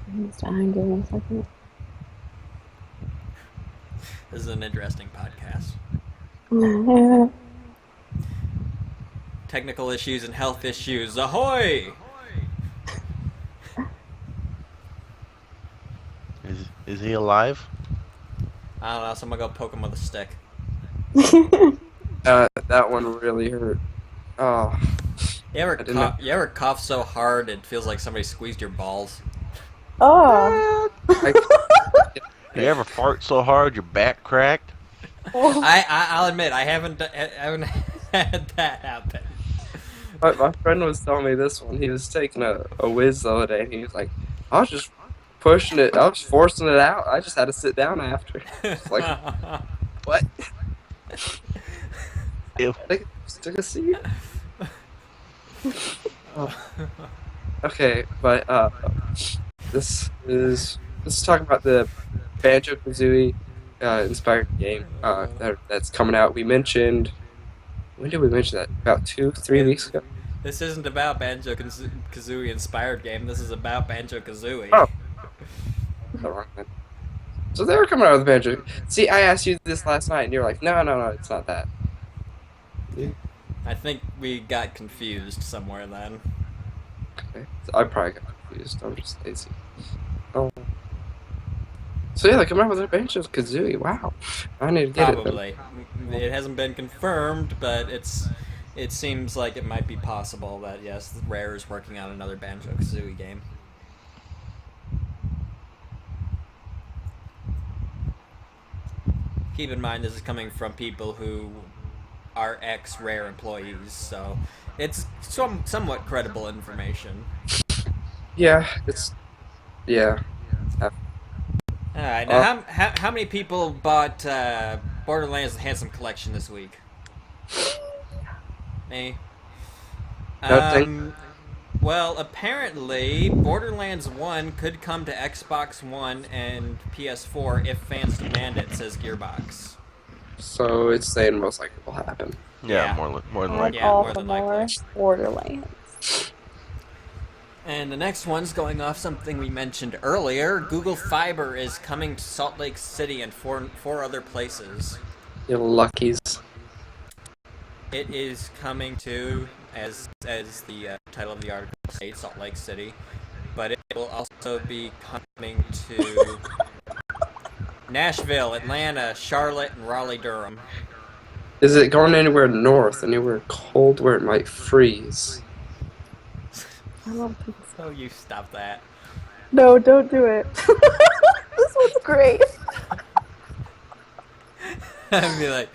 I'm dying. Give me a second. This is an interesting podcast. Technical issues and health issues. Ahoy! Is he alive? I don't know, so I'm gonna go poke him with a stick. That one really hurt. Oh. You ever cough so hard it feels like somebody squeezed your balls? Oh. You ever fart so hard your back cracked? I'll admit I haven't had that happen. My friend was telling me this one. He was taking a whiz the other day, and he was like, I was just pushing it. I was forcing it out. I just had to sit down after. It's like, what? Ew. Just took a seat. Oh. Okay, but let's talk about the Banjo-Kazooie inspired game that's coming out. We mentioned, when did we mention that? About 2-3 weeks ago. This isn't about Banjo-Kazooie inspired game. This is about Banjo-Kazooie. Oh. Wrong one. So they were coming out with Banjo. See, I asked you this last night, and you're like, no, it's not that. I think we got confused somewhere then. Okay. So I probably got confused. I'm just lazy. Oh. So yeah, they're coming out with their Banjo-Kazooie. Wow. I need to get Probably. It hasn't been confirmed, but it seems like it might be possible that, yes, Rare is working on another Banjo-Kazooie game. Keep in mind this is coming from people who are ex-Rare employees, so it's somewhat credible information. Yeah, it's... Yeah. Alright, now how many people bought Borderlands The Handsome Collection this week? Me? Nothing. Well, apparently, Borderlands 1 could come to Xbox One and PS4 if fans demand it, says Gearbox. So it's saying most likely will happen. Yeah, Yeah. more than I likely. Yeah, all more the than more likely. Borderlands. And the next one's going off something we mentioned earlier. Google Fiber is coming to Salt Lake City and four other places. You luckies. It is coming to, as the title of the article states, Salt Lake City, but it will also be coming to Nashville, Atlanta, Charlotte, and Raleigh-Durham. Is it going anywhere north, anywhere cold where it might freeze? I don't think so. So you stop that. No, don't do it. This one's great. I'd be like,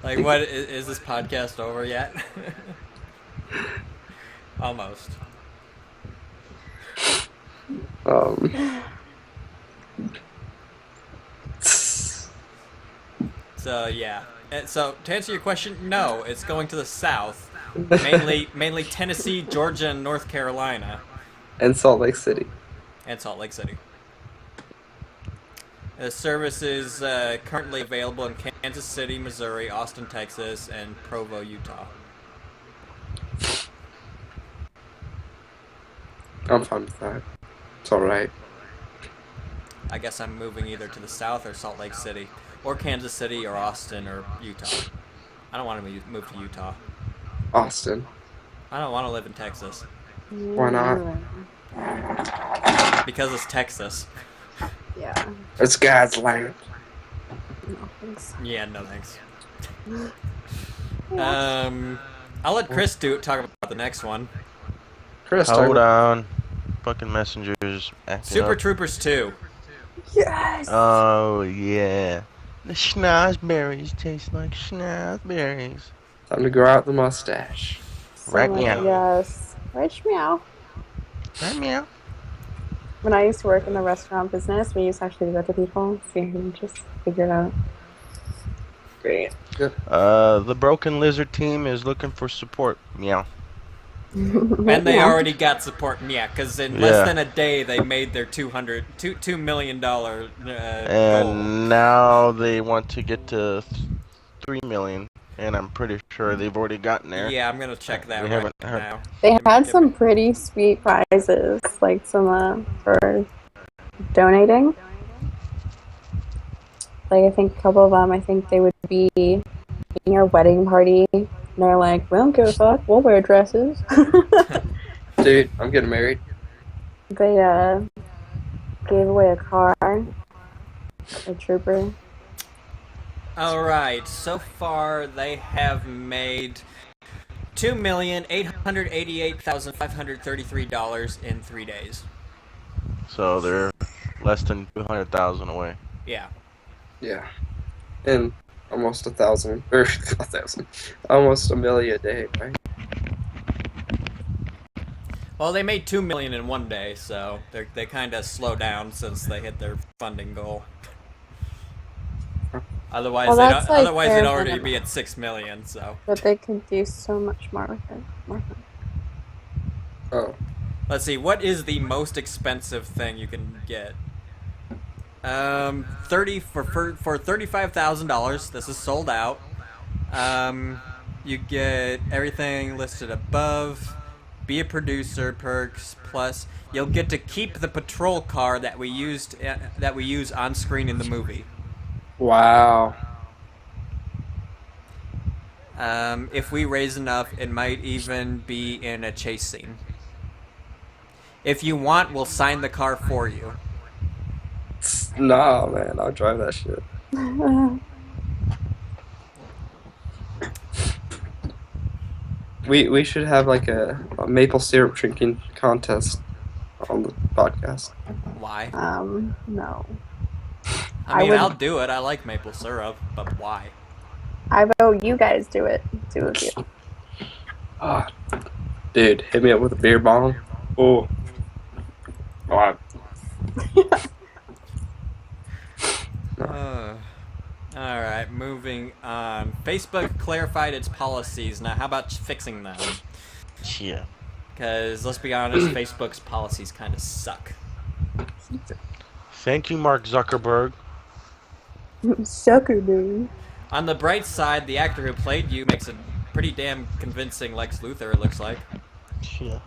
like, what, is this podcast over yet? Almost. So, yeah. So, to answer your question, no, it's going to the south. Mainly Tennessee, Georgia, and North Carolina. And Salt Lake City. And Salt Lake City. The service is currently available in Kansas City, Missouri, Austin, Texas, and Provo, Utah. I'm fine with that. It's alright. I guess I'm moving either to the south or Salt Lake City, or Kansas City, or Austin, or Utah. I don't want to move to Utah. Austin. I don't want to live in Texas Why not? because it's Texas. Yeah. It's God's land. No, thanks. Yeah, no thanks. I'll let Chris talk about the next one. Chris, Hold on. Fucking messengers acting Super up. Troopers 2. Yes. Oh, yeah. The schnozberries taste like schnozberries. Time to grow out the mustache. So Right much, meow. yes. Right meow. Right meow. When I used to work in the restaurant business, we used to actually go to people, see and just figure it out. Great. Good. The Broken Lizard team is looking for support. Meow. And they Meow. already got support, yeah, because in Yeah. less than a day they made their $2 million goal. And now they want to get to 3 million. And I'm pretty sure they've already gotten there. Yeah, I'm gonna check that We right haven't heard. now. They had Give some me- pretty sweet prizes, like some for donating. Like I think a couple of them, I think they would be in your wedding party. And they're like, we don't give a fuck, we'll wear dresses. Dude, I'm getting married. They gave away a car, a trooper. Alright, so far they have made $2,888,533 in 3 days. So they're less than 200,000 away. Yeah. Yeah. And almost 1,000. Or 1,000. Almost a million a day, right? Well, they made 2 million in 1 day, so they kind of slow down since they hit their funding goal. Otherwise, Well, that's like otherwise they'd their already minimum. be at 6 million. So But they could do so much more with it. More fun. Oh. let's see, what is the most expensive thing you can get? For $35,000. This is sold out. You get everything listed above. Be a producer perks plus you'll get to keep the patrol car that we use on screen in the movie. Wow. If we raise enough, it might even be in a chase scene. If you want, we'll sign the car for you. Nah, man. I'll drive that shit. We should have like a maple syrup drinking contest on the podcast. Why? No. I mean, would- I'll do it. I like maple syrup, but why? I vote you guys do it. Two of you. Ah, dude, hit me up with a beer bong. Oh. Oh, Alright, moving on. Facebook clarified its policies. Now, how about fixing them? Yeah. Because, let's be honest, Facebook's policies kind of suck. Thank you, Mark Zuckerberg. Sucker dude. On the bright side, the actor who played you makes a pretty damn convincing Lex Luthor, it looks like. Yeah.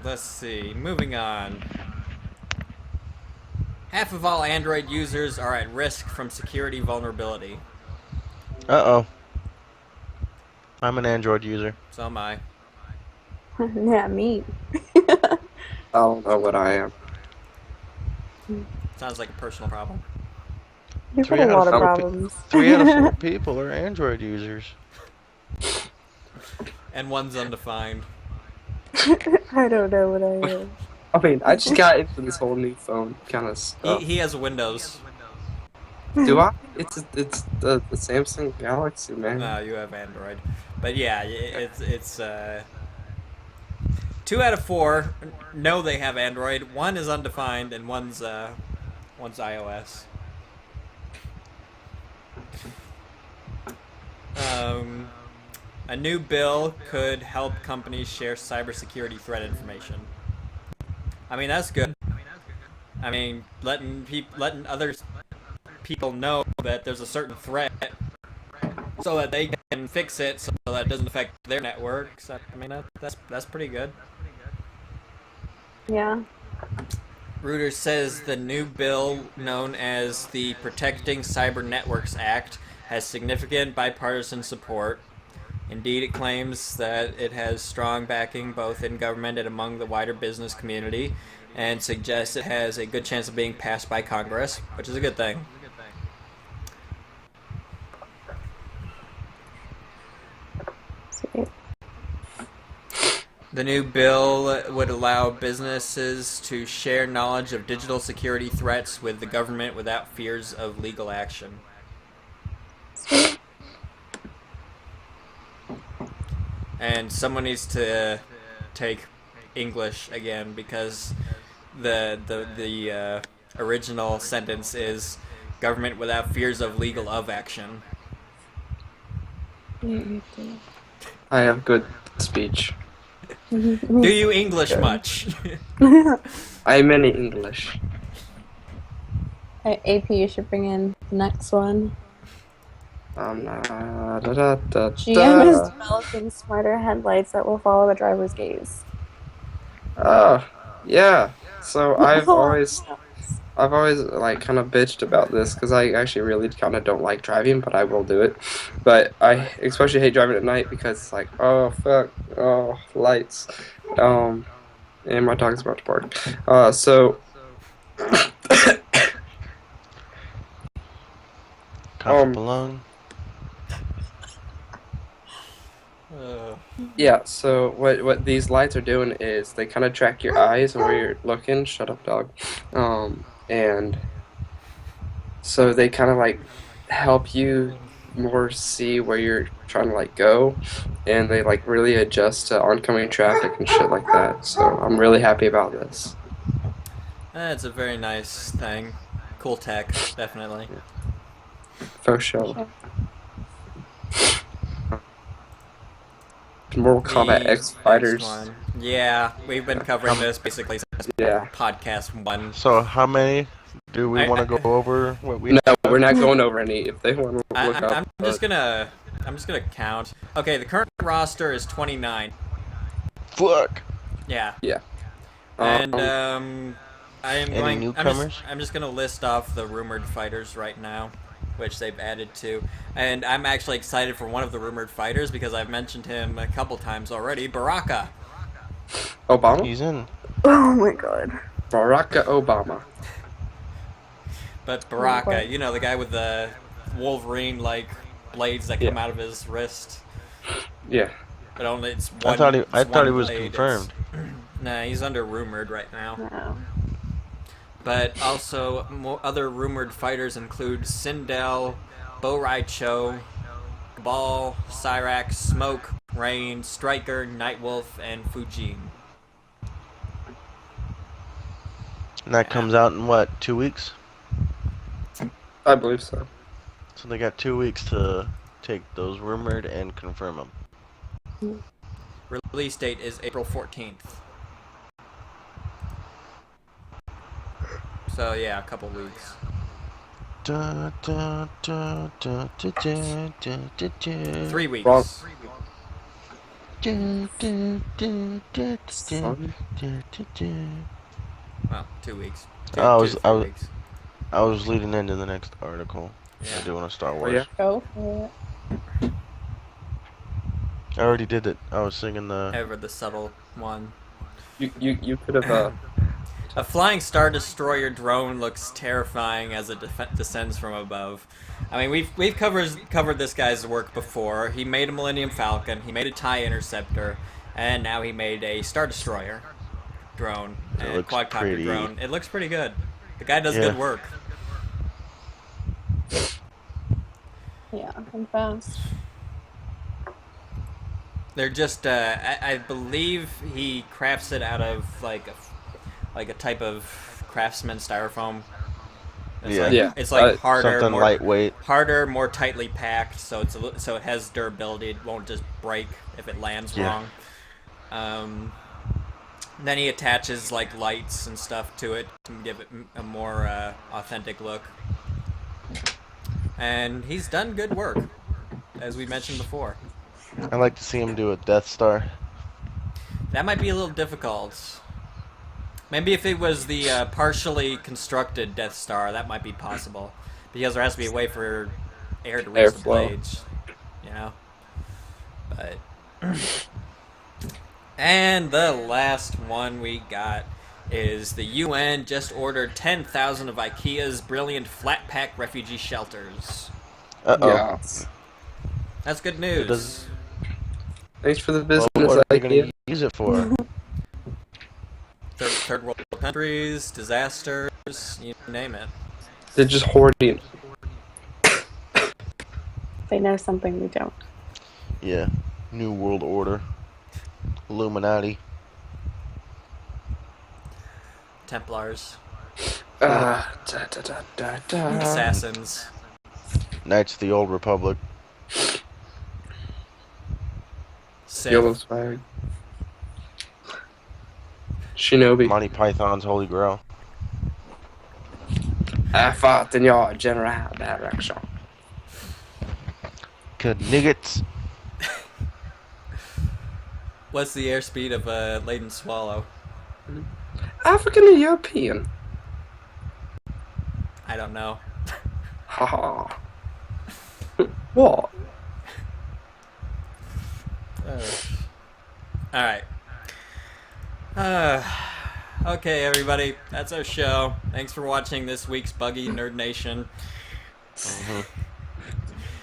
Let's see. Moving on. Half of all Android users are at risk from security vulnerability. Uh-oh. I'm an Android user. So am I. Yeah, me. I don't know what I am. Sounds like a personal problem. You've Three got a out of lot of 4 problems. 3 out of 4 people are Android users. And one's undefined. I don't know what I am. I mean, I just got into this whole new phone kind of stuff. He has Windows. Do I? It's the Samsung Galaxy, man. No, you have Android. But yeah, it's 2 out of 4 know they have Android. 1 is undefined, and one's iOS. A new bill could help companies share cybersecurity threat information. I mean, that's good. I mean, letting other people know that there's a certain threat so that they can fix it so that it doesn't affect their networks. I mean, that's pretty good. Yeah. Reuters says the new bill, known as the Protecting Cyber Networks Act, has significant bipartisan support. Indeed, it claims that it has strong backing both in government and among the wider business community, and suggests it has a good chance of being passed by Congress, which is a good thing. Sweet. The new bill would allow businesses to share knowledge of digital security threats with the government without fears of legal action. Sweet. And someone needs to take English again because the original sentence is government without fears of legal action. I have good speech. Do you English much? I'm in English. Hey, AP, you should bring in the next one. GM is developing smarter headlights that will follow the driver's gaze. Yeah. So I've always like kind of bitched about this because I actually really kind of don't like driving, but I will do it. But I especially hate driving at night because it's like, oh fuck, oh lights, and my dog's about to bark. So Cough up a lung. yeah. So what these lights are doing is they kind of track your eyes and where you're looking. Shut up, dog. And so they kind of like help you more see where you're trying to like go, and they like really adjust to oncoming traffic and shit like that. So I'm really happy about this. That's a very nice thing. Cool tech, definitely. For sure. Mortal Kombat The X Fighters. next one. Yeah, we've been covering this basically since Yeah. podcast 1. So how many do we want to go over? What we No, we're not going over any. If they want to look up, I'm just gonna count. Okay, the current roster is 29. Fuck. Yeah. Yeah. And I am Any going. newcomers? I'm just gonna list off the rumored fighters right now, which they've added to. And I'm actually excited for one of the rumored fighters because I've mentioned him a couple times already. Baraka. Obama. He's in. Oh my god. Barack Obama. But Baraka, you know, the guy with the Wolverine-like blades that come out of his wrist. Yeah. But only it's one. I thought he was blade. confirmed. Nah, he's under rumored right now. No. But also, other rumored fighters include Sindel, Bo Rai Cho, Cabal, Cyrax, Smoke, Rain, Striker, Nightwolf, and Fujin. And that comes out in what, 2 weeks? I believe so. So they got 2 weeks to take those rumored and confirm them. Release date is April 14th. So yeah, a couple weeks. 3 weeks. Wrong. Well, 2 weeks. I was- 2 to 3 I was- weeks. I was leading into the next article. I do want to Star Wars. yeah? Go for it. I already did it. I was singing the. Ever the subtle one. You could have. A flying Star Destroyer drone looks terrifying as it descends from above. I mean, we've covered this guy's work before. He made a Millennium Falcon, he made a TIE Interceptor, and now he made a Star Destroyer drone and looks quadcopter pretty- drone. It looks pretty good. The guy does Yeah. good work. Yeah, and fast. They're just, I believe he crafts it out of like a type of craftsman styrofoam. It's Yeah. like, Yeah. It's like harder, Something more lightweight. harder, more tightly packed, so so it has durability. It won't just break if it lands Yeah. wrong. Then he attaches like lights and stuff to it to give it a more authentic look. And he's done good work, as we mentioned before. I'd like to see him do a Death Star. That might be a little difficult. Maybe if it was the partially constructed Death Star, that might be possible. Because there has to be a way for air to reach the Airflow. blades. You know? But. And the last one we got is the UN just ordered 10,000 of IKEA's brilliant flat pack refugee shelters. Uh-oh. Yes. That's good It doesn't. news. Thanks for the Well, business what are they idea. going to use it for? Third world countries, disasters, you name it. They're just hoarding. They know something we don't. Yeah. New World Order. Illuminati. Templars, Da, da, da, da. assassins. Knights of the Old Republic. Yellow Sith. flag. Shinobi. Monty Python's Holy Grail. I fought in your general direction. Good niggets. What's the airspeed of a laden swallow? African and European. I don't know. Haha. What? Alright. Okay, everybody. That's our show. Thanks for watching this week's Buggy Nerd Nation.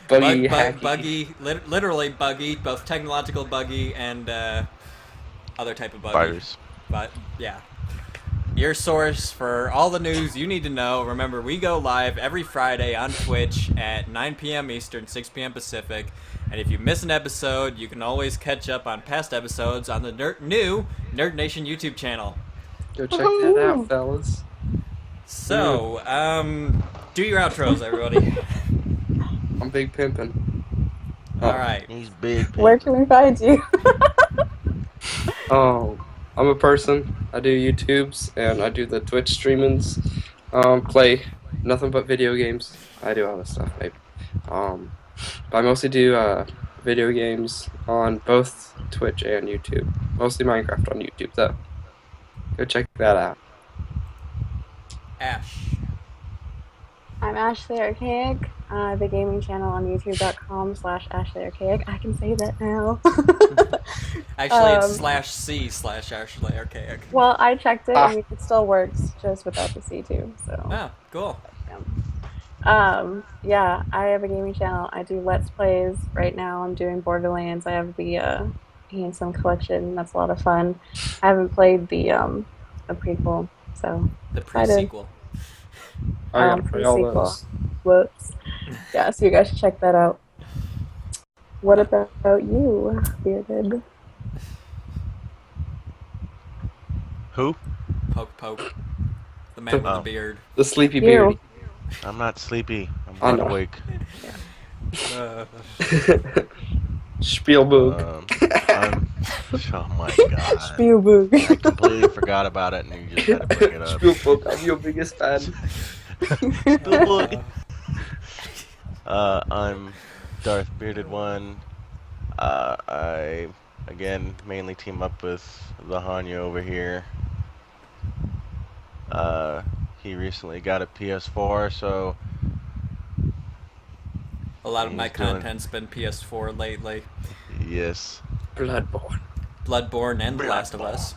Buggy, hacky. Buggy, literally buggy, both technological buggy and other type of buggy. Virus. But, yeah. Your source for all the news you need to know. Remember, we go live every Friday on Twitch at 9 p.m. Eastern, 6 p.m. Pacific. And if you miss an episode, you can always catch up on past episodes on the new Nerd Nation YouTube channel. Go check that out, fellas. So, do your outros, everybody. I'm Big Pimpin'. Alright. He's big. Where can we find you? Oh, I'm a person. I do YouTubes and I do the Twitch streamings. Play nothing but video games. I do other stuff, maybe. But I mostly do video games on both Twitch and YouTube. Mostly Minecraft on YouTube, though. Go check that out. Ash. I'm Ashley Archaic. The gaming channel on youtube.com/AshleyArchaic. I can say that now. Actually, it's /C/Ashley Archaic. Well, I checked it and it still works just without the C too. So. Oh, cool. Yeah, I have a gaming channel. I do Let's Plays. Right now I'm doing Borderlands. I have the Handsome Collection. That's a lot of fun. I haven't played the prequel, so The excited. pre-sequel. I gotta play all pre-sequel. those. Whoops. Yeah, so you guys should check that out. What about you, Bearded? Who? Poke. The man with Oh. the beard. The Sleepy You. Beard. I'm not sleepy. I'm I wide know. awake. Spielberg. Oh my god. Spielberg. I completely forgot about it and you just had to bring it up. Spielberg, I'm your biggest fan. Spielberg. I'm Darth Bearded One. I again mainly team up with the Hanya over here. He recently got a PS4, so A lot of my He's doing- content's been PS4 lately. yes. Bloodborne. Bloodborne and The Last of Us.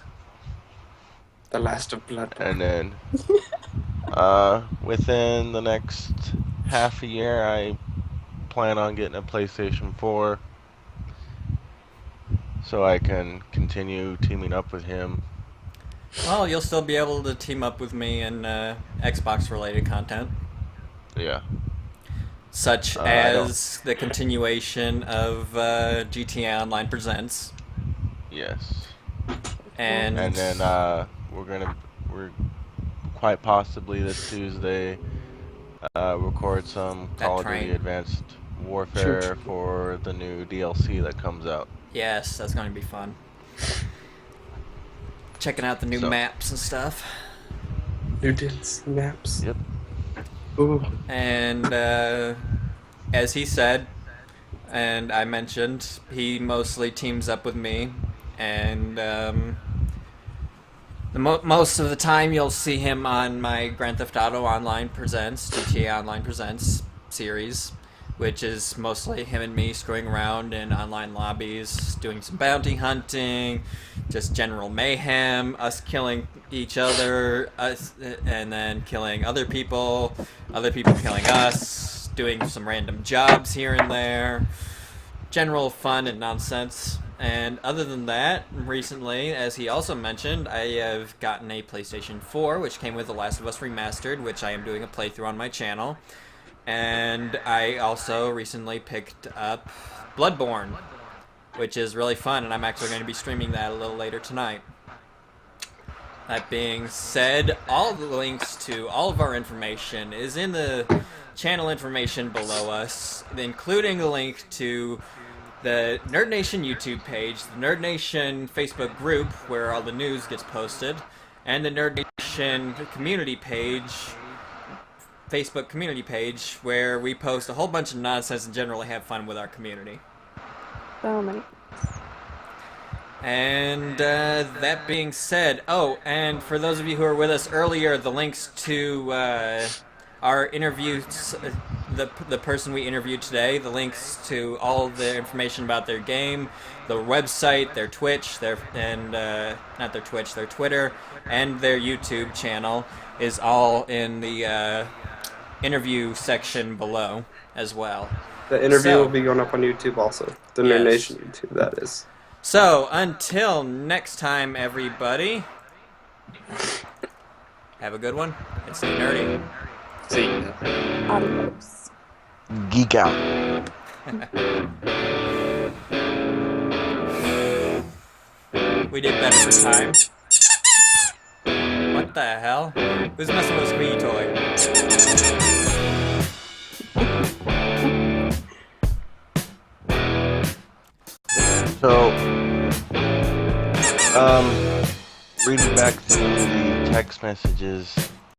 The last of Bloodborne. And then within the next half a year, I plan on getting a PlayStation 4 so I can continue teaming up with him. Well, you'll still be able to team up with me in Xbox-related content, Yeah. such I don't- as the continuation of GTA Online Presents, Yes. and then we're quite possibly this Tuesday record some That Call of train. Duty Advanced Warfare for the new DLC that comes out. yes, that's going to be fun. Checking out the new So- maps and stuff. New dance maps. Yep. Ooh. And as he said, and I mentioned, he mostly teams up with me, and Most of the time, you'll see him on my Grand Theft Auto Online Presents, GTA Online Presents series, which is mostly him and me screwing around in online lobbies, doing some bounty hunting, just general mayhem, us killing each other, and then killing other people killing us, doing some random jobs here and there, general fun and nonsense. And other than that, recently, as he also mentioned, I have gotten a PlayStation 4, which came with The Last of Us Remastered, which I am doing a playthrough on my channel. And I also recently picked up Bloodborne, which is really fun, and I'm actually going to be streaming that a little later tonight. That being said, all the links to all of our information is in the channel information below us, including a link to the Nerd Nation YouTube page, the Nerd Nation Facebook group where all the news gets posted, and the Nerd Nation community page, Facebook community page, where we post a whole bunch of nonsense and generally have fun with our community. So many. And that being said, oh, and for those of you who were with us earlier, the links to our interviews, the person we interviewed today, the links to all the information about their game, the website, their Twitch, their not their Twitch, their Twitter, and their YouTube channel is all in the interview section below as well. The interview will be going up on YouTube also. The Nerd Yes. Nation YouTube, that is. So, until next time, everybody, have a good one. It's nerdy. See ya. Adios. Geek out. We did better for time. What the hell? Who's messing with a squeaky toy? So, reading back through the text messages,